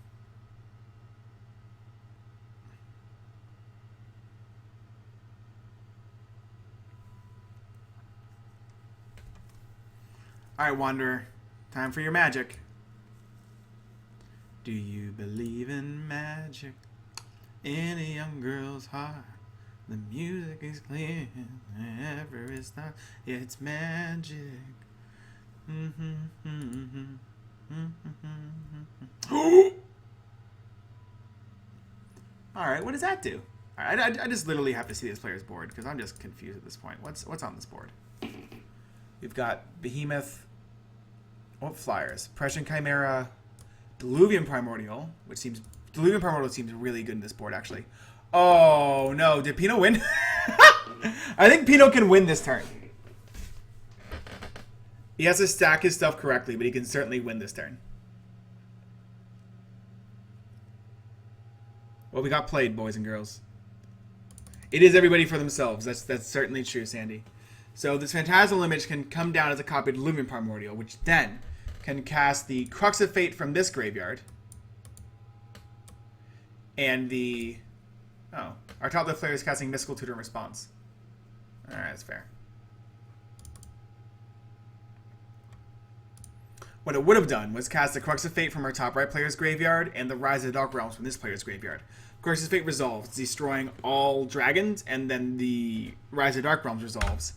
Alright, Wanderer. Time for your magic. Do you believe in magic? In a young girl's heart, the music is clear. Ever is not. It's magic. Alright, what does that do? I just literally have to see this player's board because I'm just confused at this point. What's on this board? We've got Behemoth. What flyers? Prescient Chimera, Diluvian Primordial, Diluvian Primordial seems really good in this board, actually. Oh, no. Did Pino win? I think Pino can win this turn. He has to stack his stuff correctly, but he can certainly win this turn. Well, we got played, boys and girls. It is everybody for themselves. That's certainly true, Sandy. So this Phantasmal Image can come down as a copy of Diluvian Primordial, which then can cast the Crux of Fate from this graveyard. And the... Oh. Our top left player is casting Mystical Tutor in response. Alright, that's fair. What it would have done was cast the Crux of Fate from our top right player's graveyard and the Rise of the Dark Realms from this player's graveyard. Crux of Fate resolves, destroying all dragons, and then the Rise of the Dark Realms resolves,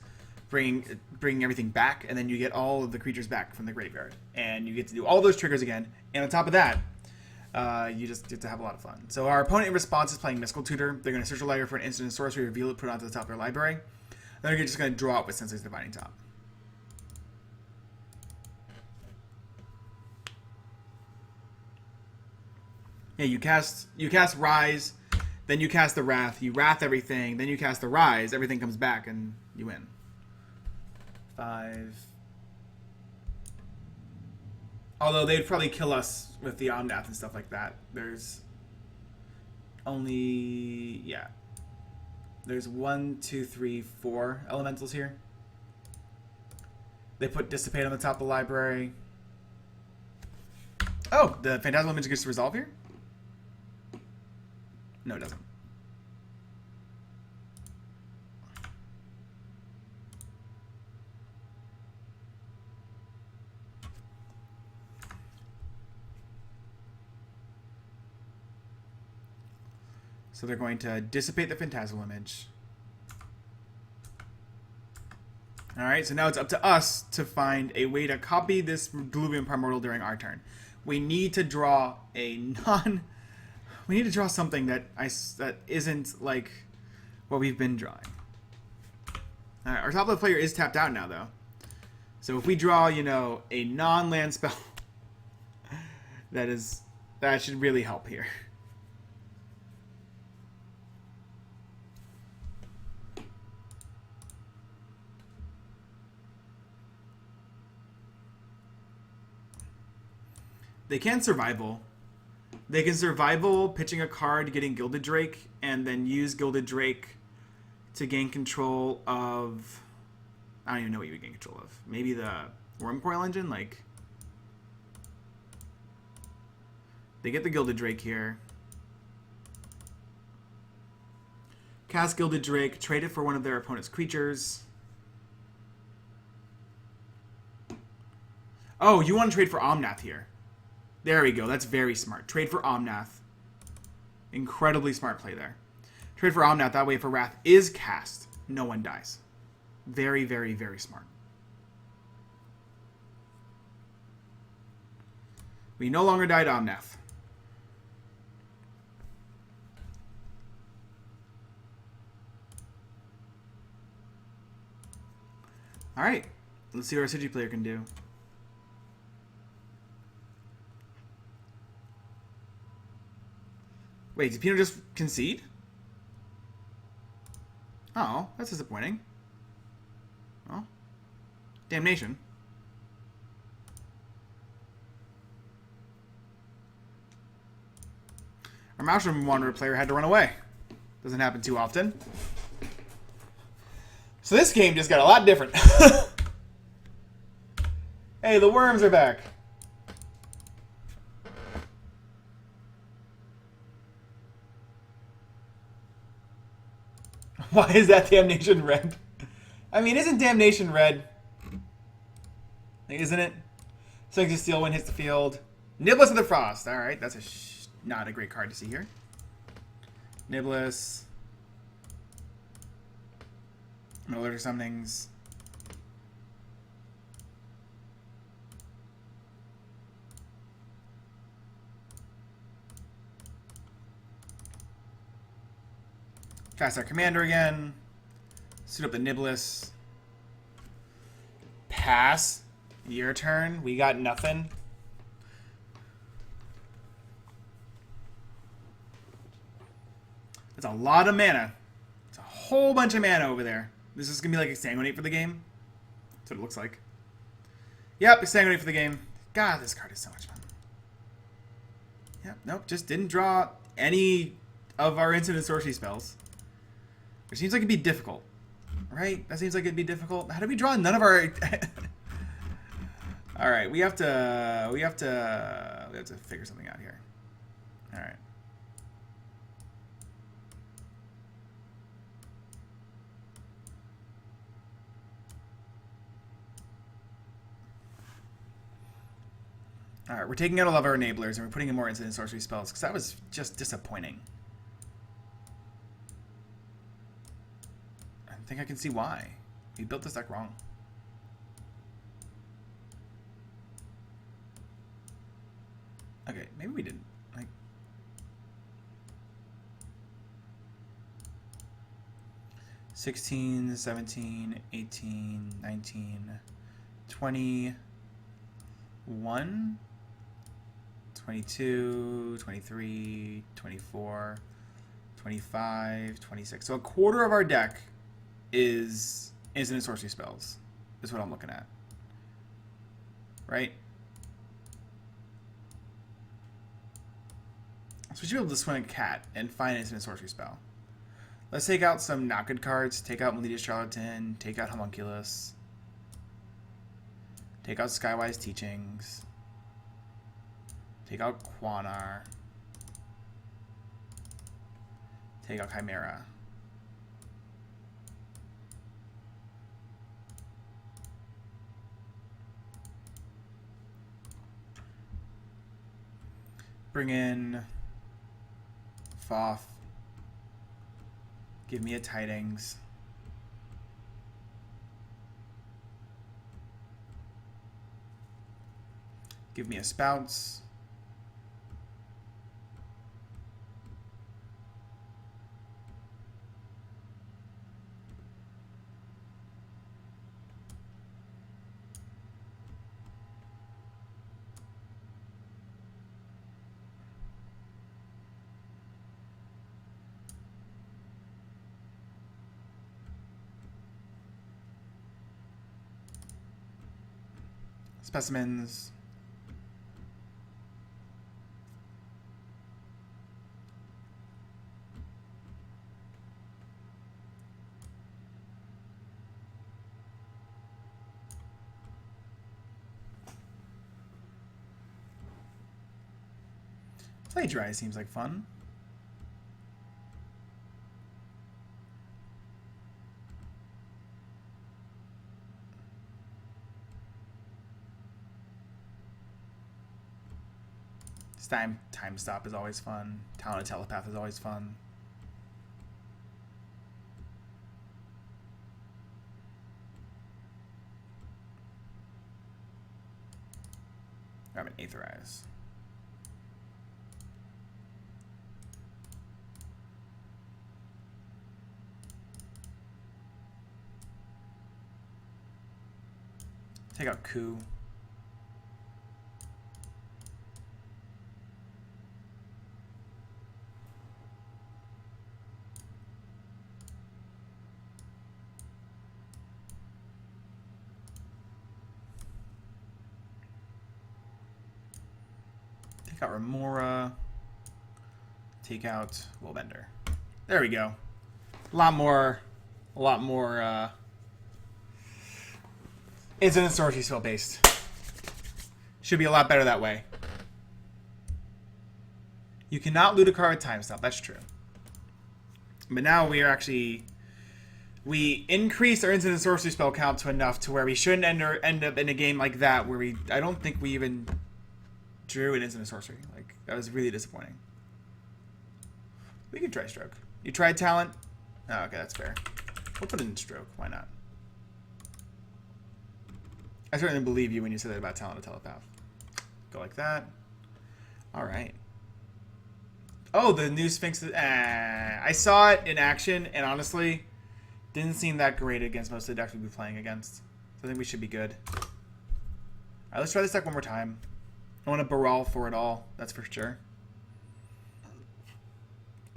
bringing everything back, and then you get all of the creatures back from the graveyard. And you get to do all those triggers again, and on top of that, you just get to have a lot of fun. So our opponent in response is playing Mystical Tutor. They're going to search a library for an instant and sorcery, reveal it, put it onto the top of their library. Then they're just going to draw it with Sensei's Divining Top. Yeah, you cast Rise, then you cast the Wrath, you Wrath everything, then you cast the Rise, everything comes back, and you win. 5. Although they'd probably kill us with the Omnath and stuff like that. There's only... yeah. There's 1, 2, 3, 4 elementals here. They put Dissipate on the top of the library. Oh, the Phantasmal Image gets to resolve here? No, it doesn't. So they're going to dissipate the Phantasmal Image. Alright, so now it's up to us to find a way to copy this Diluvian Primordial during our turn. We need to draw a we need to draw something that isn't like what we've been drawing. Alright, our top left player is tapped out now, though. So if we draw, you know, a non-land spell, that should really help here. They can survival. They can survival pitching a card, getting Gilded Drake, and then use Gilded Drake to gain control of... I don't even know what you would gain control of. Maybe the Wormcoil Engine? Like... They get the Gilded Drake here. Cast Gilded Drake, trade it for one of their opponent's creatures. Oh, you want to trade for Omnath here. There we go. That's very smart. Trade for Omnath. Incredibly smart play there. Trade for Omnath. That way, if a Wrath is cast, no one dies. Very, very, very smart. We no longer die to Omnath. Alright. Let's see what our City player can do. Wait, did Pino just concede? Oh, that's disappointing. Oh. Damnation. Our Maelstrom Wanderer player had to run away. Doesn't happen too often. So this game just got a lot different. Hey, the worms are back. Why is that Damnation red? I mean, isn't Damnation red? Like, isn't it? Strength of Steel when hits the field. Niblis of the Frost. Alright, that's not a great card to see here. Niblis. No Allergic Summonings. Cast our commander again. Suit up the Niblis. Pass. Your turn. We got nothing. That's a lot of mana. It's a whole bunch of mana over there. This is going to be like Exsanguinate for the game. That's what it looks like. Yep, Exsanguinate for the game. God, this card is so much fun. Yep, nope, just didn't draw any of our instant and sorcery spells. Which seems like it'd be difficult. Right? That seems like it'd be difficult. How do we draw none of our... Alright, we have to figure something out here. Alright. Alright, we're taking out all of our enablers and we're putting in more instant and sorcery spells because that was just disappointing. I think I can see why. We built this deck wrong. Okay, maybe we didn't. Like, $16, 17, 18, 19, 21, 22, 23, 24, 25, 26. So a quarter of our deck is instant and sorcery spells. Is what I'm looking at. Right? So we should be able to swing a cat and find an instant and sorcery spell. Let's take out some not good cards. Take out Melodious Charlatan. Take out Homunculus. Take out Skywise Teachings. Take out Quanar. Take out Chimera. Bring in Foth. Give me a Tidings. Give me a Spouts. Specimens. Play dry seems like fun. Time stop is always fun. Talented telepath is always fun. Grab an Aetherize. Take out Coup. Take out Remora. Take out Willbender. There we go. A lot more Incident Sorcery Spell based. Should be a lot better that way. You cannot loot a card with Time Stop, that's true. But now we are actually... We increased our Incident Sorcery Spell count to enough to where we shouldn't end up in a game like that where I don't think we even drew an Incident Sorcery. Like, that was really disappointing. We could try Stroke. You tried Talent? Oh, okay, that's fair. We'll put it in Stroke. Why not? I certainly believe you when you said that about Talented Telepath. Go like that. Alright. Oh, the new Sphinx. I saw it in action, and honestly, didn't seem that great against most of the decks we'll be playing against. So I think we should be good. Alright, let's try this deck one more time. I want to Baral for it all, that's for sure.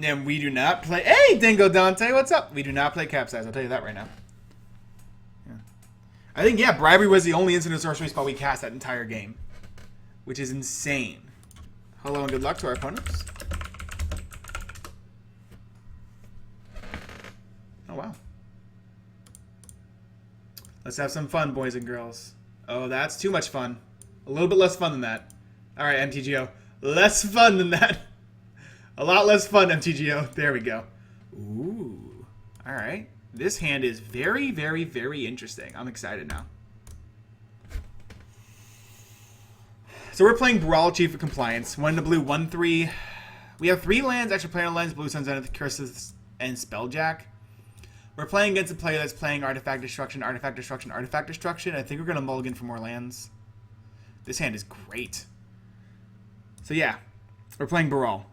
And we do not play... Hey, Dingo Dante, what's up? We do not play Capsize, I'll tell you that right now. Yeah. I think, yeah, Bribery was the only Incident Sorcery spell we cast that entire game. Which is insane. Hello and good luck to our opponents. Oh, wow. Let's have some fun, boys and girls. Oh, that's too much fun. A little bit less fun than that. Alright, MTGO. Less fun than that. A lot less fun, MTGO. There we go. Ooh. Alright. This hand is very, very, very interesting. I'm excited now. So we're playing Baral, Chief of Compliance. 1 to blue, 1/3. We have 3 lands, extra planar lands, Blue Sun's Zenith, Curses, and Spelljack. We're playing against a player that's playing Artifact Destruction, Artifact Destruction, Artifact Destruction. I think we're going to mulligan for more lands. This hand is great. So yeah, we're playing Baral.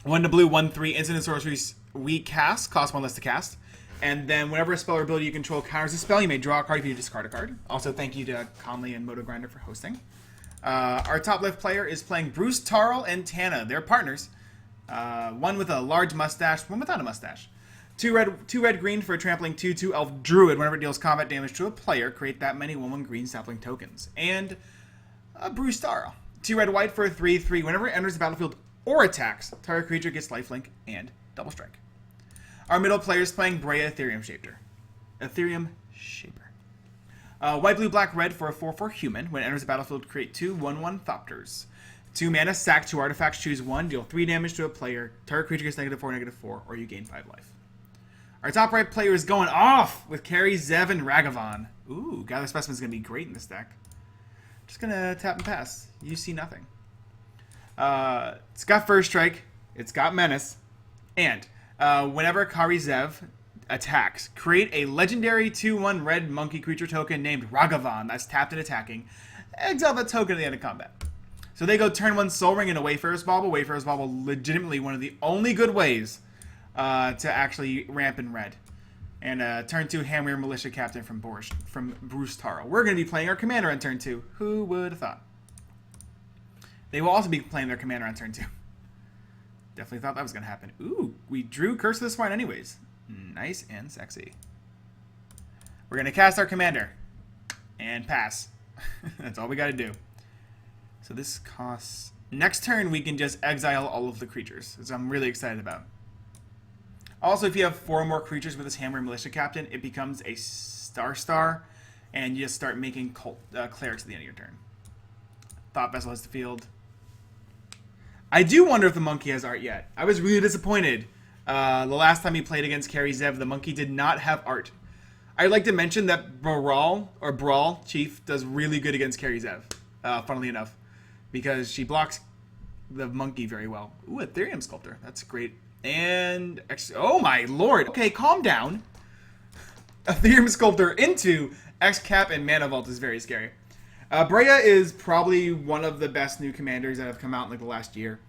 1 to blue, 1/3. Incident Sorceries we cast, cost 1 less to cast. And then whenever a spell or ability you control counters a spell, you may draw a card if you discard a card. Also, thank you to Conley and Moto Grinder for hosting. Our top left player is playing Bruce Tarl and Tana. They're partners. One with a large mustache, one without a mustache. Two red green for a trampling 2/2 elf druid. Whenever it deals combat damage to a player, create that many 1/1 green sapling tokens. And Bruce Tarl. 2 red white for a 3/3. Whenever it enters the battlefield or attacks, target creature gets lifelink and double strike. Our middle player is playing Brea Ethereum Shaper. White, blue, black, red for a 4/4 human. When it enters the battlefield, create 2 1/1 Thopters. 2 mana, sack 2 artifacts, choose 1, deal 3 damage to a player. Target creature gets -4/-4, or you gain 5 life. Our top right player is going off with Carrie, Zev, and Ragavan. Ooh, Gather Specimen is going to be great in this deck. Just going to tap and pass. You see nothing. It's got First Strike. It's got Menace. And whenever Kari Zev attacks, create a legendary 2/1 red monkey creature token named Ragavan that's tapped and attacking. exile the token at the end of combat. So they go turn 1 Soul Ring into Wayfarer's Bauble. Wayfarer's Bauble, legitimately one of the only good ways to actually ramp in red. And turn 2 Hammer Militia Captain from Bruce Taro. We're going to be playing our commander on turn 2. Who would have thought? They will also be playing their commander on turn 2. Definitely thought that was going to happen. Ooh, we drew Curse of the Swine anyways. Nice and sexy. We're going to cast our commander. And pass. That's all we got to do. So this costs... Next turn, we can just exile all of the creatures, which I'm really excited about. Also, if you have 4 more creatures with this Hammer Militia Captain, it becomes a star, and you just start making clerics at the end of your turn. Thought Vessel has the field. I do wonder if the monkey has art yet. I was really disappointed. The last time he played against Carrie Zev, the monkey did not have art. I'd like to mention that Brawl Chief does really good against Carrie Zev, funnily enough, because she blocks the monkey very well. Ooh, Ethereum Sculptor. That's great. And, oh my lord. Okay, calm down. Ethereum Sculptor into X-Cap and Mana Vault is very scary. Brea is probably one of the best new commanders that have come out in like the last year.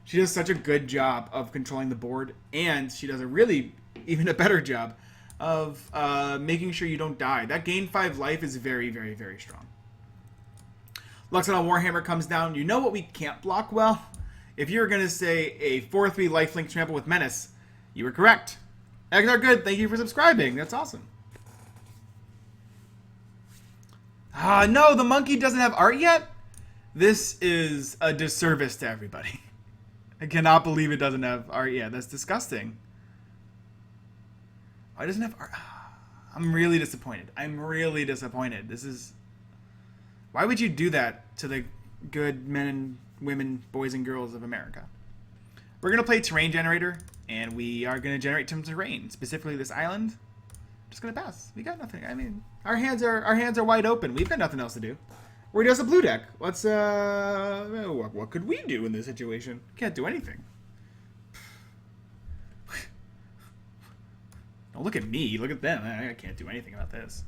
She does such a good job of controlling the board, and she does even a better job of making sure you don't die. That gain 5 life is very, very, very strong. Luxon on Warhammer comes down. You know what we can't block well? If you're going to say a 4/3 lifelink trample with Menace, you were correct. Eggs are good. Thank you for subscribing. That's awesome. Ah, no, the monkey doesn't have art yet? This is a disservice to everybody. I cannot believe it doesn't have art yet. That's disgusting. Why doesn't it have art? I'm really disappointed. I'm really disappointed. This is... Why would you do that to the good men and women, boys and girls of America? We're going to play Terrain Generator, and we are going to generate some terrain, specifically this island. Just going to pass. We got nothing. I mean, our hands are wide open. We've got nothing else to do. We're just a blue deck. Let's, what could we do in this situation? Can't do anything. Don't look at me. Look at them. I can't do anything about this.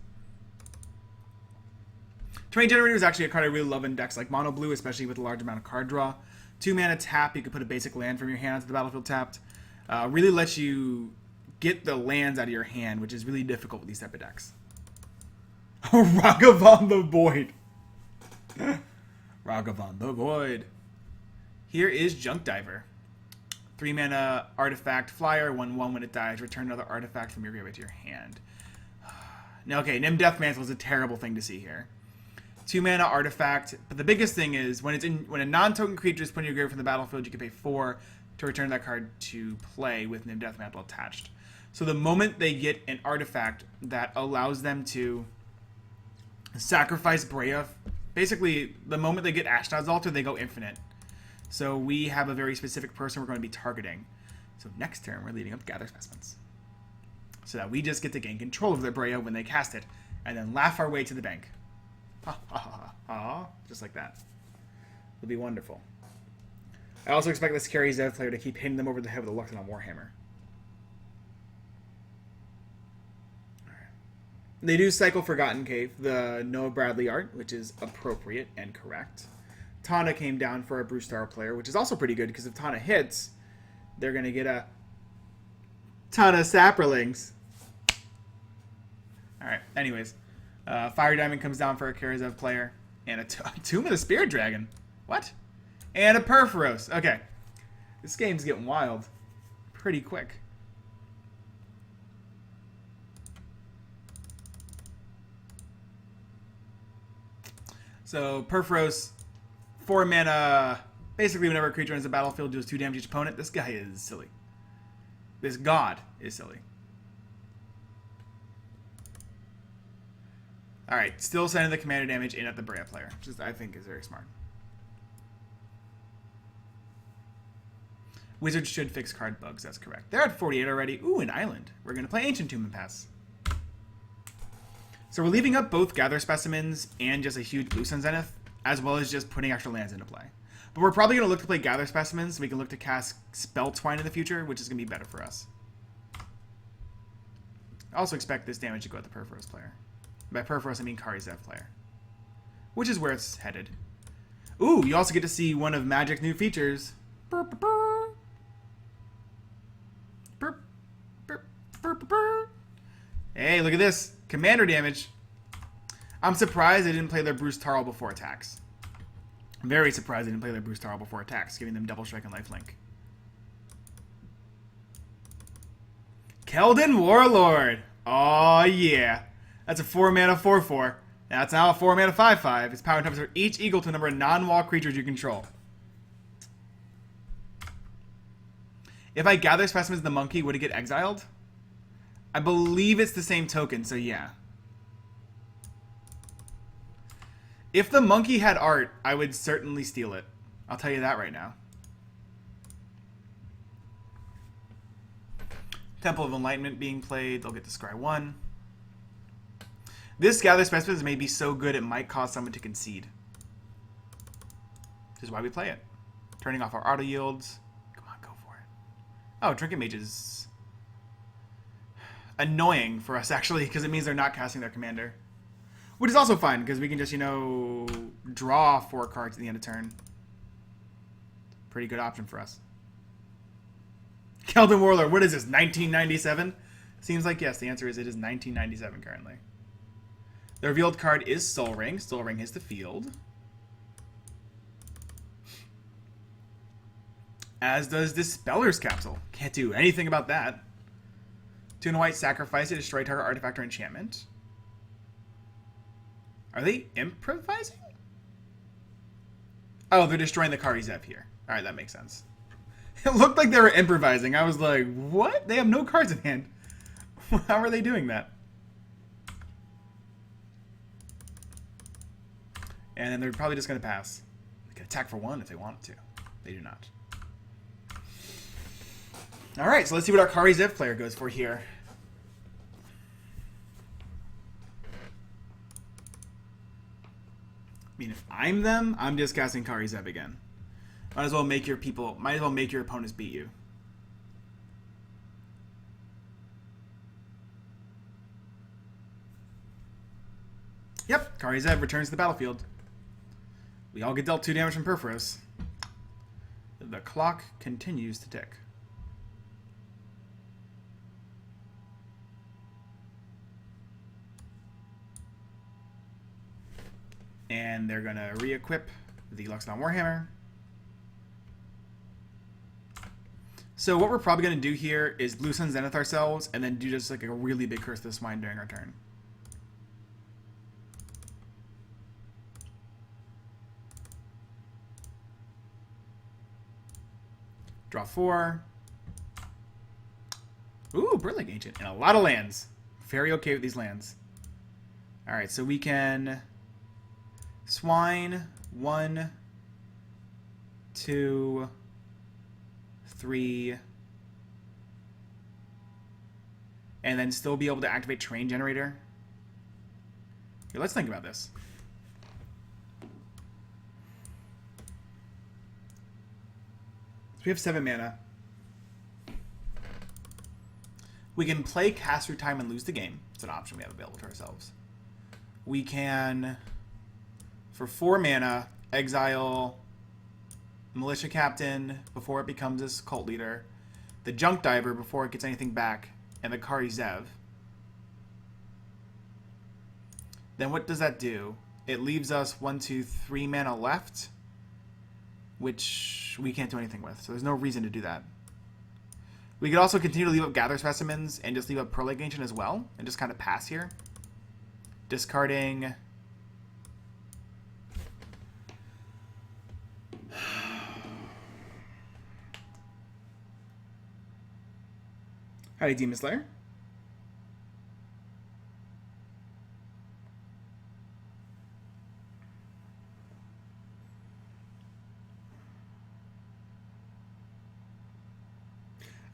Terrain Generator is actually a card I really love in decks like Mono Blue, especially with a large amount of card draw. 2 mana tap, you can put a basic land from your hand onto the battlefield tapped. Really lets you get the lands out of your hand, which is really difficult with these type of decks. Ragavan the Void. Ragavan the Void. Here is Junk Diver. 3 mana artifact flyer, 1/1 when it dies. Return another artifact from your graveyard to your hand. Now, okay, Nim Deathmantle is a terrible thing to see here. 2 mana artifact, but the biggest thing is when a non-token creature is put in your graveyard from the battlefield, you can pay 4 to return that card to play with Nim Deathmantle attached. So the moment they get an artifact that allows them to sacrifice Brea, basically the moment they get Ashnod's Altar, they go infinite. So we have a very specific person we're going to be targeting. So next turn, we're leading up Gather Specimens, so that we just get to gain control of their Brea when they cast it, and then laugh our way to the bank. Ha ha ha ha. Just like that. It'll be wonderful. I also expect this Carrie Zev player to keep hitting them over the head with a Luxon on Warhammer. They do cycle Forgotten Cave, the Noah Bradley art, which is appropriate and correct. Tana came down for a Bruce Taro player, which is also pretty good, because if Tana hits, they're going to get a ton of Saprolings. Alright, anyways. Fire Diamond comes down for a Karazev player. And a Tomb of the Spirit Dragon. What? And a Perforos. Okay. This game's getting wild pretty quick. So, Perforos, 4 mana. Basically, whenever a creature enters the battlefield, deals 2 damage to each opponent. This guy is silly. This god is silly. Alright, still sending the commander damage in at the Brea player, which I think is very smart. Wizards should fix card bugs, that's correct. They're at 48 already. Ooh, an island. We're going to play Ancient Tomb and pass. So we're leaving up both Gather Specimens and just a huge Blue Sun Zenith, as well as just putting extra lands into play. But we're probably going to look to play Gather Specimens, so we can look to cast Spell Twine in the future, which is going to be better for us. I also expect this damage to go at the Perforos player. By Perforos, I mean Kari Zev player. which is where it's headed. Ooh, you also get to see one of Magic's new features. Burr, burr, burr. Burr, burr, burr, burr, burr. Hey, look at this. Commander damage. I'm surprised they didn't play their Bruce Tarl before attacks. I'm very surprised they didn't play their Bruce Tarl before attacks, giving them double strike and lifelink. Keldon Warlord. Oh, yeah. That's a 4-mana 4/4. That's now a 4-mana 5/5. Its power encompasses for each equal to the number of non-wall creatures you control. If I gather specimens of the monkey, would it get exiled? I believe it's the same token, so yeah. If the monkey had art, I would certainly steal it. I'll tell you that right now. Temple of Enlightenment being played. They'll get to scry 1. This gather specimens may be so good it might cause someone to concede. Which is why we play it. Turning off our auto yields. Come on, go for it. Oh, Trinket Mage is annoying for us, actually, because it means they're not casting their commander. Which is also fine, because we can just, you know, draw 4 cards at the end of turn. Pretty good option for us. Keldon Warlord, what is this, 1997? Seems like yes, the answer is it is 1997 currently. The revealed card is Soul Ring. Soul Ring hits the field. As does Dispeller's Capsule. Can't do anything about that. 2 and a white, sacrifice it, destroy target artifact or enchantment. Are they improvising? Oh, they're destroying the Kari Zev here. Alright, that makes sense. It looked like they were improvising. I was like, what? They have no cards in hand. How are they doing that? And then they're probably just going to pass. They can attack for 1 if they wanted to. They do not. Alright, so let's see what our Kari Zev player goes for here. I mean, if I'm them, I'm just casting Kari Zev again. Might as well make your opponents beat you. Yep, Kari Zev returns to the battlefield. We all get dealt 2 damage from Perforos. The clock continues to tick. And they're going to re-equip the Luxodon Warhammer. So what we're probably going to do here is Blue Sun Zenith ourselves, and then do just like a really big Curse of the Swine during our turn. Draw 4. Ooh, Brilliant Ancient. And a lot of lands. Very okay with these lands. Alright, so we can Swine 1, 2, 3, and then still be able to activate Terrain Generator. Here, let's think about this. So we have 7 mana. We can play Cast Through Time and lose the game. It's an option we have available to ourselves. We can, for 4 mana, exile Militia Captain before it becomes this Cult Leader, the Junk Diver before it gets anything back, and the Kari Zev. Then what does that do? It leaves us 1, 2, 3 mana left, which we can't do anything with, so there's no reason to do that. We could also continue to leave up Gather Specimens and just leave up Pearl Lake Ancient as well, and just kind of pass here. Discarding Howdy, Demon Slayer.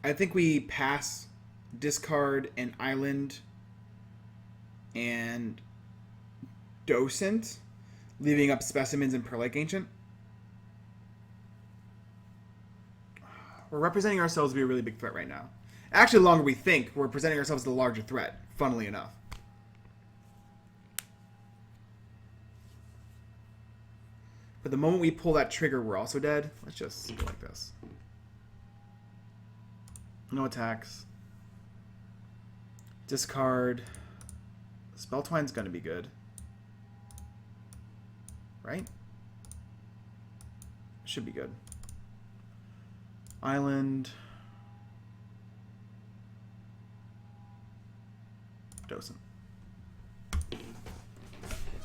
I think we pass, discard an island and Docent, leaving up Specimens and Pearl Lake Ancient. We're representing ourselves to be a really big threat right now. Actually, the longer we think, we're presenting ourselves as the larger threat, funnily enough. But the moment we pull that trigger, we're also dead. Let's just go like this. No attacks. Discard. Spell Twine's going to be good. Right? Should be good. Island. Docent.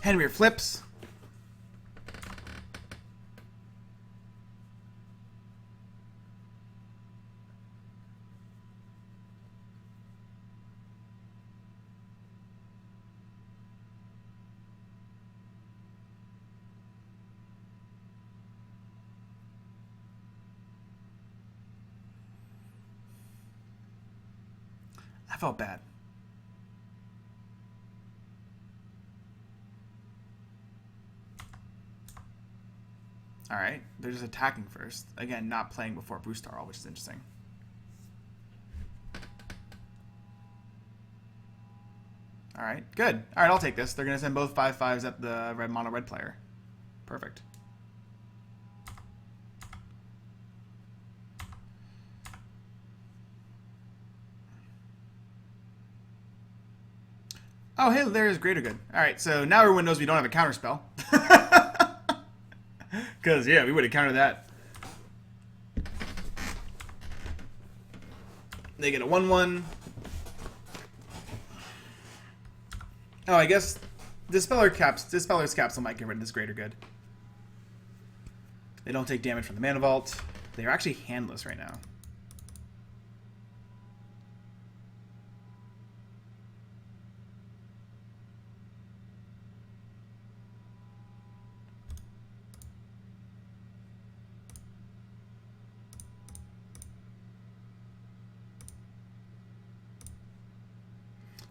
Henry flips. I felt bad. Alright, they're just attacking first. Again, not playing before Baral, which is interesting. Alright, good. Alright, I'll take this. They're going to send both 5/5s at the red mono red player. Perfect. Oh, hey, there's Greater Good. Alright, so now everyone knows we don't have a counterspell. Because, yeah, we would have countered that. They get a 1/1. Oh, I guess Dispeller Dispeller's Capsule might get rid of this Greater Good. They don't take damage from the Mana Vault. They're actually handless right now.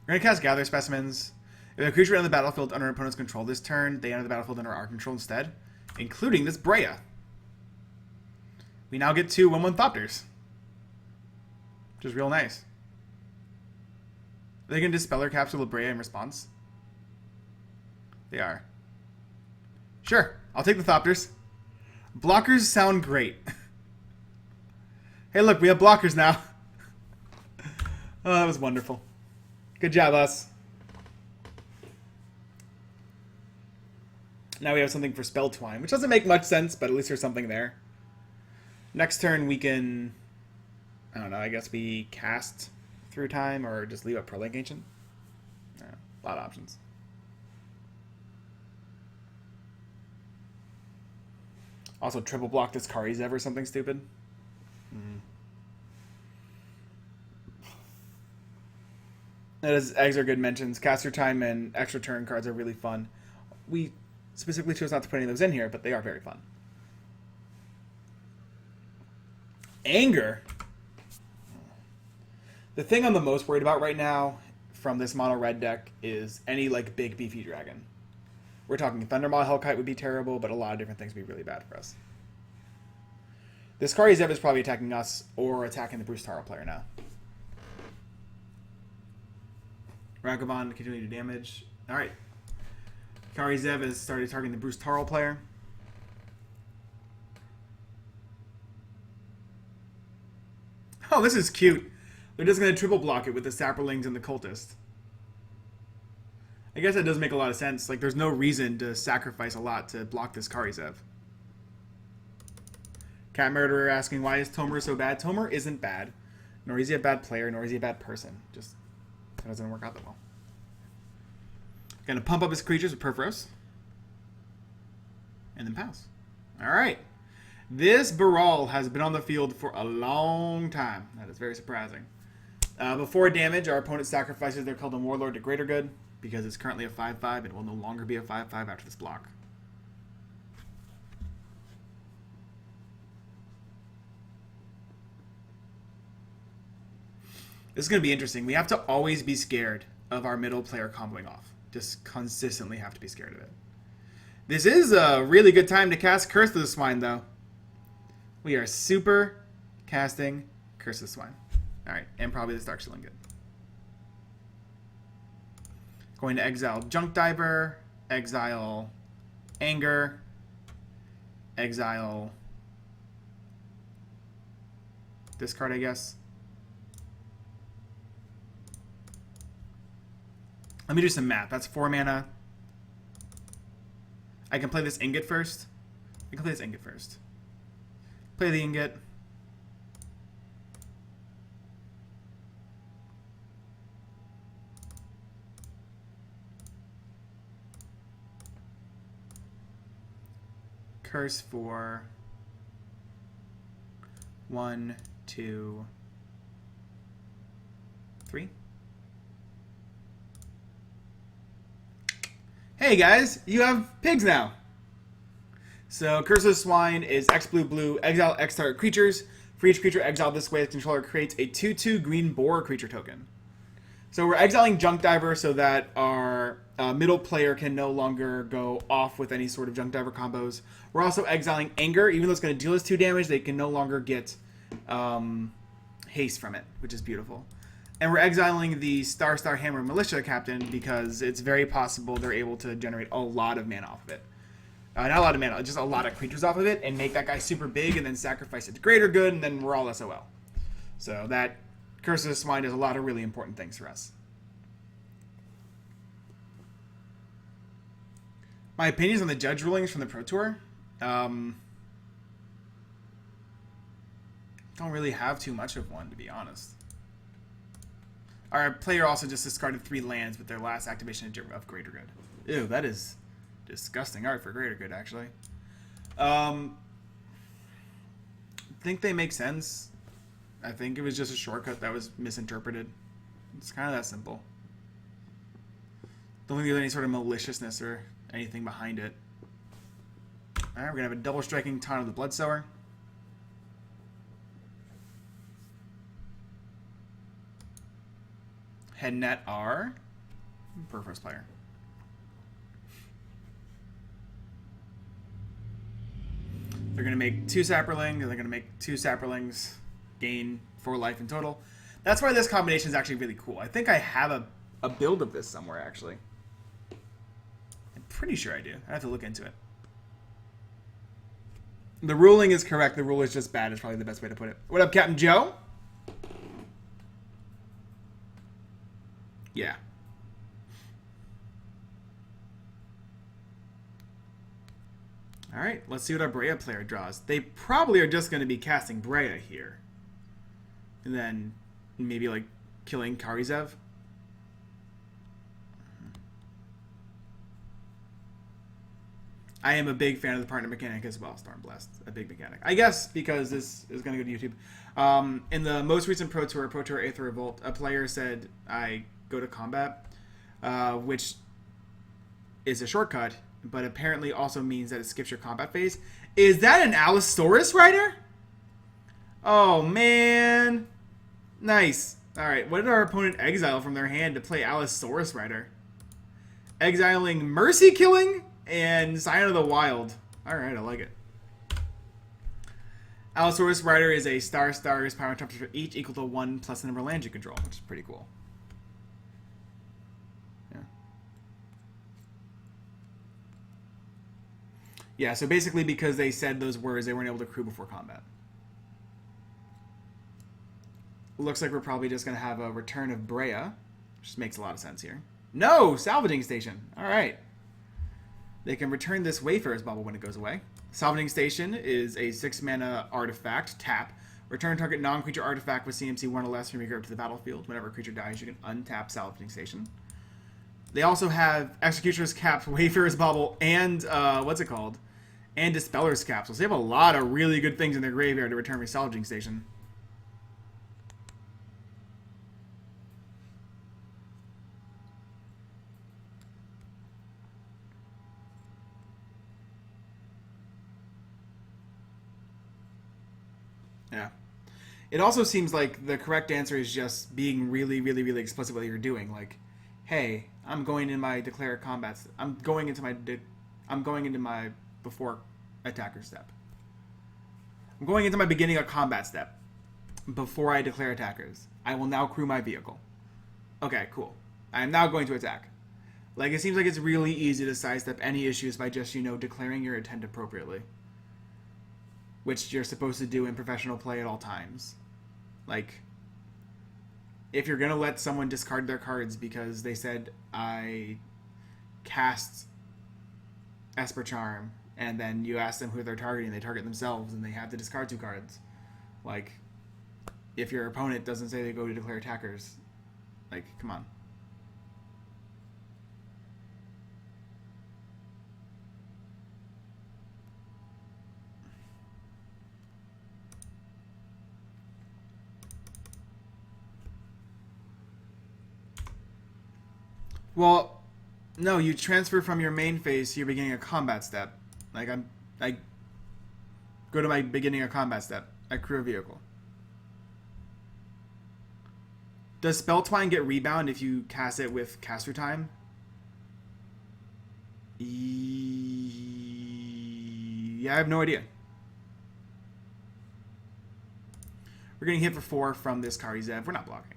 We're going to cast Gather Specimens. If a creature enters the battlefield under an opponent's control this turn, they enter the battlefield under our control instead, including this Brea. We now get 2 1/1 Thopters, which is real nice. Are they going to Dispeller Capsule with Brea in response? They are. Sure, I'll take the Thopters. Blockers sound great. Hey, look, we have blockers now. Oh, that was wonderful. Good job, us. Now we have something for Spell Twine, which doesn't make much sense, but at least there's something there. Next turn we can, I don't know, I guess we cast through time or just leave up Prolink Ancient. Yeah, a lot of options. Also triple block this Karizev or something stupid. As Exargood mentions, caster time and extra turn cards are really fun. We specifically chose not to put any of those in here, but they are very fun. Anger. The thing I'm the most worried about right now from this mono red deck is any like big beefy dragon. We're talking Thundermaw Hellkite would be terrible, but a lot of different things would be really bad for us. This Karizev is probably attacking us or attacking the Bruce Taro player now. Ragavan continue to damage. Alright. Karizev has started targeting the Bruce Taro player. Oh, this is cute. They're just going to triple block it with the Saprolings and the Cultist. I guess that does make a lot of sense. Like, there's no reason to sacrifice a lot to block this Karizev. Cat Murderer asking, why is Tomer so bad? Tomer isn't bad. Nor is he a bad player, nor is he a bad person. Just... that doesn't work out that well. Gonna pump up his creatures with Perforos. And then pass. Alright. This Baral has been on the field for a long time. That is very surprising. Before damage, our opponent sacrifices their Keldon Warlord to Greater Good, because it's currently a 5/5 and will no longer be a 5/5 after this block. This is going to be interesting. We have to always be scared of our middle player comboing off. Just consistently have to be scared of it. This is a really good time to cast Curse of the Swine, though. We are super casting Curse of the Swine. Alright, and probably this Dark Shilling Good. Going to exile Junk Diver, exile Anger, exile this card, I guess. Let me do some math. That's 4 mana. I can play this ingot first. I can play this ingot first. Play the ingot. Curse for 1, 2, 3. Hey guys, you have pigs now. So Curse of the Swine is X blue blue, exile X target creatures. For each creature exiled this way, the controller creates a 2/2 green boar creature token. So we're exiling Junk Diver so that our middle player can no longer go off with any sort of Junk Diver combos. We're also exiling Anger. Even though it's going to deal us 2 damage, they can no longer get haste from it, which is beautiful. And we're exiling the Star Hammer Militia Captain because it's very possible they're able to generate a lot of mana off of it. Not a lot of mana, just a lot of creatures off of it and make that guy super big and then sacrifice it to greater good, and then we're all SOL. So that Curse of the Swine does a lot of really important things for us. My opinions on the judge rulings from the Pro Tour? Don't really have too much of one, to be honest. Our player also just discarded 3 lands with their last activation of Greater Good. Ew, that is disgusting art for Greater Good, actually. Think they make sense. I think it was just a shortcut that was misinterpreted. It's kind of that simple. Don't think there's any sort of maliciousness or anything behind it. Alright, we're going to have a double striking Taunt of the Bloodsower. Head net R per first player. They're going to make 2 Saproling, and they're going to make 2 Saprolings, gain 4 life in total. That's why this combination is actually really cool. I think I have a build of this somewhere, actually. I'm pretty sure I do. I have to look into it. The ruling is correct. The rule is just bad is probably the best way to put it. What up, Captain Joe? Yeah. All right, let's see what our Brea player draws. They probably are just going to be casting Brea here. And then maybe like killing Karizev. I am a big fan of the partner mechanic as well, Stormblast. A big mechanic. I guess because this is going to go to YouTube. In the most recent Pro Tour Aether Revolt, a player said, I go to combat, which is a shortcut, but apparently also means that it skips your combat phase. Is that an Allosaurus Rider? Oh, man. Nice. All right, what did our opponent exile from their hand to play Allosaurus Rider? Exiling Mercy Killing and Scion of the Wild. All right, I like it. Allosaurus Rider is a star's power and temperature for each equal to 1 plus the number of lands you control, which is pretty cool. Yeah, so basically because they said those words, they weren't able to crew before combat. Looks like we're probably just going to have a return of Brea, which makes a lot of sense here. No! Salvaging Station! Alright. They can return this Wayfarer's Bubble when it goes away. Salvaging Station is a 6-mana artifact, tap. Return target non-creature artifact with CMC 1 or less from your graveyard to the battlefield. Whenever a creature dies, you can untap Salvaging Station. They also have Executioner's Cap, Wayfarer's Bubble, and, what's it called? And Dispeller's Capsules. They have a lot of really good things in their graveyard to return from Salvaging Station. Yeah. It also seems like the correct answer is just being really, really, really explicit what you're doing. Like, hey, I'm going in my declare combats. I'm going into my before attacker step. I'm going into my beginning of combat step before I declare attackers. I will now crew my vehicle. Okay, cool. I am now going to attack. Like, it seems like it's really easy to sidestep any issues by just, declaring your intent appropriately. which you're supposed to do in professional play at all times. Like, if you're gonna let someone discard their cards because they said I cast Esper Charm, and then you ask them who they're targeting, they target themselves, and they have to discard 2 cards. Like, if your opponent doesn't say they go to declare attackers, like, come on. Well, no, you transfer from your main phase to your beginning of combat step. Like, I go to my beginning of combat step. I crew a vehicle. Does Spell Twine get rebound if you cast it with caster time? Yeah, I have no idea. We're getting hit for 4 from this Kari Zev. We're not blocking.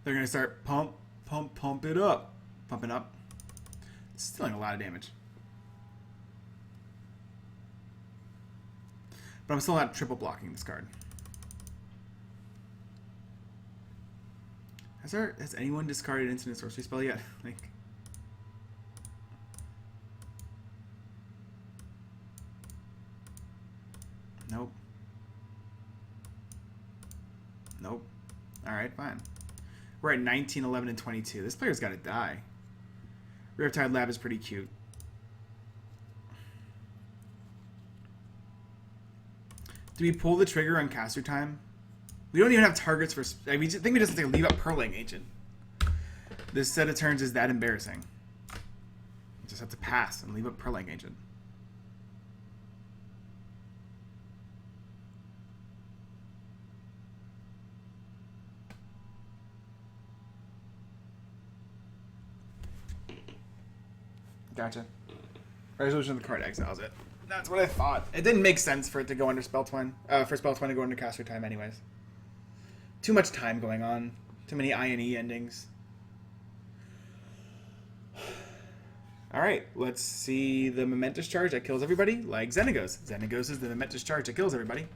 They're going to start pump it up. Pumping up. It's still doing a lot of damage. But I'm still not triple blocking this card. Has anyone discarded instant sorcery spell yet? Like, nope. Nope. Alright, fine. We're at 19, 11, and 22. This player's got to die. Riptide Lab is pretty cute. Do we pull the trigger on caster time? We don't even have targets for... I think we just have to leave up Purling Agent. This set of turns is that embarrassing. We just have to pass and leave up Purling Agent. Gotcha. Resolution of the card exiles it. That's what I thought. It didn't make sense for it to go under Spell Twine. For Spell Twine to go under caster time anyways. Too much time going on. Too many I and E endings. Alright, let's see the Momentous Charge that kills everybody, like Xenagos. Xenagos is the Momentous Charge that kills everybody.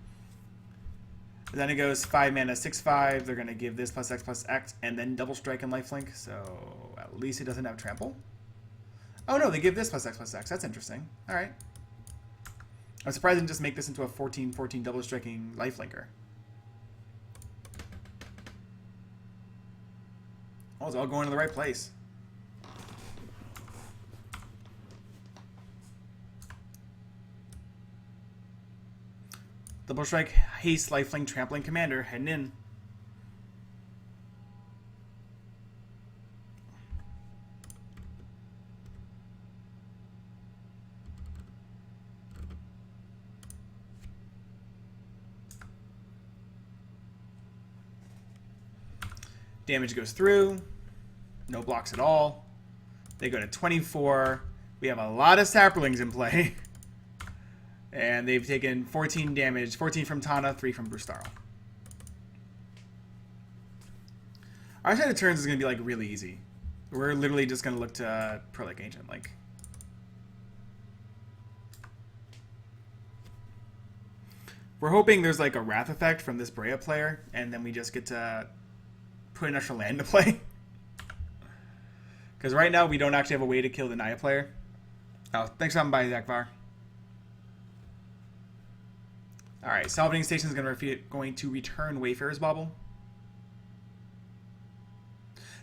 Xenagos, 5 mana, 6/5. They're going to give this +X, and then double strike and lifelink, so at least he doesn't have trample. Oh no, they give this +X. That's interesting. Alright. I'm surprised they didn't just make this into a 14/14 double striking lifelinker. Oh, it's all going to the right place. Double strike, haste, lifelink, trampling commander, heading in. Damage goes through. No blocks at all. They go to 24. We have a lot of Saplings in play. And they've taken 14 damage. 14 from Tana, 3 from Brustaro. Our side of turns is going to be like really easy. We're literally just going to look to Prolic Ancient. Like, we're hoping there's like a Wrath effect from this Brea player. And then we just get to put an extra land to play. Because right now we don't actually have a way to kill the Naya player. Oh, thanks for stopping by, Zakvar. Alright, Salvaging Station is going to return Wayfarer's Bauble.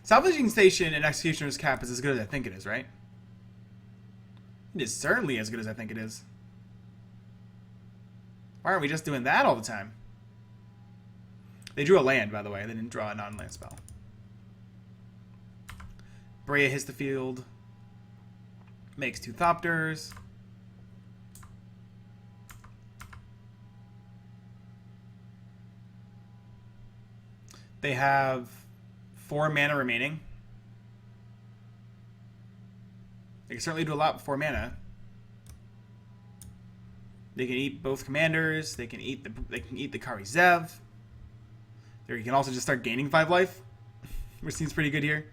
Salvaging Station and Executioner's Cap is as good as I think it is, right? It is certainly as good as I think it is. Why aren't we just doing that all the time? They drew a land, by the way. They didn't draw a non-land spell. Brea hits the field. Makes 2 Thopters. They have 4 mana remaining. They can certainly do a lot with 4 mana. They can eat both commanders. They can eat the Kari Zev. There, you can also just start gaining 5 life, which seems pretty good here.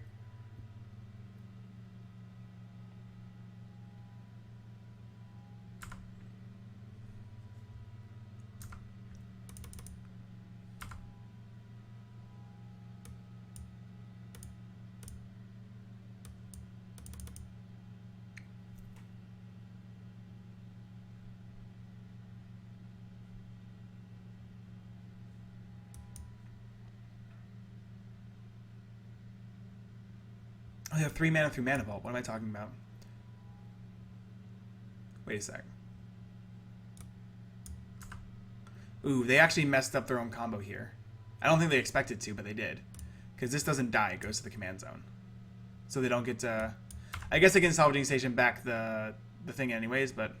Oh, they have 3 mana through Mana Vault. What am I talking about? Wait a sec. Ooh, they actually messed up their own combo here. I don't think they expected to, but they did. Because this doesn't die, it goes to the command zone. So they don't get to... I guess they can Salvaging Station back the thing anyways, but...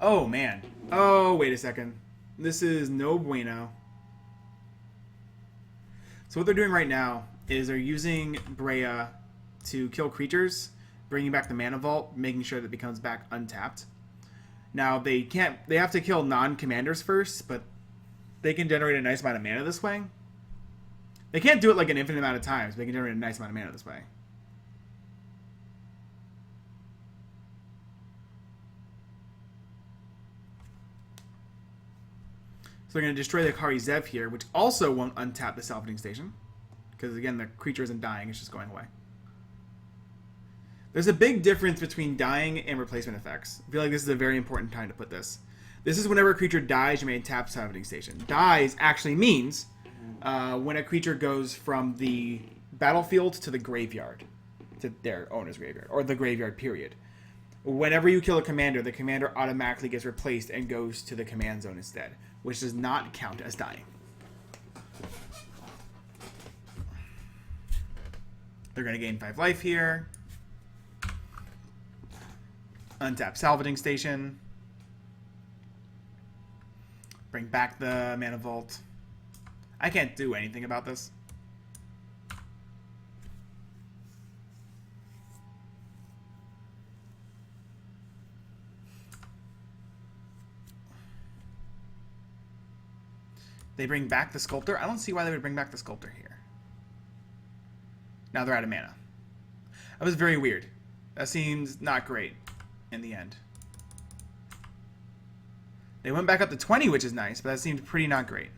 Oh, man. Oh, wait a second. This is no bueno. So what they're doing right now is they're using Brea to kill creatures, bringing back the Mana Vault, making sure that it becomes back untapped. Now, they have to kill non-commanders first, but they can generate a nice amount of mana this way. They can't do it like an infinite amount of times, but they can generate a nice amount of mana this way. So they're going to destroy the Akari Zev here, which also won't untap the Salvaging Station. Because, again, the creature isn't dying, it's just going away. There's a big difference between dying and replacement effects. I feel like this is a very important time to put this. This is whenever a creature dies, you may tap Salvaging Station. Dies actually means when a creature goes from the battlefield to the graveyard. To their owner's graveyard. Or the graveyard, period. Whenever you kill a commander, the commander automatically gets replaced and goes to the command zone instead. Which does not count as dying. They're going to gain 5 life here. Untap Salvaging Station. Bring back the Mana Vault. I can't do anything about this. They bring back the Sculptor. I don't see why they would bring back the Sculptor here. Now they're out of mana. That was very weird. That seems not great in the end. They went back up to 20, which is nice, but that seemed pretty not great.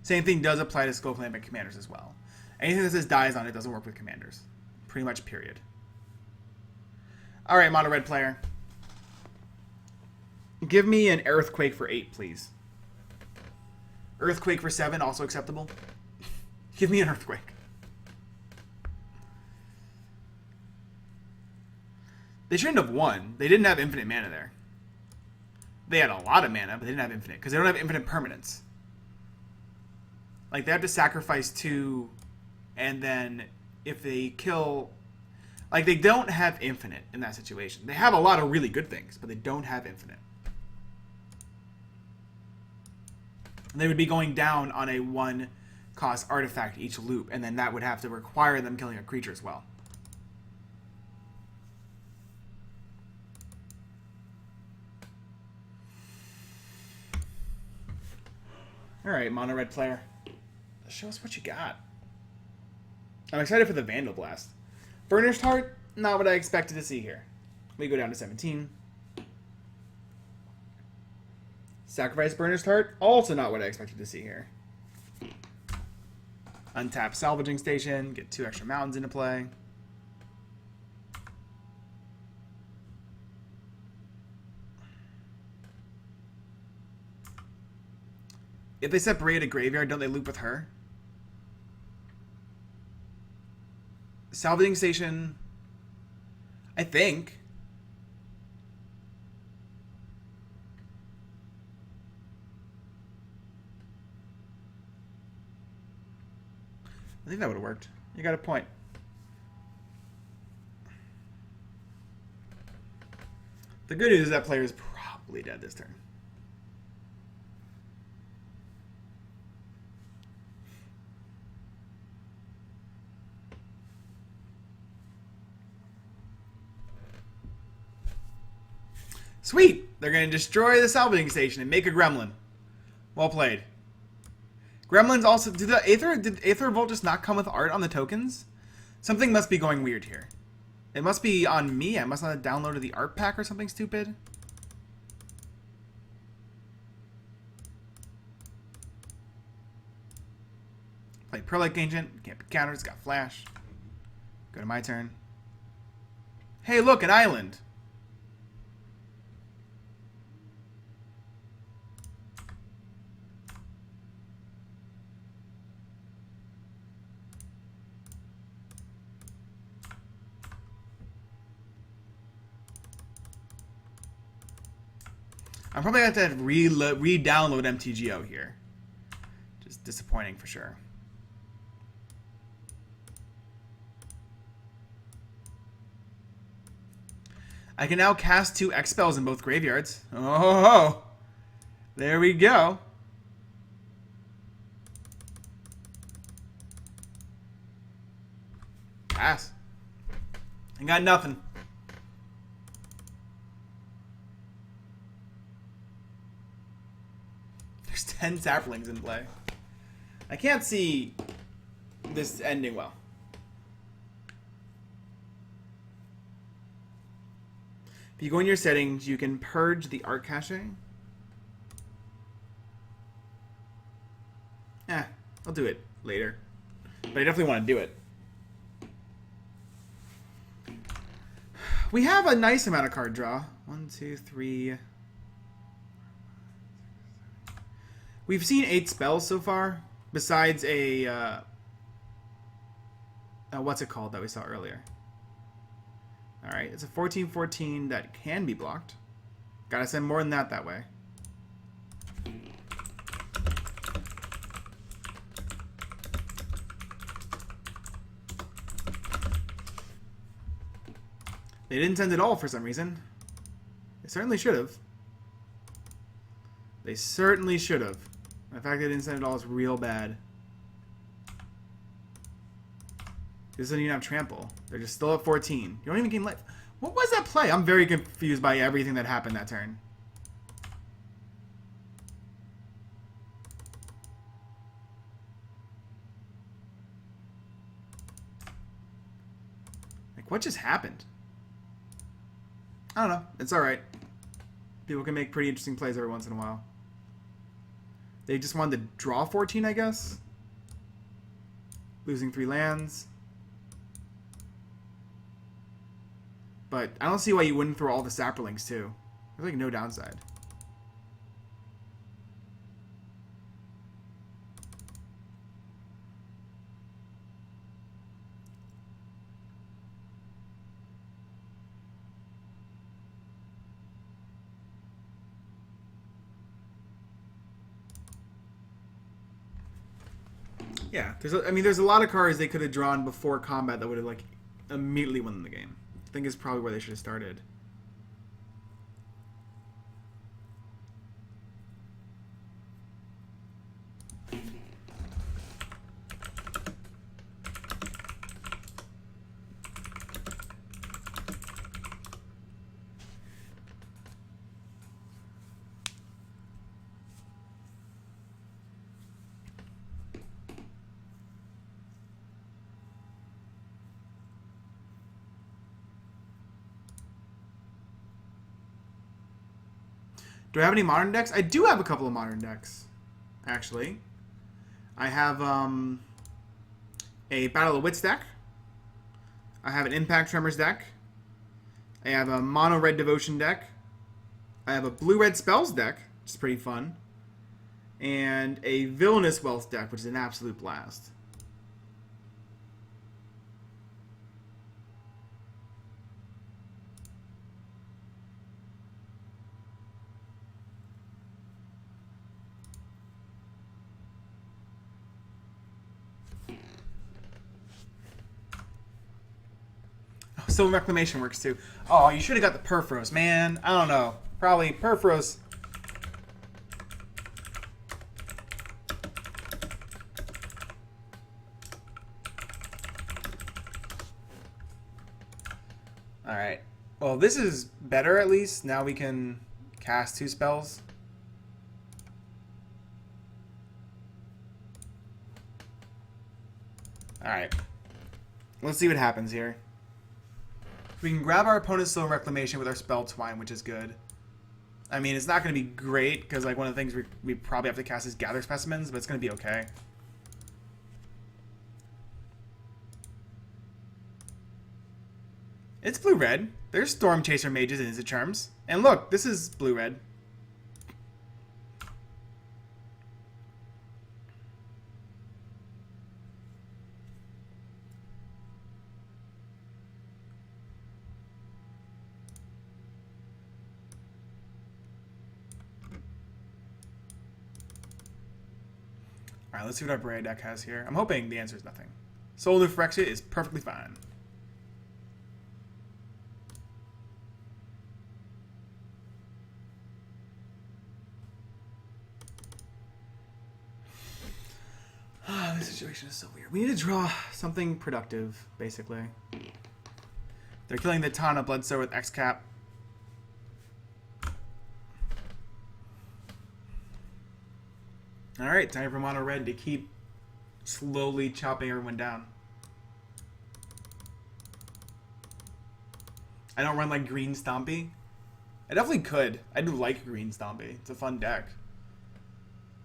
Same thing does apply to Skullclamp commanders as well. Anything that says dies on it doesn't work with commanders. Pretty much, period. Alright, mono red player. Give me an Earthquake for 8, please. Earthquake for 7, also acceptable. Give me an Earthquake. They shouldn't have won. They didn't have infinite mana there. They had a lot of mana, but they didn't have infinite. Because they don't have infinite permanence. Like, they have to sacrifice 2, and then if they kill... Like, they don't have infinite in that situation. They have a lot of really good things, but they don't have infinite. They would be going down on a 1-cost artifact each loop, and then that would have to require them killing a creature as well. Alright, mono red player. Show us what you got. I'm excited for the Vandal Blast. Burnished Heart, not what I expected to see here. We go down to 17. Sacrifice Burnished Heart, also not what I expected to see here. Untap Salvaging Station, get 2 extra mountains into play. If they separate a graveyard, don't they loop with her? Salvaging Station, I think. I think that would have worked. You got a point. The good news is that player is probably dead this turn. Sweet! They're going to destroy the Salvaging Station and make a gremlin. Well played. Gremlins also... Did Aether Volt just not come with art on the tokens? Something must be going weird here. It must be on me. I must not have downloaded the art pack or something stupid. Play Pearl-like Ancient. Can't be countered. It's got flash. Go to my turn. Hey, look, an island. I'm probably going to have to re-download MTGO here. Just disappointing for sure. I can now cast 2 X spells in both graveyards. Oh, there we go. Pass. I got nothing. There's 10 saplings in play. I can't see this ending well. If you go in your settings, you can purge the art cache. I'll do it later. But I definitely want to do it. We have a nice amount of card draw. 1, 2, 3. We've seen 8 spells so far, besides a what's it called that we saw earlier. All right, it's a 14/14 that can be blocked. Gotta send more than that way. They didn't send it all for some reason. They certainly should have. They certainly should have. The fact they didn't send it all is real bad. This doesn't even have trample. They're just still at 14. You don't even gain life. What was that play? I'm very confused by everything that happened that turn. Like, what just happened? I don't know. It's alright. People can make pretty interesting plays every once in a while. They just wanted to draw 14, I guess. Losing 3 lands. But I don't see why you wouldn't throw all the saplings too. There's like no downside. Yeah, there's a lot of cards they could have drawn before combat that would have like immediately won the game. I think is probably where they should have started. Do I have any modern decks? I do have a couple of modern decks, actually. I have a Battle of Wits deck. I have an Impact Tremors deck. I have a Mono Red Devotion deck. I have a Blue Red Spells deck, which is pretty fun. And a Villainous Wealth deck, which is an absolute blast. So Reclamation works too. Oh, you should have got the Perforos, man. I don't know. Probably Perforos. Alright. Well, this is better at least. Now we can cast 2 spells. Alright. Let's see what happens here. We can grab our opponent's Slow Reclamation with our Spell Twine, which is good. I mean, it's not going to be great, because like one of the things we probably have to cast is Gather Specimens, but it's going to be okay. It's blue-red. There's Storm Chaser Mages and Izzet Charms. And look, this is blue-red. Alright, let's see what our Bray deck has here. I'm hoping the answer is nothing. Soul of Phyrexia is perfectly fine. This situation is so weird. We need to draw something productive, basically. They're killing the Tana Bloodsower with X-Cap. Alright, time for Mono Red to keep slowly chopping everyone down. I don't run like Green Stompy. I definitely could. I do like Green Stompy. It's a fun deck.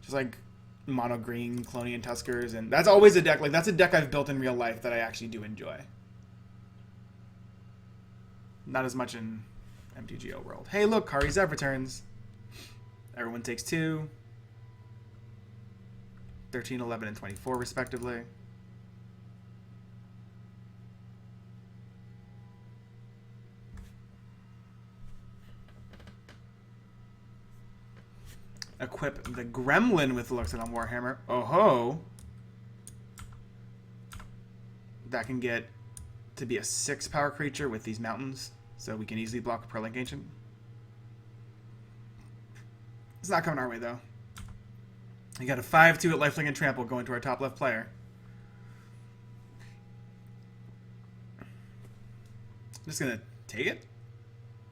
Just like Mono Green, Clonian Tuskers, and that's always a deck. Like, that's a deck I've built in real life that I actually do enjoy. Not as much in MTGO world. Hey, look, Kari Zev returns. Everyone takes 2. 13, 11, and 24, respectively. Equip the Gremlin with Luxodon Warhammer. Oh ho! That can get to be a 6-power creature with these mountains, so we can easily block a Perlink Ancient. It's not coming our way, though. You got a 5/2 at Lifelink and Trample going to our top left player. I'm just gonna take it.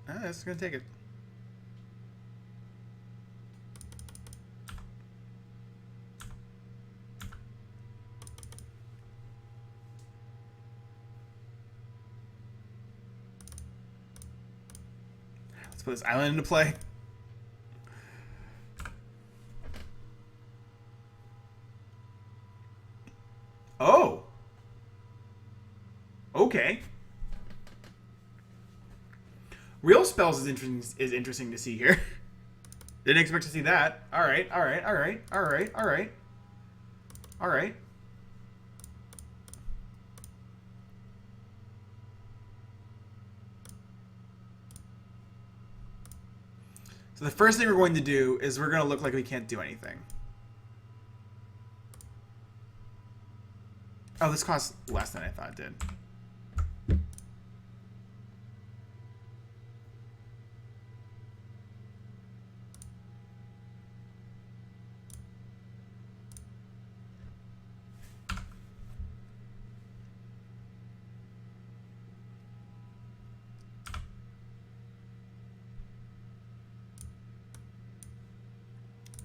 Just gonna take it. Let's put this island into play. Oh. Okay. Real spells is interesting to see here. Didn't expect to see that. All right. So the first thing we're going to do is we're going to look like we can't do anything. Oh, this costs less than I thought it did.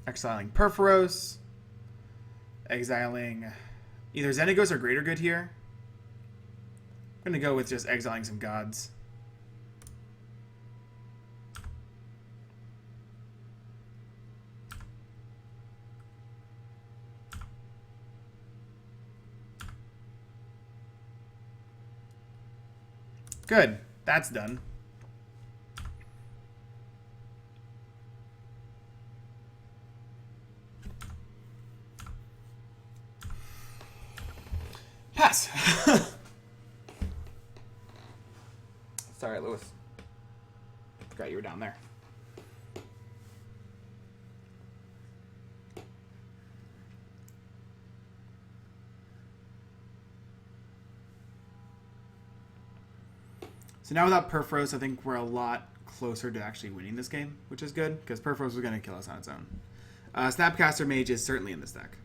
Exiling Perforos. Exiling either Xenagos or Greater Good here. I'm going to go with just exiling some gods. Good. That's done. Pass. Sorry, Lewis. Forgot you were down there. So now without Perforos, I think we're a lot closer to actually winning this game, which is good, because Perforos was going to kill us on its own. Snapcaster Mage is certainly in this deck.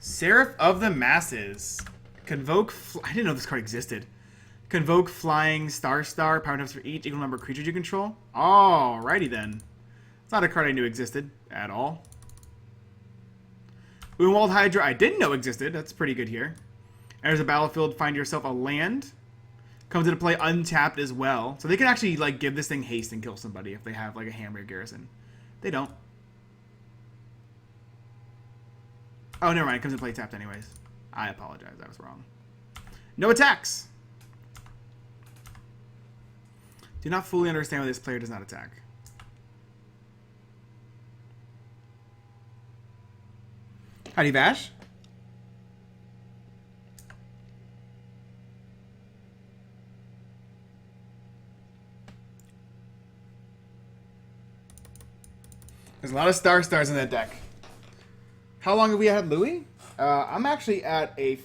Seraph of the Masses. Convoke... I didn't know this card existed. Convoke Flying Star, power types for each equal number of creatures you control. Alrighty then. It's not a card I knew existed at all. Moonwalled Hydra, I didn't know existed. That's pretty good here. Enters a battlefield, find yourself a land. Comes into play untapped as well. So they can actually like give this thing haste and kill somebody if they have like a hammer garrison. They don't. Oh, never mind. It comes into play tapped anyways. I apologize. I was wrong. No attacks. Do not fully understand why this player does not attack. Howdy, Vash. There's a lot of stars in that deck. How long have we had Louis? I'm actually at a...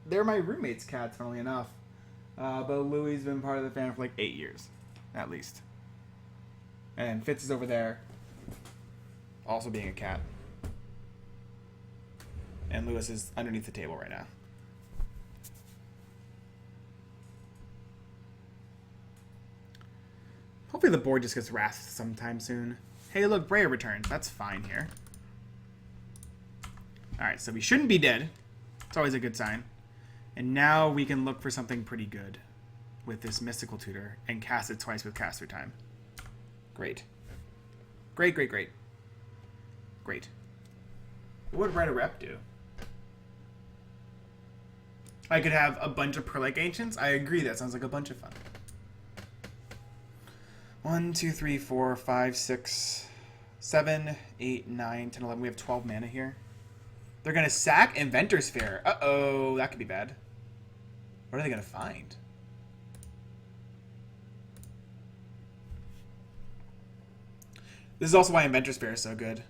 they're my roommate's cats, funnily enough. But Louis has been part of the family for like 8 years, at least. And Fitz is over there, also being a cat. And Lewis is underneath the table right now. Hopefully the board just gets wrathed sometime soon. Hey, look, Breya returns. That's fine here. Alright, so we shouldn't be dead. It's always a good sign. And now we can look for something pretty good with this Mystical Tutor and cast it twice with Cast Through Time. Great. Great, great, great. Great. What would Write a Rep do? I could have a bunch of Perlite Ancients. I agree, that sounds like a bunch of fun. 1, 2, 3, 4, 5, 6, 7, 8, 9, 10, 11. We have 12 mana here. They're going to sack Inventor's Fair. Uh-oh, that could be bad. What are they going to find? This is also why Inventor's Fair is so good.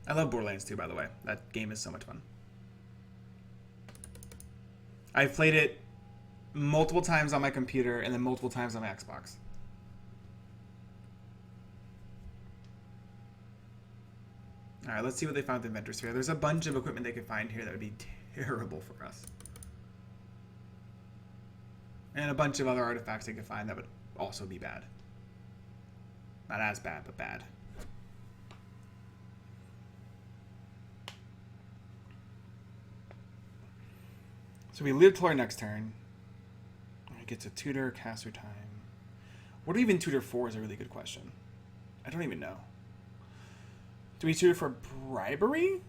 I love Borderlands 2, by the way. That game is so much fun. I've played it multiple times on my computer and then multiple times on my Xbox. Alright, let's see what they found with Inventor's Fair. There's a bunch of equipment they could find here that would be terrible for us. And a bunch of other artifacts they could find that would also be bad. Not as bad, but bad. So we live till our next turn. It gets a tutor, caster time. What do we even tutor for is a really good question. I don't even know. Do we tutor for bribery?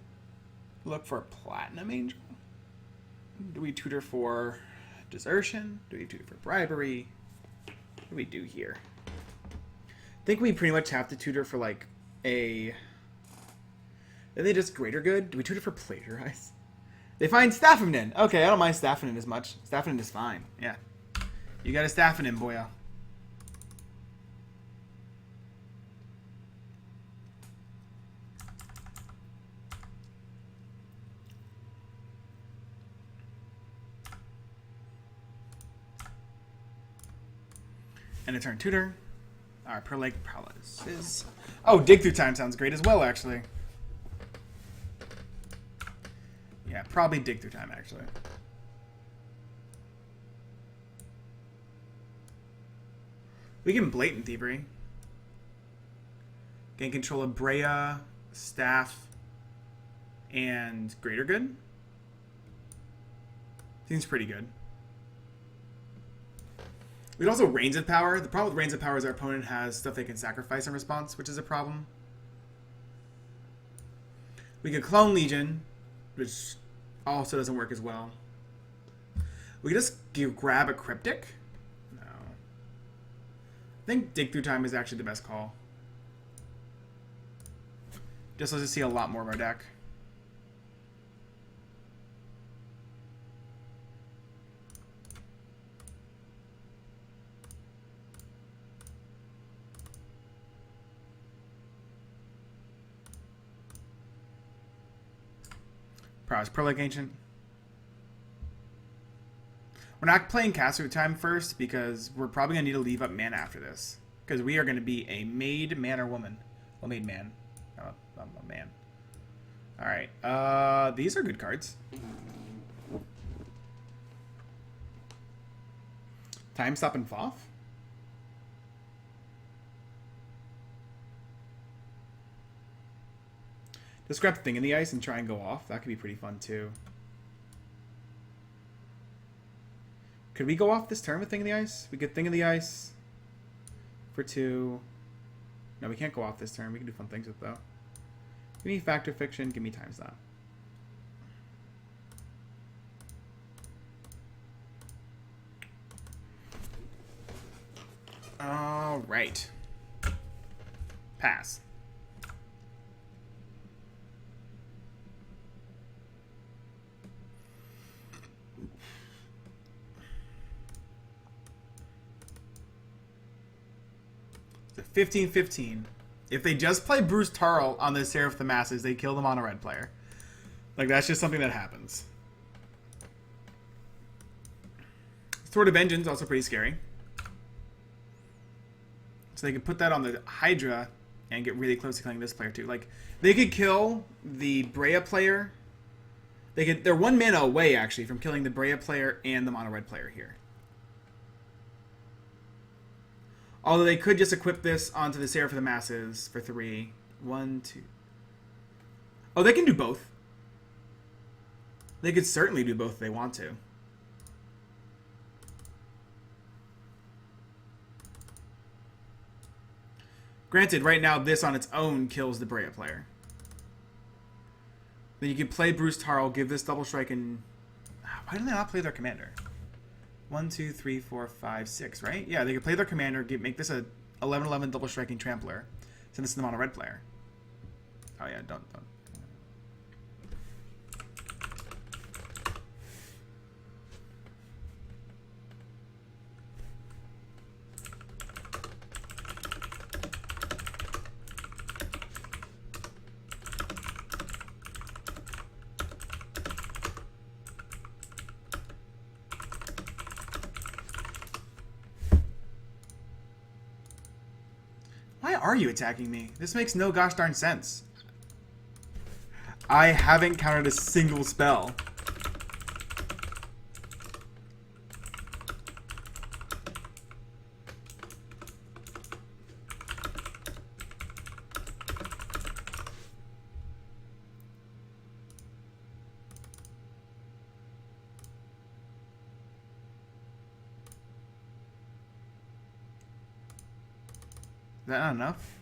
Look for a platinum angel? Do we tutor for desertion? Do we tutor for bribery? What do we do here? I think we pretty much have to tutor for like a... Are they just greater good? Do we tutor for plagiarize? They find Staffinen. Okay, I don't mind Staffinen as much. Staffinen is fine. Yeah. You got a Staffinen, boyo. And a turn tutor. Our per lake prowess is... Oh, dig through time sounds great as well, actually. Yeah, probably dig through time, actually. We can blatant thievery. Gain control of Breya, staff, and greater good. Seems pretty good. We can also Reigns of Power. The problem with Reigns of Power is our opponent has stuff they can sacrifice in response, which is a problem. We could Clone Legion, which also doesn't work as well. We could just grab a Cryptic. No. I think Dig Through Time is actually the best call. Just lets us see a lot more of our deck. Prowess Prolic Ancient. We're not playing Cast Through Time first because we're probably going to need to leave up mana after this. Because we are going to be a made man or woman. Well, made man. I'm a man. Alright. These are good cards. Time stop and Foff? Just grab the thing in the ice and try and go off. That could be pretty fun too. Could we go off this turn with thing in the ice? We get thing in the ice for 2. No, we can't go off this turn. We can do fun things with it though. Give me Fact or Fiction. Give me Time Stop. All right. Pass. It's a 15-15. If they just play Bruce Tarl on the Seraph of the Masses, they kill them on a red player. Like, that's just something that happens. Sword of Vengeance, also pretty scary. So they could put that on the Hydra and get really close to killing this player too. Like, they could kill the Brea player. They're 1 mana away, actually, from killing the Brea player and the mono red player here. Although they could just equip this onto the Seraph of the Masses for 3. 1, 2. Oh, they can do both. They could certainly do both if they want to. Granted, right now this on its own kills the Brea player. Then you can play Bruce Tarl, give this double strike, and why do they not play their commander? 1, 2, 3, 4, 5, 6, right? Yeah, they could play their commander, make this a 11/11 double striking trampler. Send this to the mono red player. Oh yeah, don't. Why are you attacking me? This makes no gosh darn sense. I haven't countered a single spell. Is that not enough?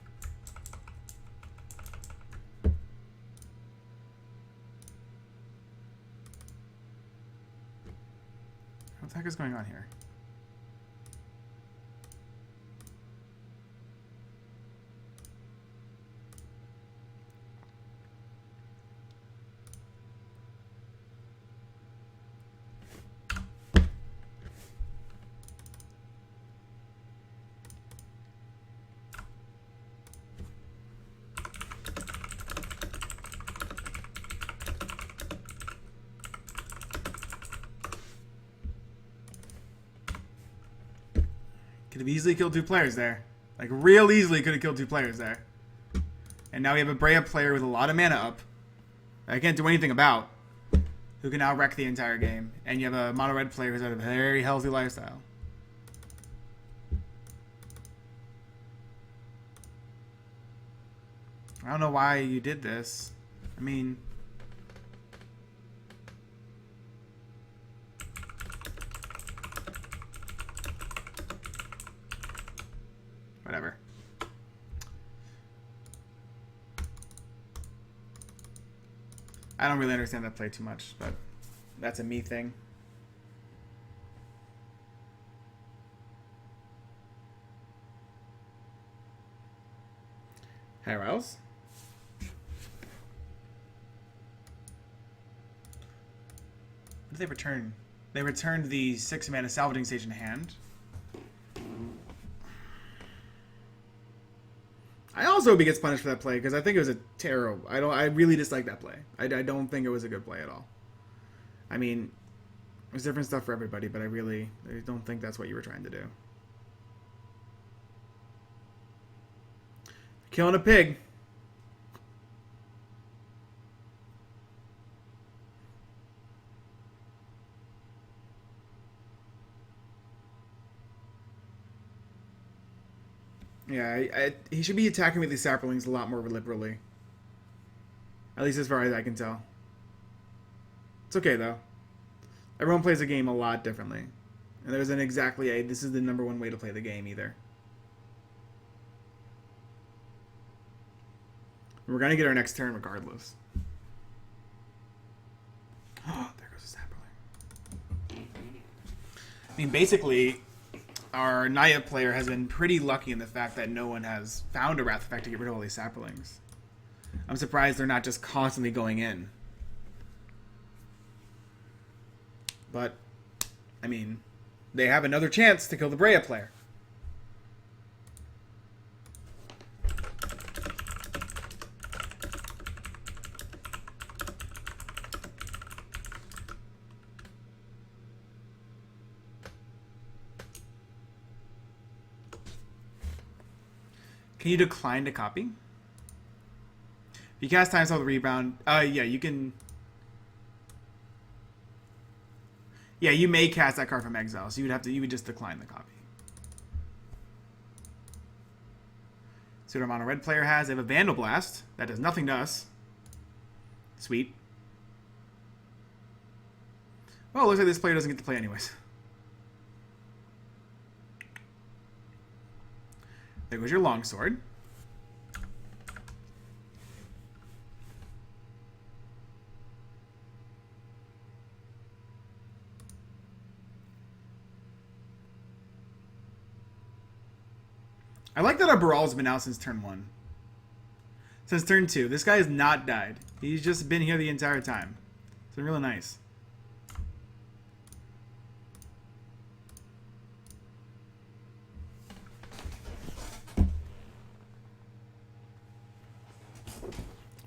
What the heck is going on here? Could have easily killed 2 players there. Like, real easily could have killed 2 players there. And now we have a Brea player with a lot of mana up that I can't do anything about, who can now wreck the entire game. And you have a mono red player who's had a very healthy lifestyle. I don't know why you did this. I mean... whatever. I don't really understand that play too much, but that's a me thing. Harrow's? What did they return? They returned the 6 mana salvaging station hand. I also hope he gets punished for that play because I think it was a terrible. I really dislike that play. I don't think it was a good play at all. I mean, there's different stuff for everybody, but I don't think that's what you were trying to do. Killing a pig. Yeah, he should be attacking with these saplings a lot more liberally. At least as far as I can tell. It's okay, though. Everyone plays the game a lot differently. And there isn't exactly a, this is the number one way to play the game, either. We're going to get our next turn regardless. Oh, there goes the sapling. I mean, basically, our Naya player has been pretty lucky in the fact that no one has found a Wrath effect to get rid of all these saplings. I'm surprised they're not just constantly going in. But, I mean, they have another chance to kill the Brea player. Can you decline to copy? If you cast Time Spell with Rebound, yeah, you can. Yeah, you may cast that card from exile, so you would just decline the copy. So what our mono red player has, they have a Vandal Blast. That does nothing to us. Sweet. Well, it looks like this player doesn't get to play anyways. There goes your longsword. I like that our Baral's been out since turn 1. Since turn 2. This guy has not died. He's just been here the entire time. It's been really nice.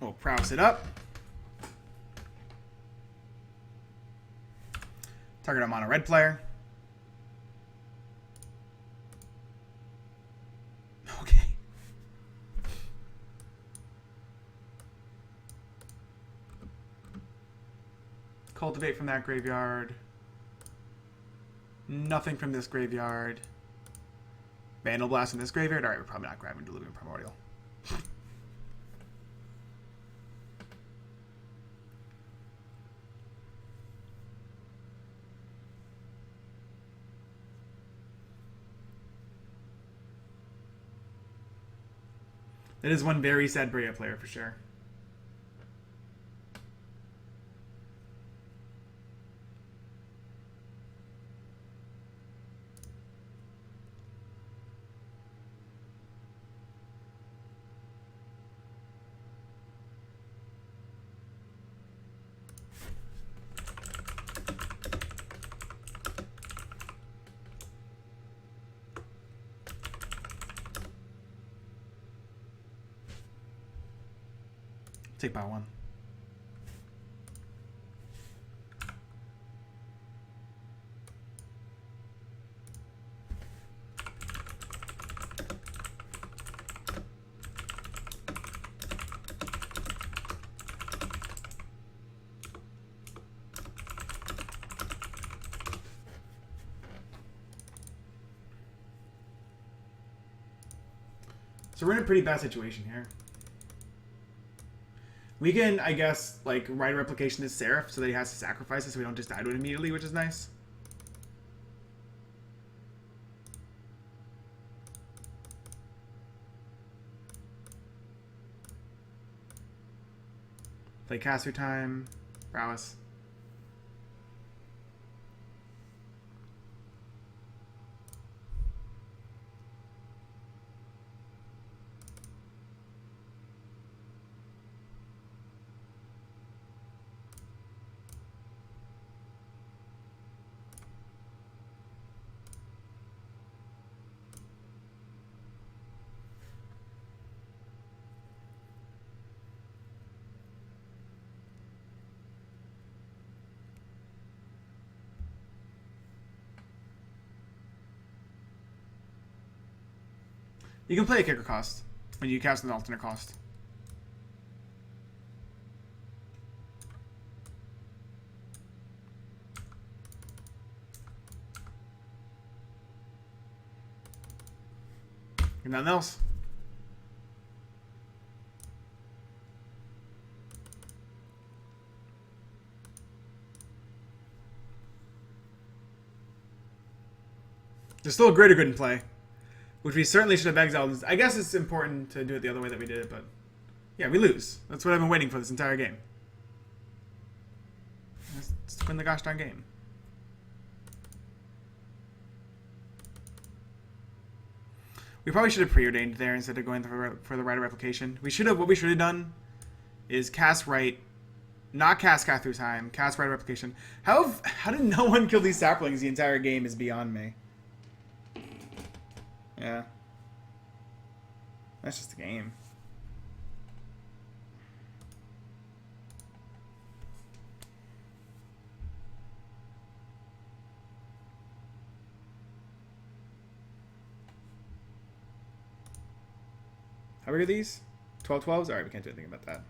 We'll prowess it up. Target our mono red player. Okay. Cultivate from that graveyard. Nothing from this graveyard. Vandal Blast from this graveyard. Alright, we're probably not grabbing Diluvian Primordial. That is one very sad Brea player for sure. Take by 1. So we're in a pretty bad situation here. We can, I guess, like, write a replication to Seraph so that he has to sacrifice it so we don't just die to it immediately, which is nice. Play caster time. Prowess. You can play a kicker cost when you cast an alternate cost. Nothing else. There's still a greater good in play, which we certainly should have exiled. I guess it's important to do it the other way that we did it, but yeah, we lose. That's what I've been waiting for this entire game. Let's win the gosh darn game. We probably should have preordained there instead of going for the Rite of Replication. What we should have done is cast Right, not cast Cat Through Time, cast Rite of Replication. How did no one kill these saplings the entire game is beyond me. Yeah. That's just a game. How big are these? 12 12s? Alright, we can't do anything about that.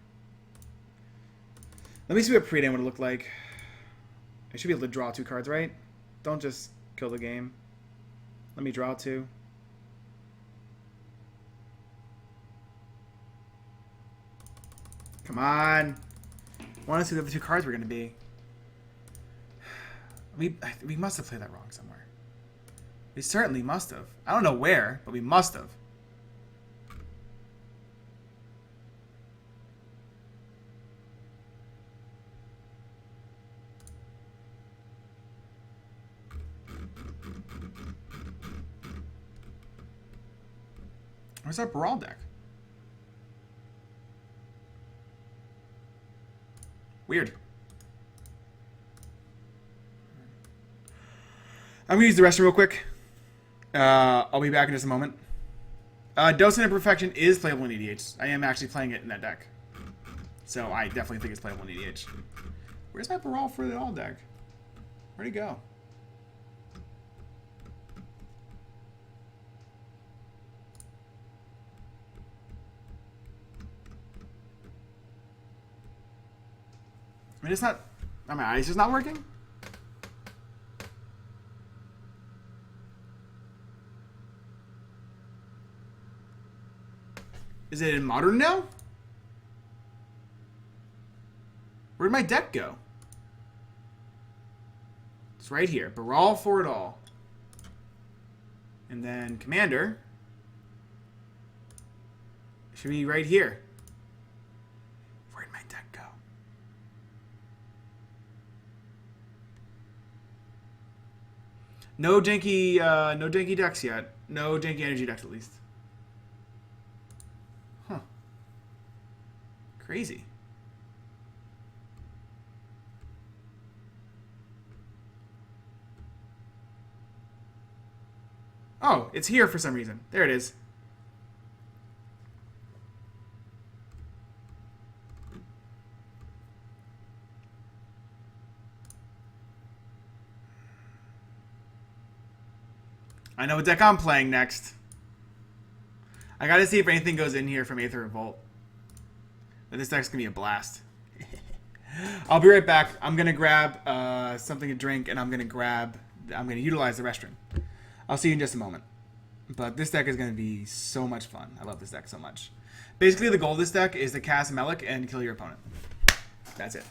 Let me see what pre-dam would look like. I should be able to draw 2 cards, right? Don't just kill the game. Let me draw 2. Come on. I want to see what the 2 cards were going to be. We must have played that wrong somewhere. We certainly must have. I don't know where, but we must have. Where's our Baral deck? Weird. I'm gonna use the restroom real quick. I'll be back in just a moment. Docent Imperfection is playable in EDH. I am actually playing it in that deck. So I definitely think it's playable in EDH. Where's my Baral for the all deck? Where'd he go? I mean, it's not... My eyes just not working? Is it in Modern now? Where'd my deck go? It's right here. Baral for it all. And then Commander should be right here. Where'd my deck go? No janky decks yet. No janky energy decks at least. Huh. Crazy. Oh, it's here for some reason. There it is. I know what deck I'm playing next. I gotta see if anything goes in here from Aether Revolt. But this deck's gonna be a blast. I'll be right back. I'm gonna grab something to drink, and I'm gonna utilize the restroom. I'll see you in just a moment. But this deck is going to be so much fun. I love this deck so much. Basically, the goal of this deck is to cast Melik and kill your opponent. That's it.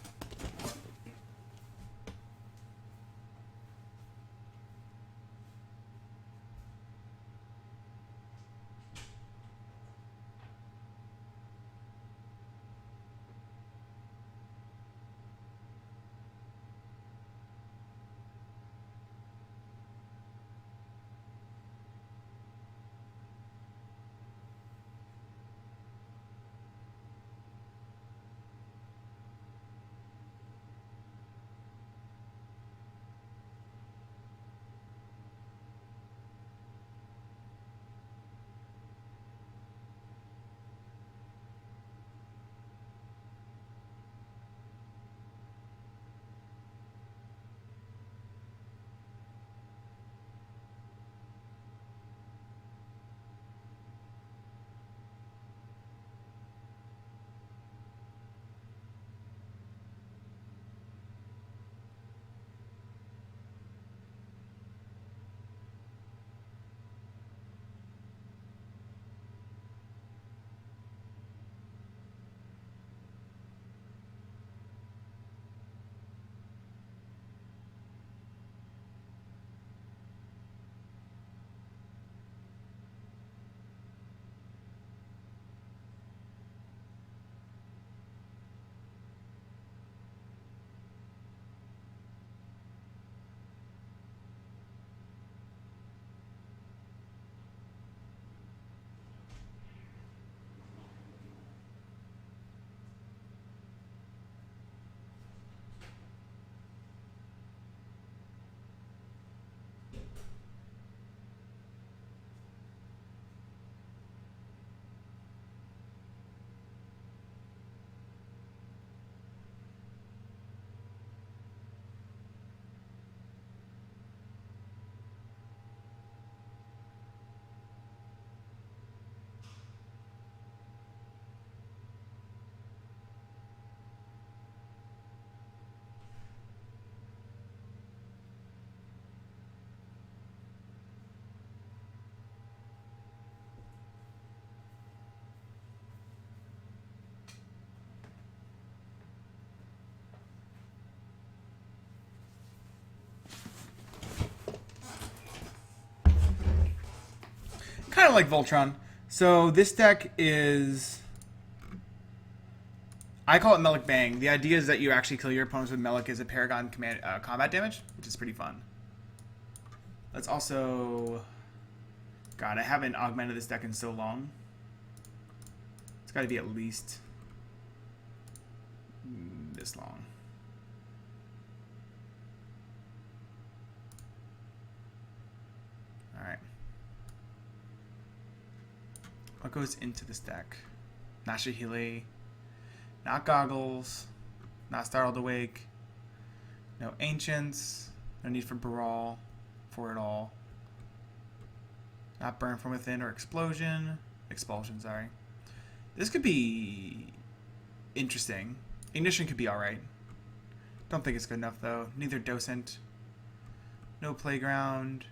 kind of like Voltron. So this deck is... I call it Melik Bang. The idea is that you actually kill your opponents with Melik as a Paragon command, combat damage, which is pretty fun. Let's also... God, I haven't augmented this deck in so long. It's got to be at least this long. Alright. What goes into this deck? Not Shahili. Not Goggles. Not Startled Awake. No Ancients. No need for Baral for it all. Not Burn from Within or Explosion. Expulsion, sorry. This could be interesting. Ignition could be alright. Don't think it's good enough, though. Neither Docent. No Playground.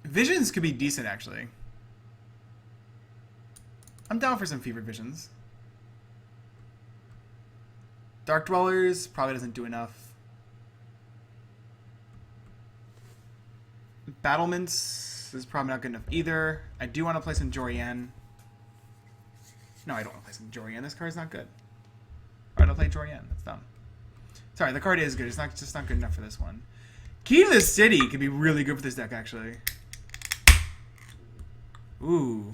Visions could be decent, actually. I'm down for some Fevered Visions. Dark Dwellers probably doesn't do enough. Battlements is probably not good enough either. I do want to play some Jorian. No, I don't want to play some Jorian. This card's not good. Alright, I'll play Jorian. That's dumb. Sorry, the card is good. It's just not good enough for this one. Key to the City could be really good for this deck, actually. Ooh.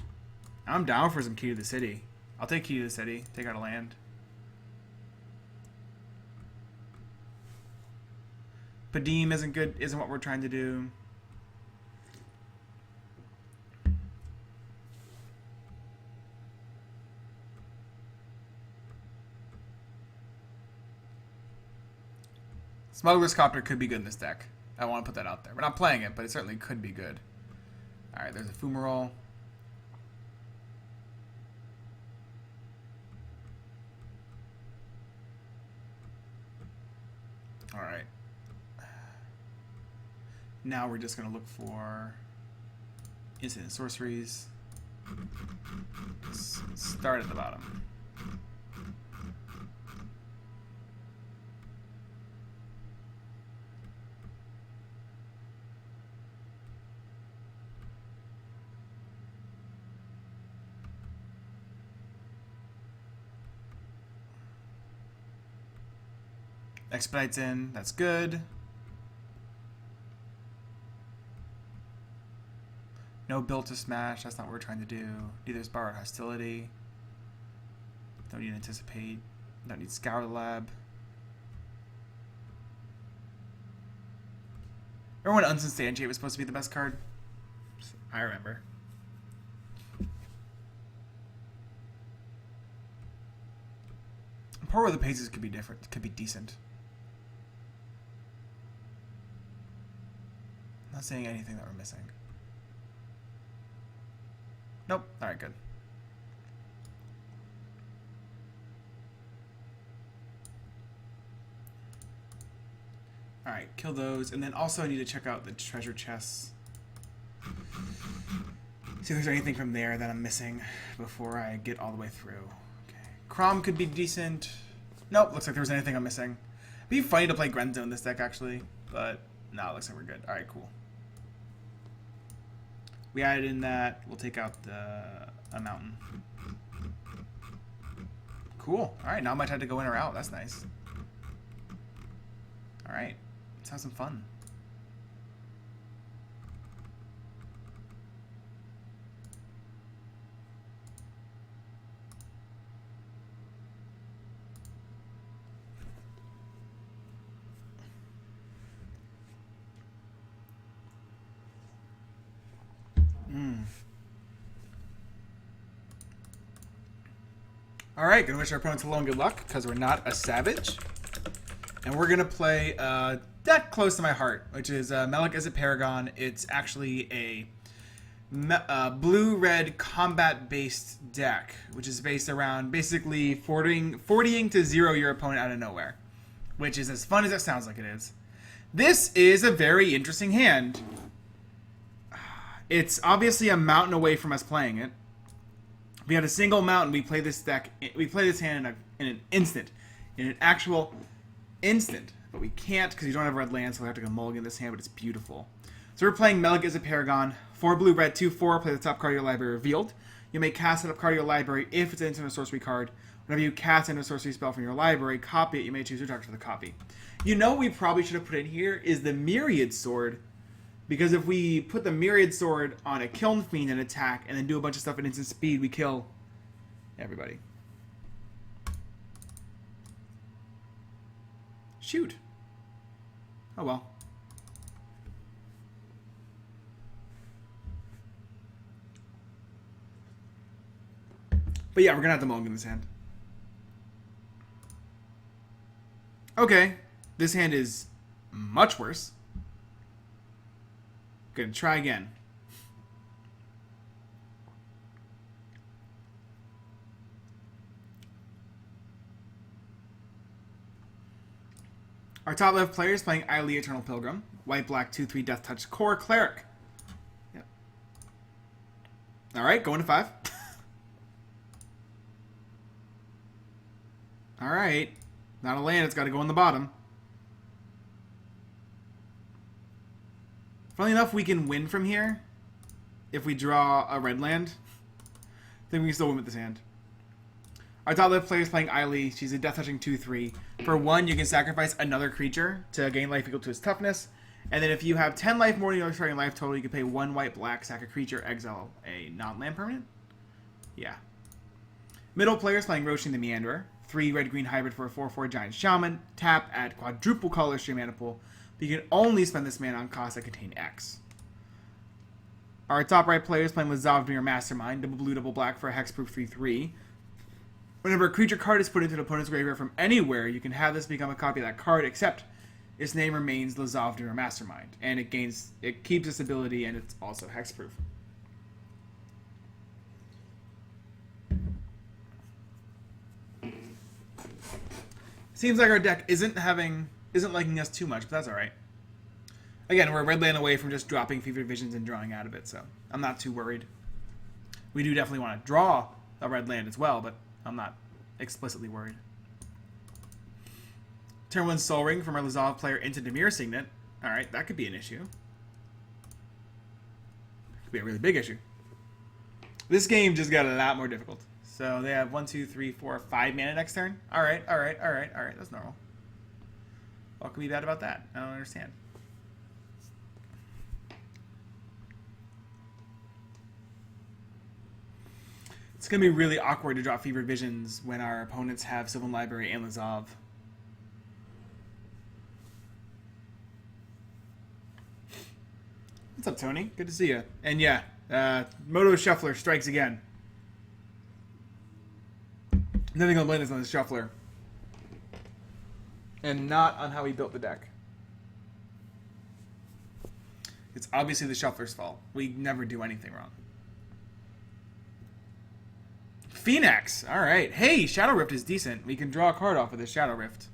I'm down for some Key to the City. I'll take Key to the City. Take out a land. Padim isn't good. Isn't what we're trying to do. Smuggler's Copter could be good in this deck. I want to put that out there. We're not playing it, but it certainly could be good. Alright, there's a Fumarole. Alright. Now we're just going to look for instant sorceries. Start at the bottom. Expedites in, that's good. No build to smash, that's not what we're trying to do. Neither is Borrowed Hostility. Don't need Anticipate. Don't need Scour the Lab. Remember when Unsubstantiate was supposed to be the best card? I remember. Poor Where the Paces could be different, could be decent. Not saying anything that we're missing. Nope. Alright, good. Alright, kill those. And then also I need to check out the treasure chests. See if there's anything from there that I'm missing before I get all the way through. Okay. Crom could be decent. Nope, looks like there was anything I'm missing. It'd be funny to play Grenzo in this deck, actually. But, no, it looks like we're good. Alright, cool. We added in that. We'll take out a mountain. Cool. Alright, now I might have to go in or out. That's nice. Alright. Let's have some fun. Alright, gonna wish our opponents hello and good luck, because we're not a savage. And we're gonna play a deck close to my heart, which is Melik as a Paragon. It's actually a blue-red combat-based deck, which is based around basically 40ing to 0 your opponent out of nowhere. Which is as fun as it sounds like it is. This is a very interesting hand. It's obviously a mountain away from us playing it. We had a single mountain. We play this deck. We play this hand in an instant, in an actual instant. But we can't because you don't have red land, so we have to go mulligan this hand. But it's beautiful. So we're playing Melik as a Paragon. 4 blue, red, 2/4. Play the top card of your library revealed. You may cast a card of your library if it's an instant or sorcery card. Whenever you cast a sorcery spell from your library, copy it. You may choose your target for the copy. You know what we probably should have put in here is the Myriad Sword. Because if we put the Myriad Sword on a Kiln Fiend and attack, and then do a bunch of stuff at instant speed, we kill everybody. Shoot. Oh well. But yeah, we're gonna have to mulligan this hand. Okay. This hand is much worse. Gonna try again. Our top left player is playing Aili Eternal Pilgrim. White, black, 2/3 Death Touch Core Cleric. Yep. Alright, going to 5. Alright. Not a land, it's got to go on the bottom. Funnily enough, we can win from here if we draw a red land. Then we can still win with this hand. Our top left player is playing Aili. She's a Death Touching 2/3. For 1, you can sacrifice another creature to gain life equal to its toughness. And then if you have 10 life more than your starting life total, you can pay 1 white, black, sack a creature, exile a non-land permanent. Yeah. Middle player is playing Roisin the Meanderer. 3 red-green hybrid for a 4/4 giant shaman. Tap, add quadruple color stream mana pool. But you can only spend this mana on costs that contain X. Our top right player is playing with Zovnir Mastermind, double blue, double black for a hexproof 3/3. Whenever a creature card is put into an opponent's graveyard from anywhere, you can have this become a copy of that card, except its name remains Zovnir Mastermind, and it keeps its ability, and it's also hexproof. Seems like our deck isn't liking us too much, but that's alright. Again, we're a red land away from just dropping Fevered Visions and drawing out of it, so I'm not too worried. We do definitely want to draw a red land as well, but I'm not explicitly worried. Turn 1 Soul Ring from our Lazav player into Dimir Signet. Alright, that could be an issue. Could be a really big issue. This game just got a lot more difficult. So they have 1, 2, 3, 4, 5 mana next turn. Alright. That's normal. What can be bad about that? I don't understand. It's going to be really awkward to drop Fevered Visions when our opponents have Sylvan Library and Lazav. What's up, Tony? Good to see you. And yeah, Moto Shuffler strikes again. Nothing gonna blame us on the Shuffler. And not on how he built the deck. It's obviously the Shuffler's fault. We never do anything wrong. Phoenix! Alright. Hey, Shadow Rift is decent. We can draw a card off with this Shadow Rift.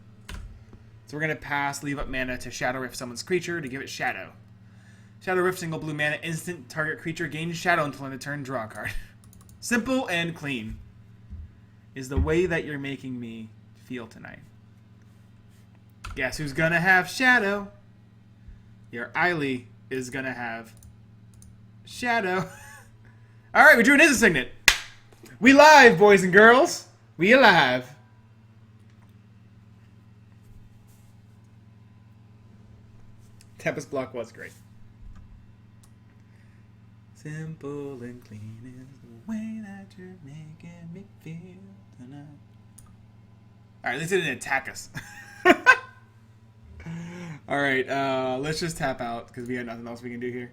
So we're gonna pass, leave up mana to Shadow Rift someone's creature to give it Shadow. Shadow Rift, single blue mana, instant target creature gains Shadow until end of turn, draw a card. Simple and clean. Is the way that you're making me feel tonight. Guess who's gonna have Shadow? Your Aili is gonna have Shadow. Alright, we drew an instant signet. We live, boys and girls. We alive. Tempest Block was great. Simple and clean is the way that you're making me feel tonight. Alright, at least it didn't attack us. Alright, let's just tap out because we have nothing else we can do here.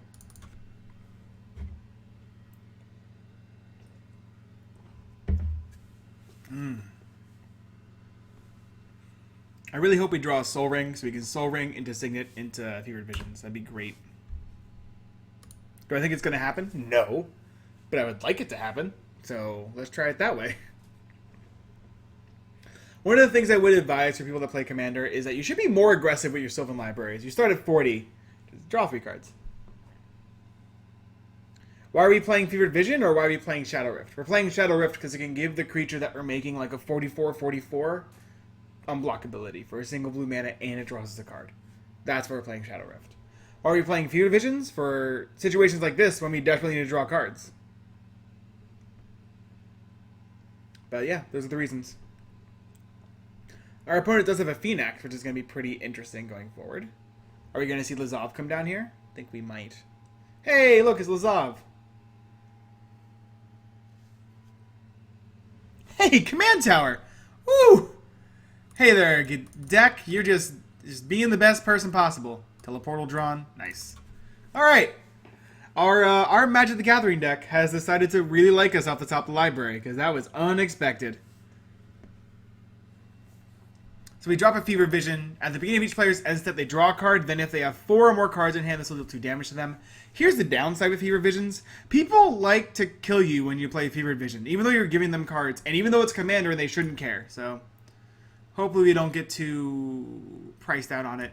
I really hope we draw a Soul Ring so we can Soul Ring into Signet into Fevered Visions. That'd be great. Do I think it's going to happen? No. But I would like it to happen. So let's try it that way. One of the things I would advise for people that play Commander is that you should be more aggressive with your Sylvan Libraries. You start at 40. Just draw 3 cards. Why are we playing Fevered Vision or why are we playing Shadow Rift? We're playing Shadow Rift because it can give the creature that we're making like a 44/44 unblockability for a single blue mana and it draws us a card. That's why we're playing Shadow Rift. Or are we playing Fever Visions for situations like this when we definitely need to draw cards? But yeah, those are the reasons. Our opponent does have a Phoenix, which is going to be pretty interesting going forward. Are we going to see Lazov come down here? I think we might. Hey, look, it's Lazov. Hey, Command Tower. Woo! Hey there, deck. You're just being the best person possible. Teleportal drawn. Nice. All right. Our Magic the Gathering deck has decided to really like us off the top of the library, because that was unexpected. So we drop a Fever Vision. At the beginning of each player's end step, they draw a card. Then if they have 4 or more cards in hand, this will deal 2 damage to them. Here's the downside with Fever Visions. People like to kill you when you play Fever Vision, even though you're giving them cards, and even though it's Commander and they shouldn't care. So hopefully we don't get too priced out on it.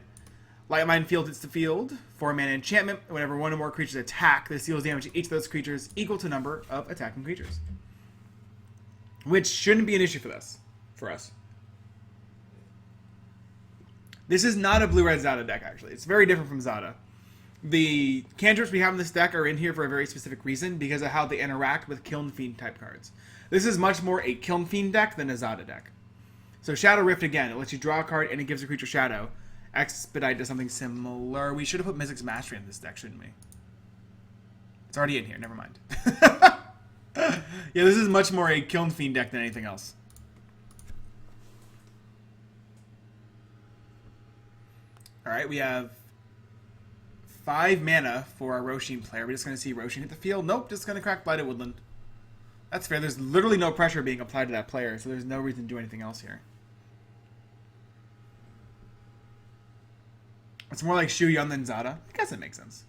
Light Mind Field hits the field. 4-mana enchantment. Whenever 1 or more creatures attack, this deals damage to each of those creatures equal to number of attacking creatures. Which shouldn't be an issue for us. This is not a blue-red Zada deck, actually. It's very different from Zada. The cantrips we have in this deck are in here for a very specific reason, because of how they interact with Kiln Fiend type cards. This is much more a Kiln Fiend deck than a Zada deck. So Shadow Rift, again, it lets you draw a card and it gives a creature Shadow. Expedite does something similar. We should have put Mystic's Mastery in this deck, shouldn't we? It's already in here, never mind. Yeah, this is much more a Kiln Fiend deck than anything else. Alright, we have 5 mana for our Roshin player. We're just going to see Roshin hit the field. Nope, just going to crack Blighted Woodland. That's fair. There's literally no pressure being applied to that player, so there's no reason to do anything else here. It's more like Shu Yun than Zada. I guess it makes sense.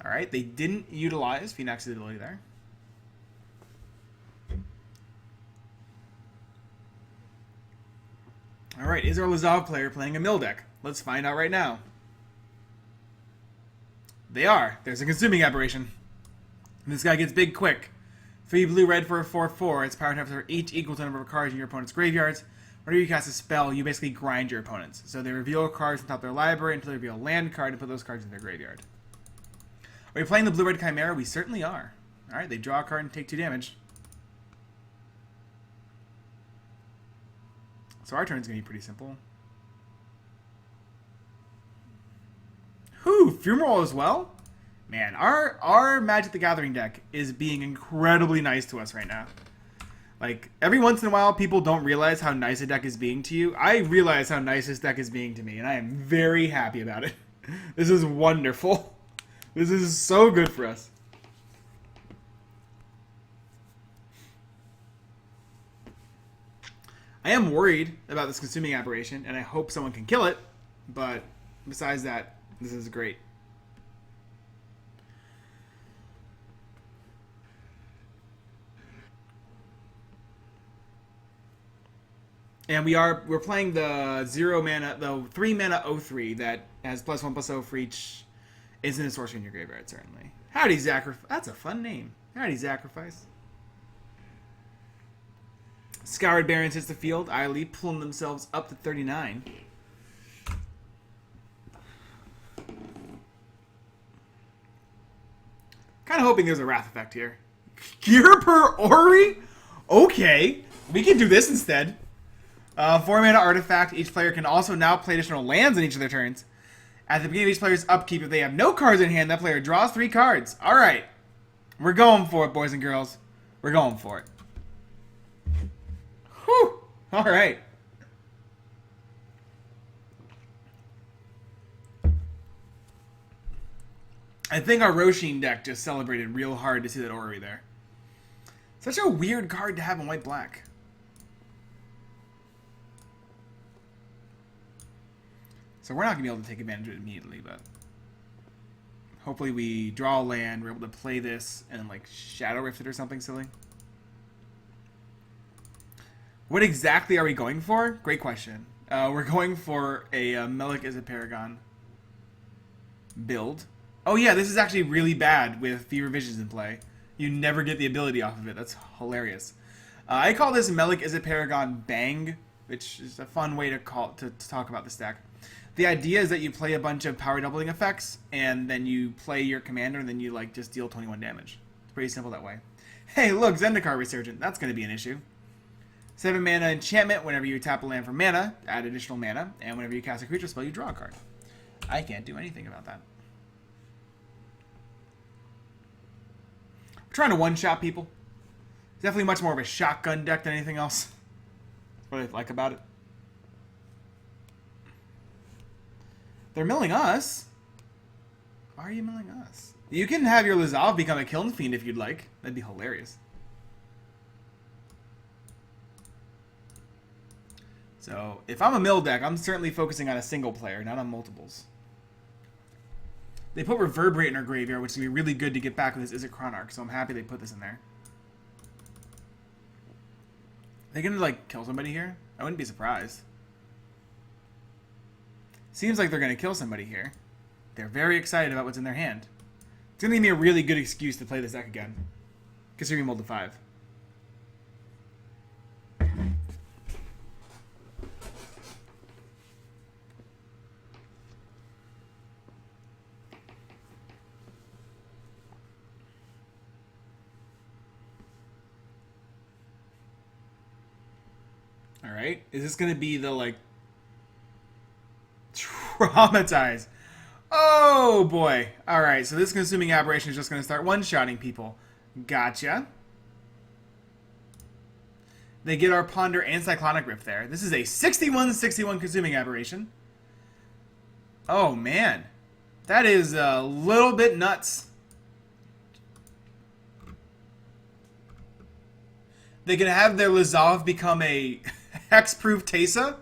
Alright, they didn't utilize Phoenix's ability there. Alright, is our Lazov player playing a mill deck? Let's find out right now. They are. There's a Consuming Aberration. And this guy gets big quick. 3 blue-red for a 4/4. Its power and for each equal to the number of cards in your opponent's graveyards. Whenever you cast a spell, you basically grind your opponents. So they reveal cards from top of their library until they reveal a land card and put those cards in their graveyard. Are we playing the blue-red Chimera? We certainly are. Alright, they draw a card and take 2 damage. So our turn's going to be pretty simple. Whew, Fumarole as well? Man, our Magic the Gathering deck is being incredibly nice to us right now. Like, every once in a while, people don't realize how nice a deck is being to you. I realize how nice this deck is being to me, and I am very happy about it. This is wonderful. This is so good for us. I am worried about this Consuming Aberration, and I hope someone can kill it, but besides that, this is great. And we're playing the 0 mana, the 3 mana 03 that has +1/+0 for each instant sorcery in your graveyard, certainly. Howdy Sacrifice. That's a fun name. Howdy Sacrifice. Scoured Barons hits the field. Ileaf pulling themselves up to 39. Kind of hoping there's a Wrath effect here. Gear per Ori? Okay. We can do this instead. 4 mana artifact. Each player can also now play additional lands in each of their turns. At the beginning of each player's upkeep, if they have no cards in hand, that player draws 3 cards. Alright. We're going for it, boys and girls. We're going for it. Whew. Alright. I think our Roshin deck just celebrated real hard to see that Ori there. Such a weird card to have in white-black. So we're not going to be able to take advantage of it immediately, but hopefully we draw a land, we're able to play this, and then like Shadow Rift it or something silly. What exactly are we going for? Great question. We're going for a Melik as a Paragon build. Oh yeah, this is actually really bad with Fever Visions in play. You never get the ability off of it. That's hilarious. I call this Melik as a Paragon Bang which is a fun way to talk about this deck. The idea is that you play a bunch of power doubling effects, and then you play your commander, and then you like just deal 21 damage. It's pretty simple that way. Hey, look, Zendikar Resurgent. That's going to be an issue. 7 mana enchantment. Whenever you tap a land for mana, add additional mana, and whenever you cast a creature spell, you draw a card. I can't do anything about that. We're trying to one-shot people. It's definitely much more of a shotgun deck than anything else. That's what I like about it. They're milling us. Why are you milling us? You can have your Lazav become a Kiln Fiend if you'd like. That'd be hilarious. So, if I'm a mill deck, I'm certainly focusing on a single player, not on multiples. They put Reverberate in our graveyard, which is going to be really good to get back with this Izzet Chronarch, so I'm happy they put this in there. Are they going to, like, kill somebody here? I wouldn't be surprised. Seems like they're going to kill somebody here. They're very excited about what's in their hand. It's going to give me a really good excuse to play this deck again. Considering we mulled to 5. Alright. Is this going to be the, like... Traumatize. Oh, boy. Alright, so this Consuming Aberration is just going to start one-shotting people. Gotcha. They get our Ponder and Cyclonic Rift there. This is a 61-61 Consuming Aberration. Oh, man. That is a little bit nuts. They can have their Lazav become a Hexproof Teysa?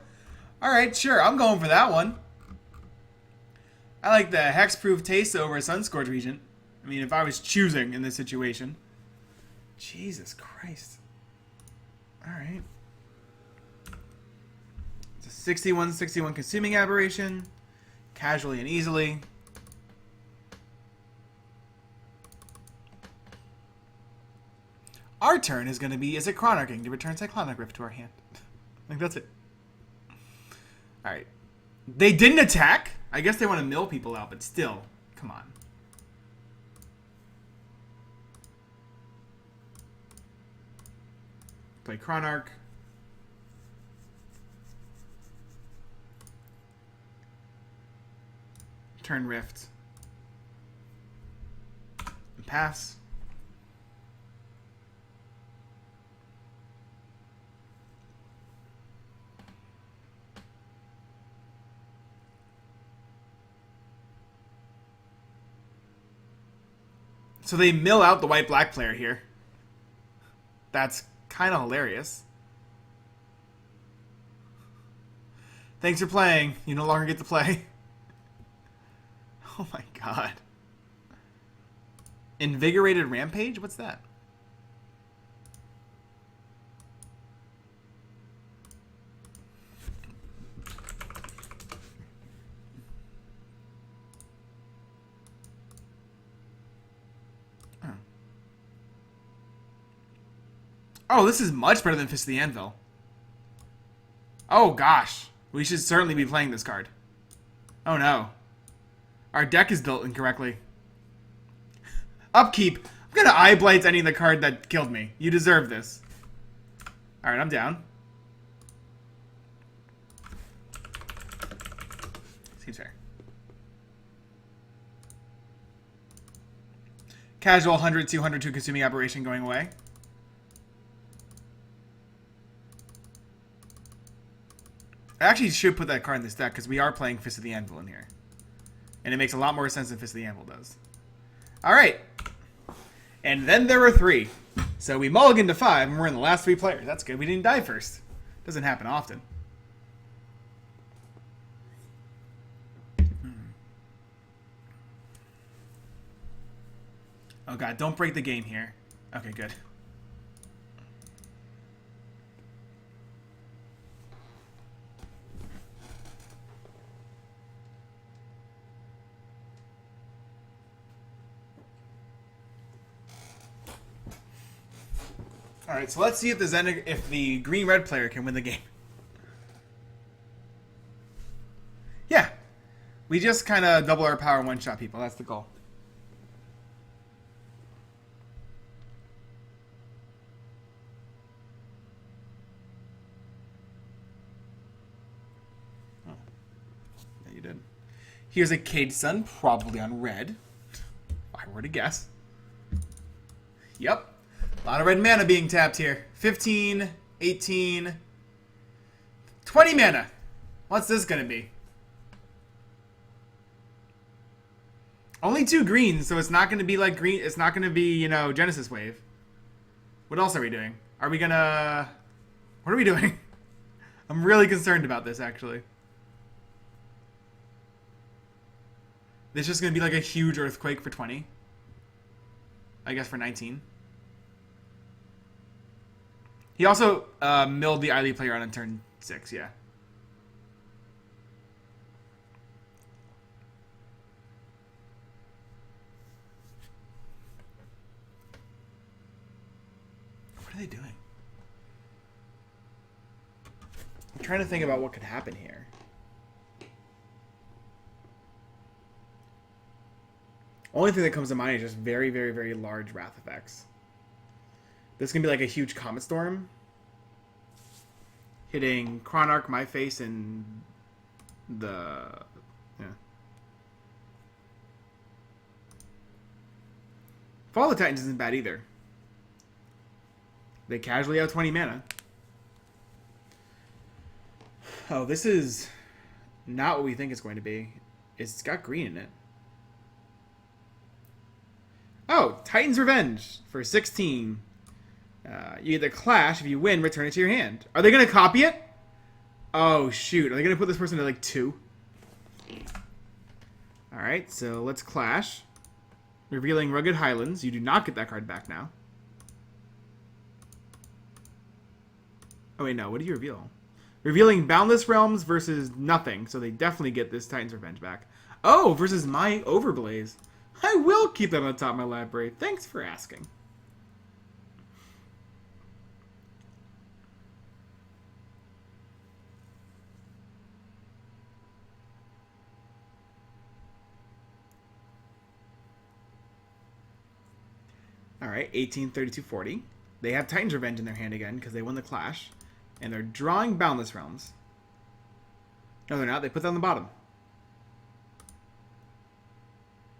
Alright, sure. I'm going for that one. I like the Hexproof Teysa over a Sunscourge Regent. I mean, if I was choosing in this situation. Jesus Christ. Alright. It's a 61-61 Consuming Aberration. Casually and easily. Our turn is going to be Izzet Chronarching to return Cyclonic Rift to our hand. I think that's it. Alright. They didn't attack? I guess they want to mill people out, but still. Come on. Play Chronarch. Turn Rift. And pass. So they mill out the white-black player here. That's kind of hilarious. Thanks for playing. You no longer get to play. Oh my god. Invigorated Rampage? What's that? Oh, this is much better than Fist of the Anvil. Oh, gosh. We should certainly be playing this card. Oh, no. Our deck is built incorrectly. Upkeep. I'm going to Eye Blight any of the card that killed me. You deserve this. Alright, I'm down. Seems fair. Casual 100, 202 Consuming Aberration going away. I actually should put that card in this deck because we are playing Fist of the Anvil in here. And it makes a lot more sense than Fist of the Anvil does. Alright. And then there were 3. So we mulliganed to 5 and we're in the last 3 players. That's good. We didn't die first. Doesn't happen often. Oh god, don't break the game here. Okay, good. Alright, so let's see if the green-red player can win the game. We just kind of double our power one-shot people. That's the goal. Oh. Yeah, you did. Here's a Cade Sun, probably on red. If I were to guess. Yep. A lot of red mana being tapped here. 15, 18, 20 mana. What's this going to be? Only 2 greens, so it's not going to be like green. It's not going to be, you know, Genesis Wave. What else are we doing? Are we going to... What are we doing? I'm really concerned about this, actually. This is just going to be like a huge earthquake for 20. I guess for 19. He also milled the Eiley player on turn 6, yeah. What are they doing? I'm trying to think about what could happen here. Only thing that comes to mind is just very, very, very large wrath effects. This is going to be like a huge Comet Storm. Hitting Chronarch, my face, and the... Yeah. Fall of the Titans isn't bad either. They casually have 20 mana. Oh, this is not what we think it's going to be. It's got green in it. Oh, Titan's Revenge for 16. You get the Clash. If you win, return it to your hand. Are they going to copy it? Oh, shoot. Are they going to put this person to, like, 2? Alright, so let's Clash. Revealing Rugged Highlands. You do not get that card back now. Oh, wait, no. What do you reveal? Revealing Boundless Realms versus nothing. So they definitely get this Titan's Revenge back. Oh, versus my Overblaze. I will keep that on the top of my library. Thanks for asking. Alright, 18, 32, 40. They have Titan's Revenge in their hand again because they won the Clash. And they're drawing Boundless Realms. No, they're not. They put that on the bottom.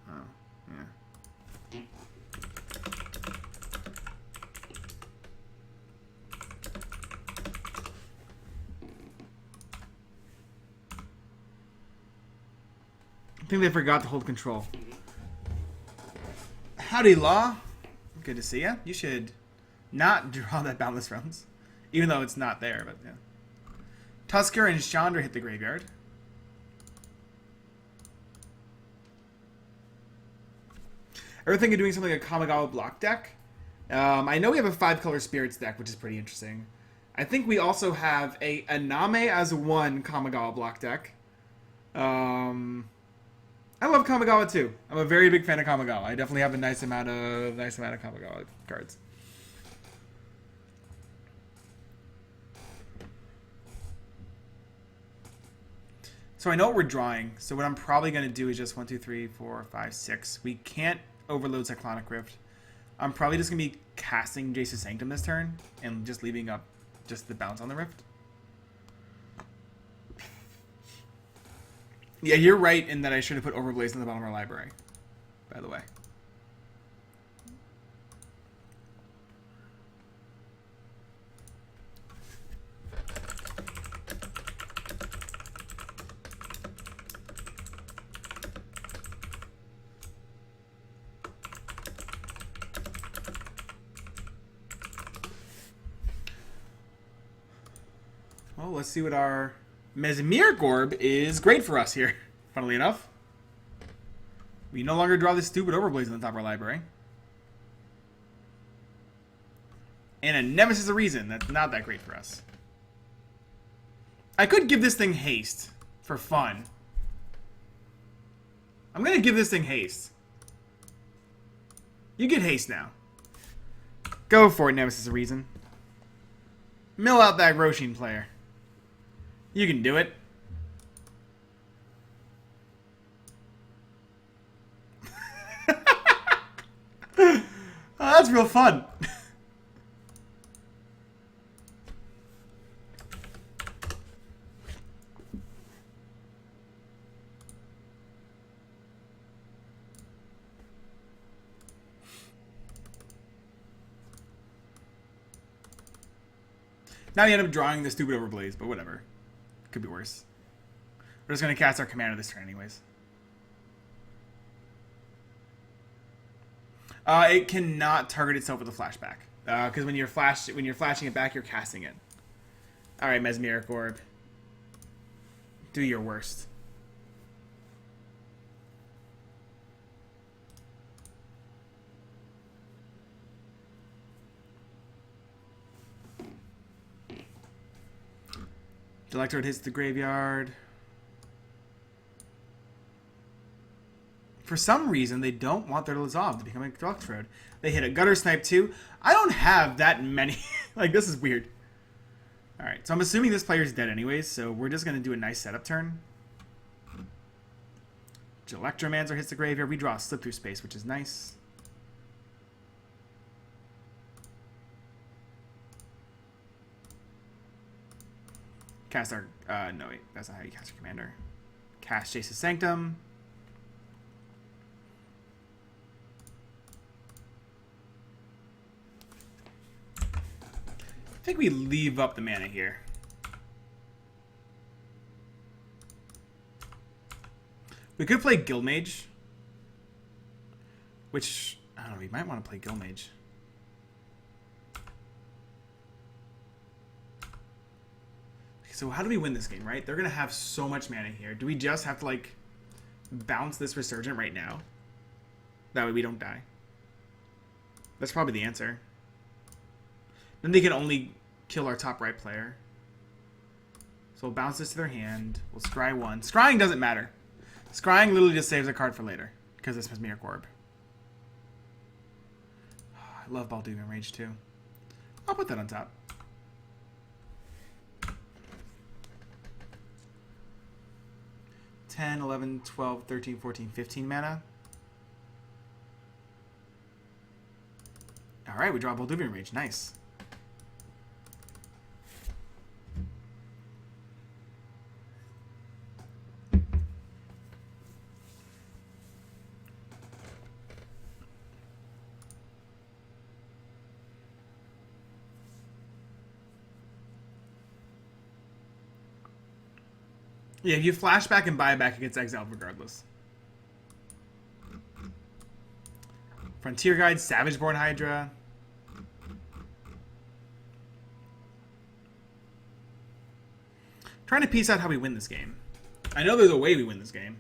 Oh, yeah. I think they forgot to hold control. Howdy, Law. Good to see ya. You should not draw that Boundless Realms. Even though it's not there, but yeah. Tusker and Chandra hit the graveyard. Ever think of doing something like a Kamigawa block deck? I know we have a 5-color Spirits deck, which is pretty interesting. I think we also have a Aname as 1 Kamigawa block deck. I love Kamigawa too. I'm a very big fan of Kamigawa. I definitely have a nice amount of Kamigawa cards. So I know what we're drawing. So what I'm probably going to do is just 1, 2, 3, 4, 5, 6. We can't overload Cyclonic Rift. I'm probably just going to be casting Jace's Sanctum this turn and just leaving up just the bounce on the Rift. Yeah, you're right in that I should have put Overblaze in the bottom of our library, by the way. Well, let's see what our Mesmere Gorb is great for us here, funnily enough. We no longer draw this stupid Overblaze on the top of our library. And a Nemesis of Reason, that's not that great for us. I could give this thing haste for fun. I'm going to give this thing haste. You get haste now. Go for it, Nemesis of Reason. Mill out that Roshin player. You can do it. That's real fun. Now you end up drawing the stupid Overblaze, but whatever. Could be worse. We're just going to cast our commander this turn anyways. It cannot target itself with a flashback. Because when you're flashing it back, you're casting it. Alright, Mesmeric Orb. Do your worst. Electrode hits the graveyard. For some reason, they don't want their Lazav to become a Electrode. They hit a Gutter Snipe too. I don't have that many. Like, this is weird. Alright, so I'm assuming this player's dead anyways, so we're just going to do a nice setup turn. Electromancer hits the graveyard. We draw a Slip Through Space, which is nice. Cast our... no, wait. That's not how you cast your commander. Cast Jace's Sanctum. I think we leave up the mana here. We could play Guildmage. Which, I don't know, we might want to play Guildmage. So how do we win this game, right? They're going to have so much mana here. Do we just have to, like, bounce this Resurgent right now? That way we don't die. That's probably the answer. Then they can only kill our top right player. So we'll bounce this to their hand. We'll scry one. Scrying doesn't matter. Scrying literally just saves a card for later. Because it's Mesmeric Orb. Oh, I love Balduvian Rage too. I'll put that on top. $10, $11, $12, $13, $14, $15 mana. Alright, we draw Balduvian Rage. Nice. Yeah, you flashback and buyback against exiled regardless. Frontier Guide, Savageborn Hydra. Trying to piece out how we win this game. I know there's a way we win this game.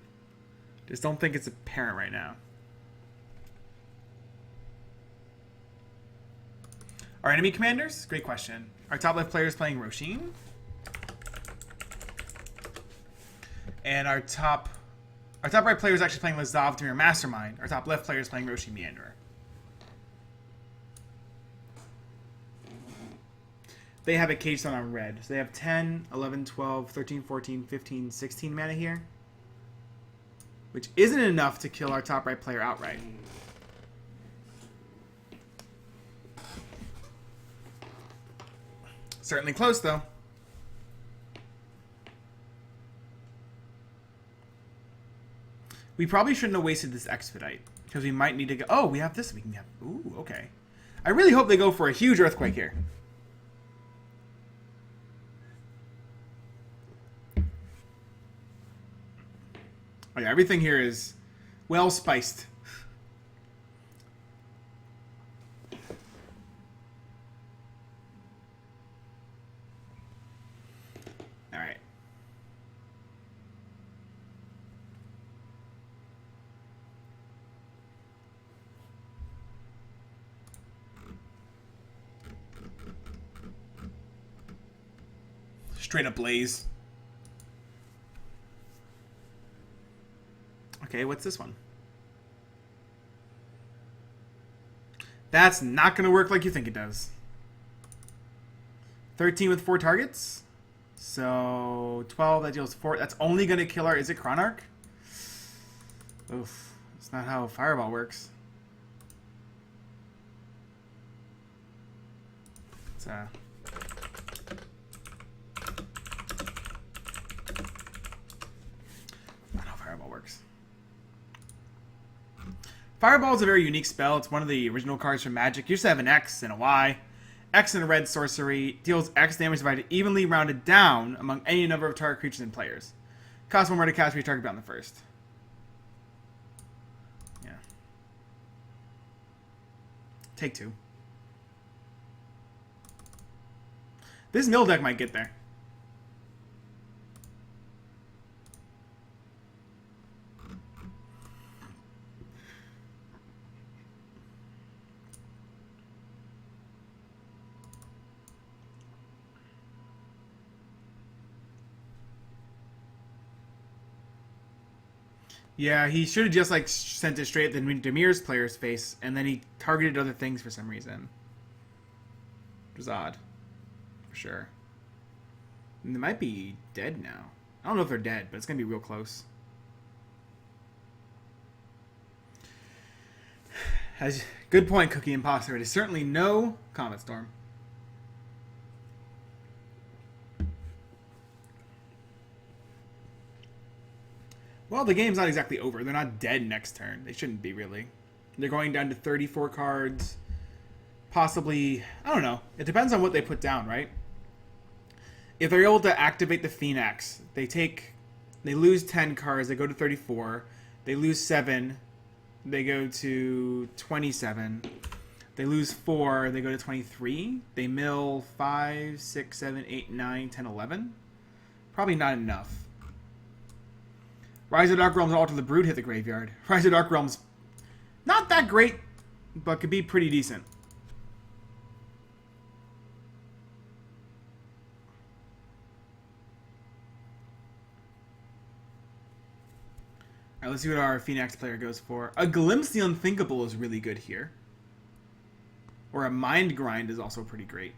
Just don't think it's apparent right now. Our enemy commanders? Great question. Our top left player is playing Roshin. And our top right player is actually playing Lazav Tamir Mastermind. Our top left player is playing Roshin Meanderer. They have a Cage Stone on red. So they have 10, 11, 12, 13, 14, 15, 16 mana here. Which isn't enough to kill our top right player outright. Certainly close, though. We probably shouldn't have wasted this Expedite. Because we might need to go... Oh, we have this. We can have... Ooh, okay. I really hope they go for a huge Earthquake here. Oh yeah, everything here is well spiced. All right. Straight up Blaze. Okay, what's this one? That's not going to work like you think it does. 13 with 4 targets. So 12, that deals 4. That's only going to kill our... Is it Chronarch? Oof. That's not how Fireball works. It's I don't know how Fireball works. Fireball is a very unique spell. It's one of the original cards from Magic. You used to have an X and a Y. X and a red sorcery deals X damage divided evenly rounded down among any number of target creatures and players. Cost 1 more to cast for your target on the first. Yeah. Take 2. This mill deck might get there. Yeah, he should have just like sent it straight at the Demir's player's face, and then he targeted other things for some reason. It was odd. For sure. And they might be dead now. I don't know if they're dead, but it's going to be real close. Good point, Cookie Imposter. It is certainly no Comet Storm. Well, the game's not exactly over. They're not dead next turn. They shouldn't be, really. They're going down to 34 cards. Possibly, I don't know. It depends on what they put down, right? If they're able to activate the Phoenix, they lose 10 cards, they go to 34. They lose 7, they go to 27. They lose 4, they go to 23. They mill 5, 6, 7, 8, 9, 10, 11. Probably not enough. Rise of Dark Realms Alter the Brood hit the graveyard. Rise of Dark Realms, not that great, but could be pretty decent. Alright, let's see what our Phoenix player goes for. A Glimpse the Unthinkable is really good here. Or a Mind Grind is also pretty great.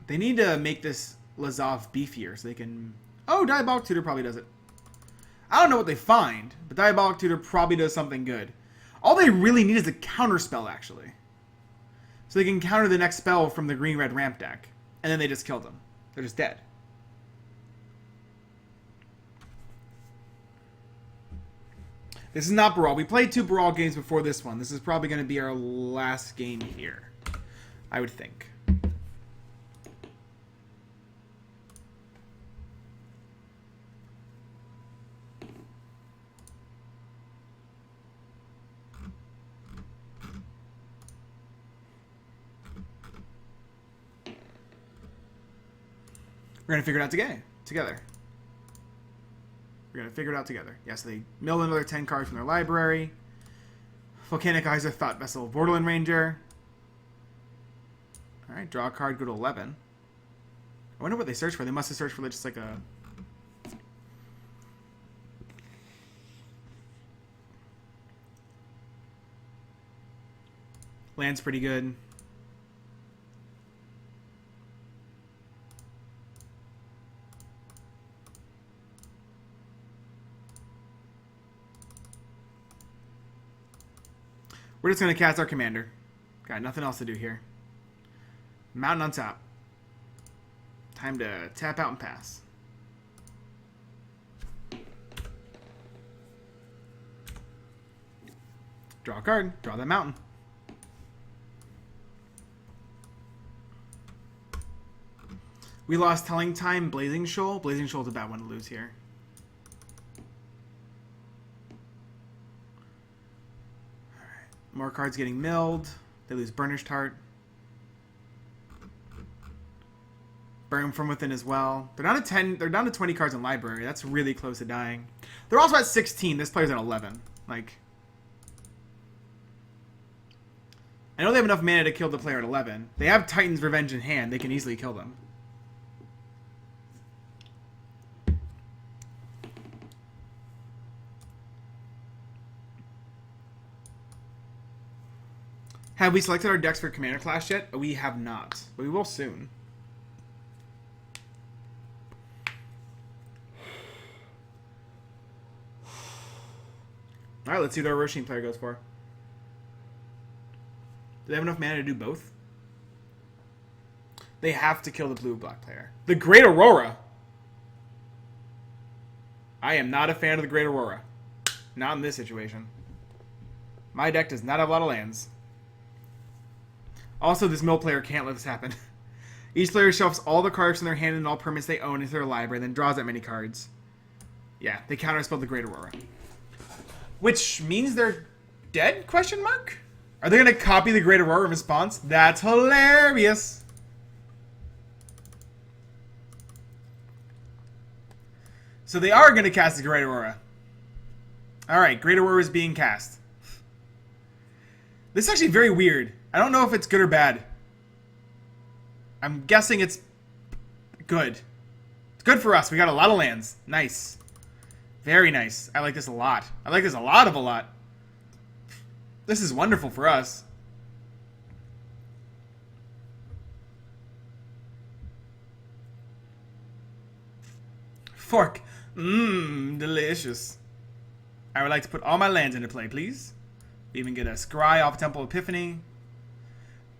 They need to make this Lazav beefier so they can... Oh, Diabolic Tutor probably does it. I don't know what they find, but Diabolic Tutor probably does something good. All they really need is a counter spell, actually. So they can counter the next spell from the green-red ramp deck. And then they just kill them. They're just dead. This is not Baral. We played 2 Baral games before this one. This is probably going to be our last game here, I would think. We're going to figure it out together. We're going to figure it out together. Yes, they mill another 10 cards from their library. Volcanic Eyes of Thought Vessel, Borderland Ranger. Alright, draw a card, go to 11. I wonder what they searched for. They must have searched for just like a... Land's pretty good. We're just going to cast our commander. Got nothing else to do here. Mountain on top. Time to tap out and pass. Draw a card. Draw that mountain. We lost Telling Time, Blazing Shoal. Blazing Shoal's a bad one to lose here. More cards getting milled. They lose Burnish Tart. Burn from Within as well. They're down to 10. They're down to 20 cards in library. That's really close to dying. They're also at 16. This player's at 11. Like, I know they have enough mana to kill the player at 11. They have Titan's Revenge in hand. They can easily kill them. Have we selected our decks for Commander Clash yet? We have not, but we will soon. Alright, let's see what our Roshin player goes for. Do they have enough mana to do both? They have to kill the blue-black player. The Great Aurora. I am not a fan of the Great Aurora. Not in this situation. My deck does not have a lot of lands. Also, this mill player can't let this happen. Each player shuffles all the cards from their hand and all permanents they own into their library, and then draws that many cards. Yeah, they counterspell the Great Aurora. Which means they're dead? Question mark? Are they going to copy the Great Aurora in response? That's hilarious. So they are going to cast the Great Aurora. Alright, Great Aurora is being cast. This is actually very weird. I don't know if it's good or bad. I'm guessing it's good. It's good for us. We got a lot of lands. Nice. Very nice. I like this a lot. I like this a lot of a lot. This is wonderful for us. Fork. Mmm, delicious. I would like to put all my lands into play, please. We even get a Scry off Temple Epiphany.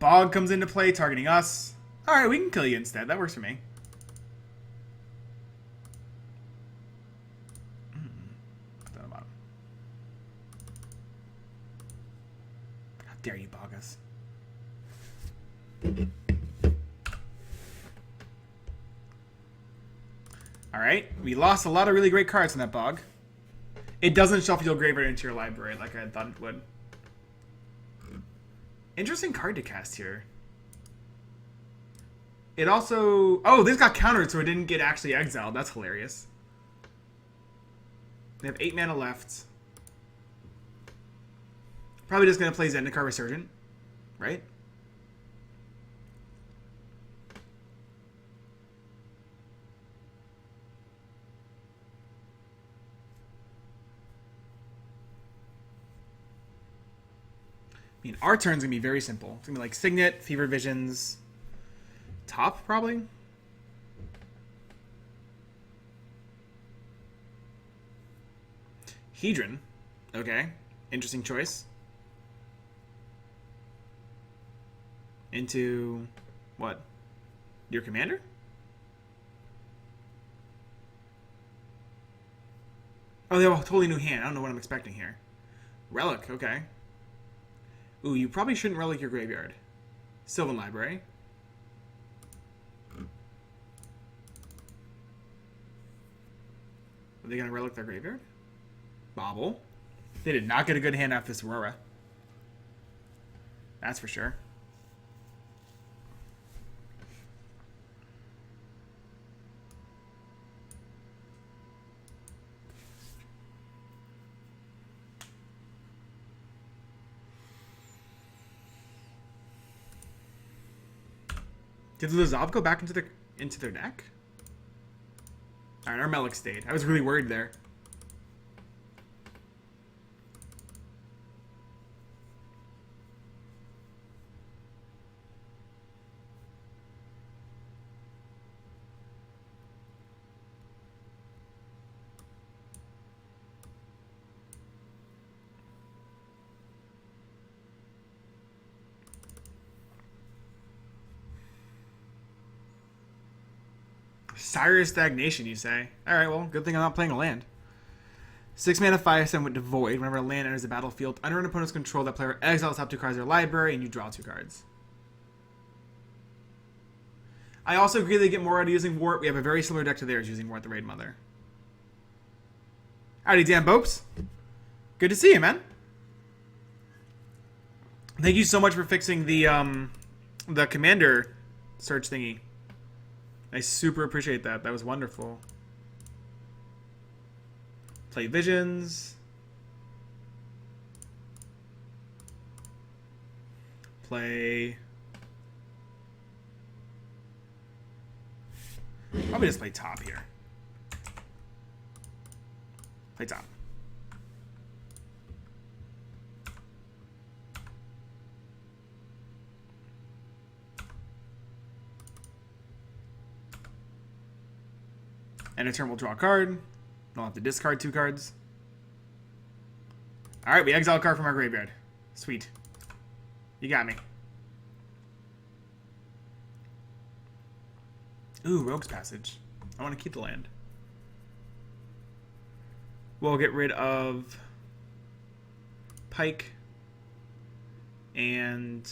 Bog comes into play, targeting us. Alright, we can kill you instead. That works for me. Put that on the bottom. How dare you bog us? Alright, we lost a lot of really great cards in that bog. It doesn't shuffle your graveyard into your library like I thought it would. Interesting card to cast here. It also... Oh, this got countered so it didn't get actually exiled. That's hilarious. They have 8 mana left. Probably just going to play Zendikar Resurgent. Right? I mean, our turn's going to be very simple. It's going to be like Signet, Fever Visions, top, probably? Hedron. Okay. Interesting choice. Into... what? Your commander? Oh, they have a totally new hand. I don't know what I'm expecting here. Relic, okay. Ooh, you probably shouldn't relic your graveyard. Sylvan Library. Are they going to relic their graveyard? Bobble. They did not get a good hand off this Aurora. That's for sure. Did the Zob go back into their deck? Alright, our Melik stayed. I was really worried there. Cyrus Stagnation, you say? Alright, well, good thing I'm not playing a land. 6 mana, 5/7 with Devoid. Whenever a land enters the battlefield, under an opponent's control, that player exiles top 2 cards of their library, and you draw 2 cards. I also agree they get more out of using Wart. We have a very similar deck to theirs using Wart the Raid Mother. Howdy, Dan Bopes. Good to see you, man. Thank you so much for fixing the commander search thingy. I super appreciate that. That was wonderful. Play Visions. Play... Probably just play top here. Play top. End of turn, we'll draw a card. We'll have to discard 2 cards. Alright, we exile a card from our graveyard. Sweet. You got me. Ooh, Rogue's Passage. I want to keep the land. We'll get rid of Pike and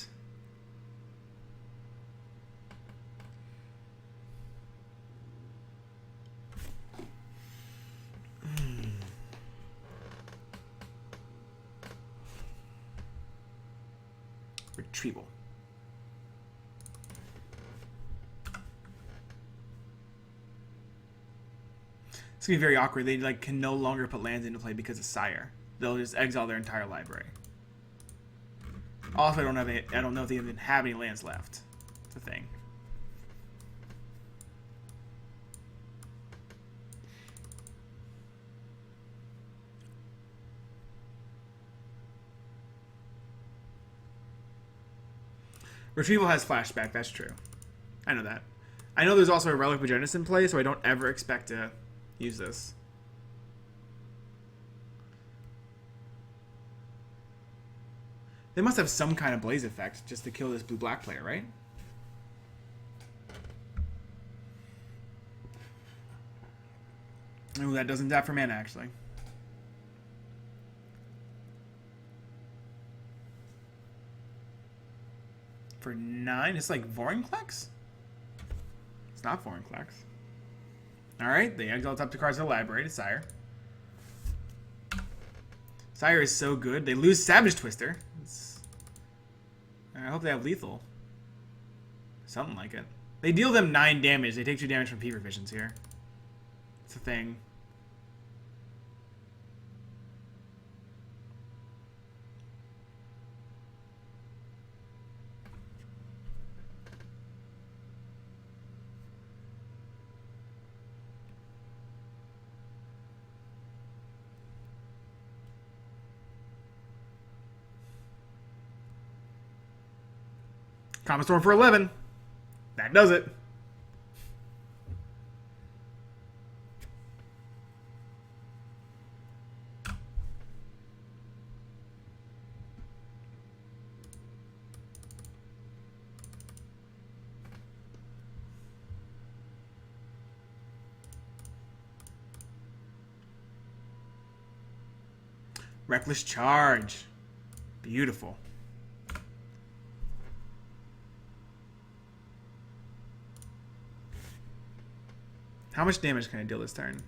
Retrieval. It's gonna be very awkward. They like can no longer put lands into play because of Sire. They'll just exile their entire library. Also, I don't know if they even have any lands left. It's a thing. Retrieval has flashback. That's true. I know that. I know there's also a Relic of Genesis in play, so I don't ever expect to use this. They must have some kind of blaze effect just to kill this blue-black player, right? Ooh, that doesn't tap for mana, actually. For 9, it's like Vorinclex? It's not Vorinclex. Alright, they exile up to cards of the library to Sire. Sire is so good. They lose Savage Twister. I hope they have lethal. Something like it. They deal them 9 damage. They take 2 damage from P revisions here. It's a thing. Common Storm for 11. That does it. Reckless Charge. Beautiful. How much damage can I deal this turn?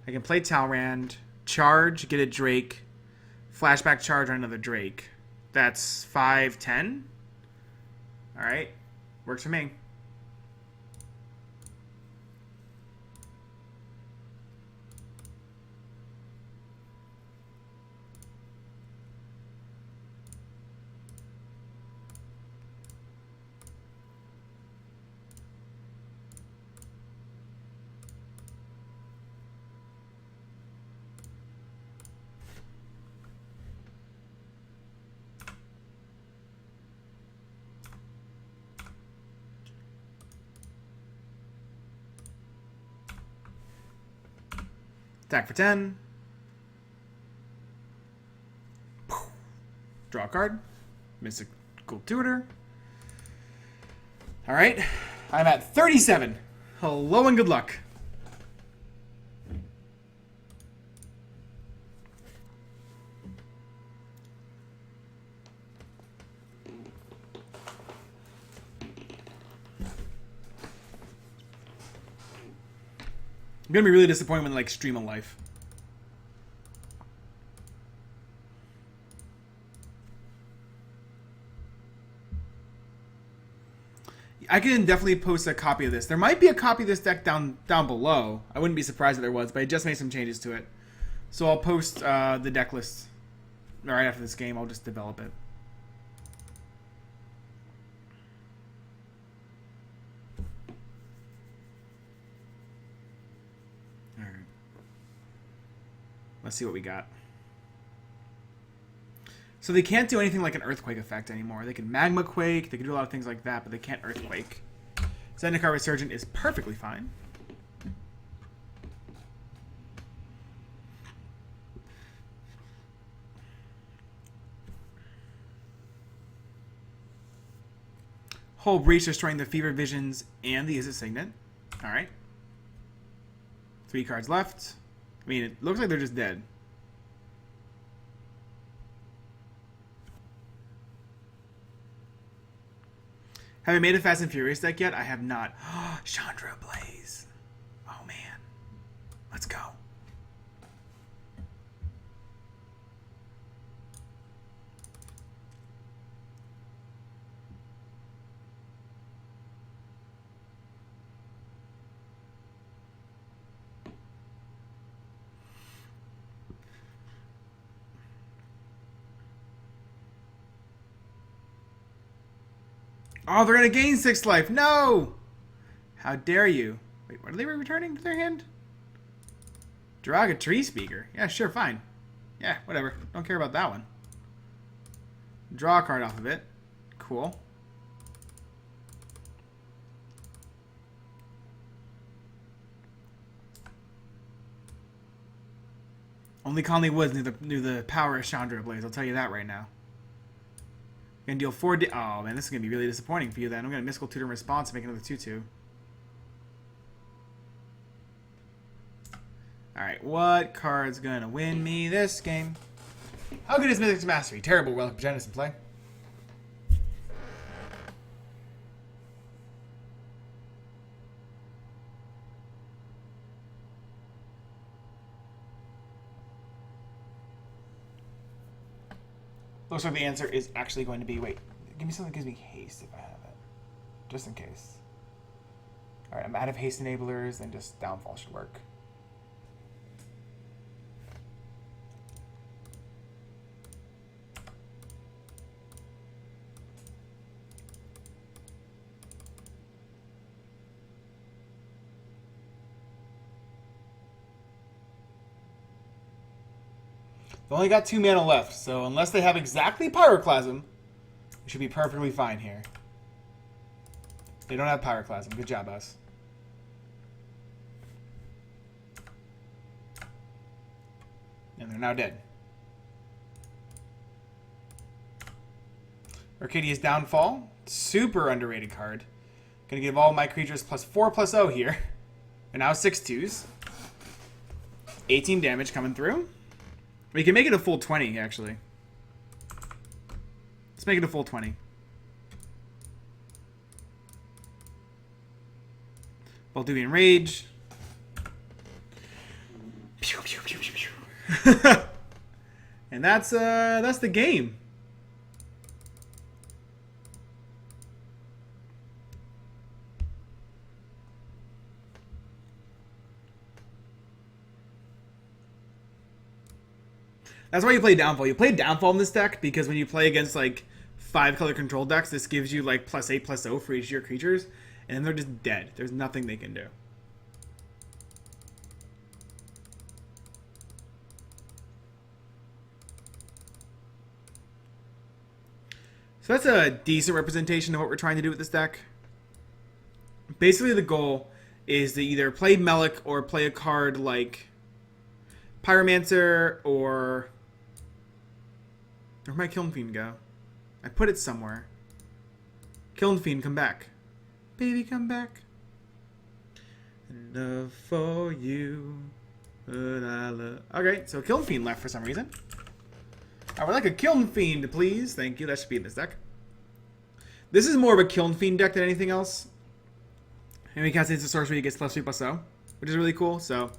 I can play Talrand, charge, get a Drake, flashback charge on another Drake. That's 5-10. Alright. Works for me. Attack for 10. Draw a card. Mystical Tutor. Alright. I'm at 37. Hello and good luck. I'm gonna be really disappointed when like Stream of Life. I can definitely post a copy of this. There might be a copy of this deck down below. I wouldn't be surprised if there was, but I just made some changes to it. So I'll post the deck list right after this game. I'll just develop it. Let's see what we got. So they can't do anything like an Earthquake effect anymore. They can Magma Quake, they can do a lot of things like that, but they can't Earthquake. Zendikar Resurgent is perfectly fine. Whole Breach, destroying the Fever Visions and the Izzet Signet. Alright. 3 cards left. I mean, it looks like they're just dead. Have I made a Fast and Furious deck yet? I have not. Chandra Blaze. Oh, man. Let's go. Oh, they're going to gain 6 life. No! How dare you? Wait, what are they returning to their hand? Drag a Tree Speaker. Yeah, sure, fine. Yeah, whatever. Don't care about that one. Draw a card off of it. Cool. Only Conley Woods knew the power of Chandra Blaze. I'll tell you that right now. Gonna deal 4 oh man, this is gonna be really disappointing for you then. I'm gonna Mystical Tutor in response and make another 2/2. Alright, what card's gonna win me this game? How good is Mystic's Mastery? Terrible. Relic of Genesis in play. Looks like the answer is actually going to be, wait, give me something that gives me haste if I have it. Just in case. Alright, I'm out of haste enablers, and just downfall should work. They've only got 2 mana left, so unless they have exactly Pyroclasm, we should be perfectly fine here. They don't have Pyroclasm. Good job, us. And they're now dead. Arcadia's Downfall. Super underrated card. Gonna give all my creatures +4/+0 here. And now 6/2s. 18 damage coming through. We can make it a full 20, actually. Let's make it a full 20. Balduvian Rage. Pew, pew, pew, pew, pew. And that's the game. That's why you play Downfall. You play Downfall in this deck because when you play against like 5-color control decks, this gives you like +8/+0 for each of your creatures, and then they're just dead. There's nothing they can do. So that's a decent representation of what we're trying to do with this deck. Basically, the goal is to either play Melik or play a card like Pyromancer or... Where'd my Kiln Fiend go? I put it somewhere. Kiln Fiend, come back. Baby, come back. Enough for you. Okay, so Kiln Fiend left for some reason. I would like a Kiln Fiend, please. Thank you. That should be in this deck. This is more of a Kiln Fiend deck than anything else. And we cast it as a sorcery, it gets +3/+0, which is really cool. So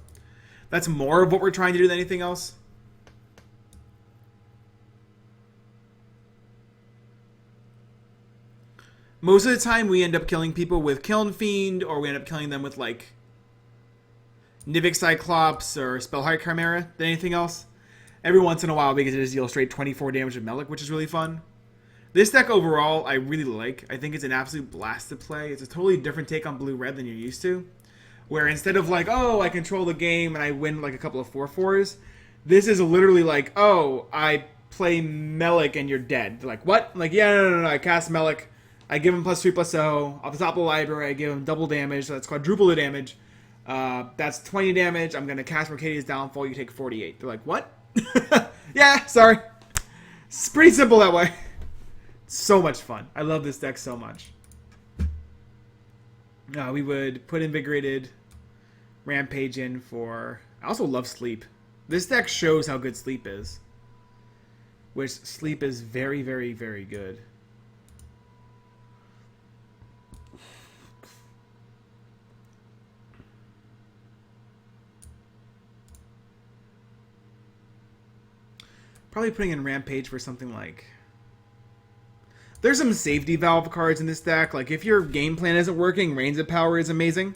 that's more of what we're trying to do than anything else. Most of the time, we end up killing people with Kiln Fiend, or we end up killing them with, like, Nivik Cyclops or Spellheart Chimera than anything else. Every once in a while, we get to just deal straight 24 damage with Melik, which is really fun. This deck overall, I really like. I think it's an absolute blast to play. It's a totally different take on blue-red than you're used to. Where instead of like, oh, I control the game and I win like a couple of 4/4s, this is literally like, oh, I play Melik and you're dead. They're like, what? I'm like, yeah, no, I cast Melik. I give him +3/+0. Off the top of the library, I give him double damage, so that's quadruple the damage. That's 20 damage. I'm going to cast Arcadia's Downfall. You take 48. They're like, what? Yeah, sorry. It's pretty simple that way. So much fun. I love this deck so much. We would put Invigorated Rampage in for... I also love Sleep. This deck shows how good Sleep is. Which Sleep is very, very, very good. Probably putting in Rampage for something like... There's some safety valve cards in this deck. Like, if your game plan isn't working, Reigns of Power is amazing.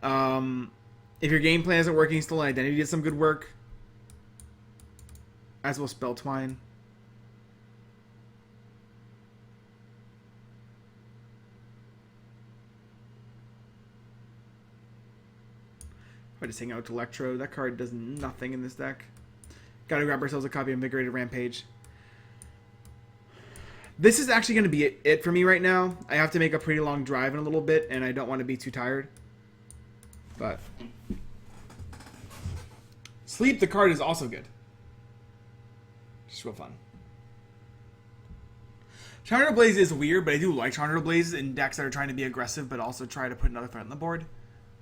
If your game plan isn't working, Stolen Identity did some good work. As will Spell Twine. I just hang out to Electro. That card does nothing in this deck. Gotta grab ourselves a copy of Invigorated Rampage. This is actually going to be it for me right now. I have to make a pretty long drive in a little bit, and I don't want to be too tired. But Sleep, the card, is also good. Just real fun. Tornado Blaze is weird, but I do like Tornado Blaze in decks that are trying to be aggressive, but also try to put another threat on the board.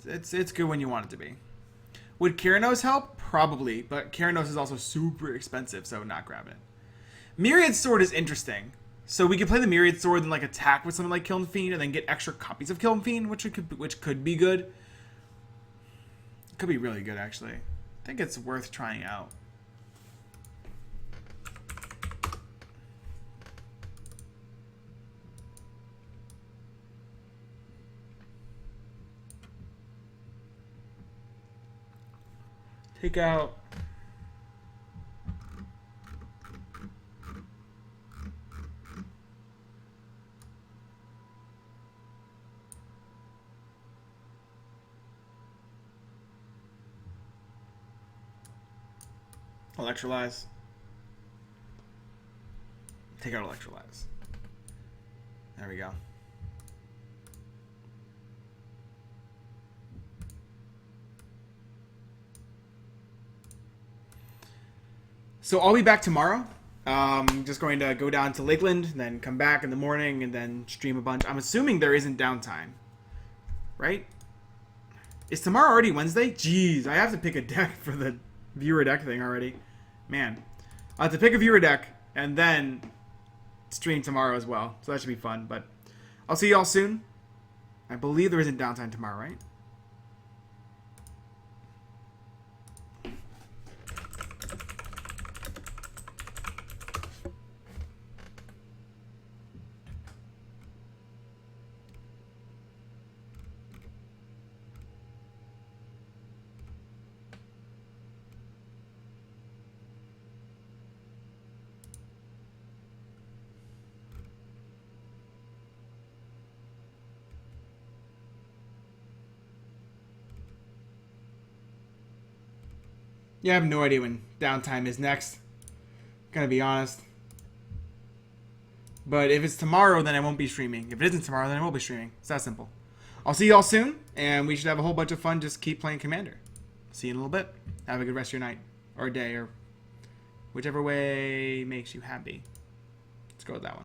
It's good when you want it to be. Would Kyranos help? Probably, but Kyranos is also super expensive, so not grabbing it. Myriad Sword is interesting. So we could play the Myriad Sword and like attack with something like Kiln Fiend and then get extra copies of Kiln Fiend, which could be good. It could be really good, actually. I think it's worth trying out. Take out... Electrolyze. Take out Electrolyze. There we go. So I'll be back tomorrow. Just going to go down to Lakeland, and then come back in the morning, and then stream a bunch. I'm assuming there isn't downtime. Right? Is tomorrow already Wednesday? Jeez, I have to pick a deck for the viewer deck thing already. Man. I'll have to pick a viewer deck, and then stream tomorrow as well. So that should be fun. But I'll see y'all soon. I believe there isn't downtime tomorrow, right? Yeah, I have no idea when downtime is next. Gonna be honest. But if it's tomorrow, then I won't be streaming. If it isn't tomorrow, then I will be streaming. It's that simple. I'll see y'all soon, and we should have a whole bunch of fun. Just keep playing Commander. See you in a little bit. Have a good rest of your night, or day, or whichever way makes you happy. Let's go with that one.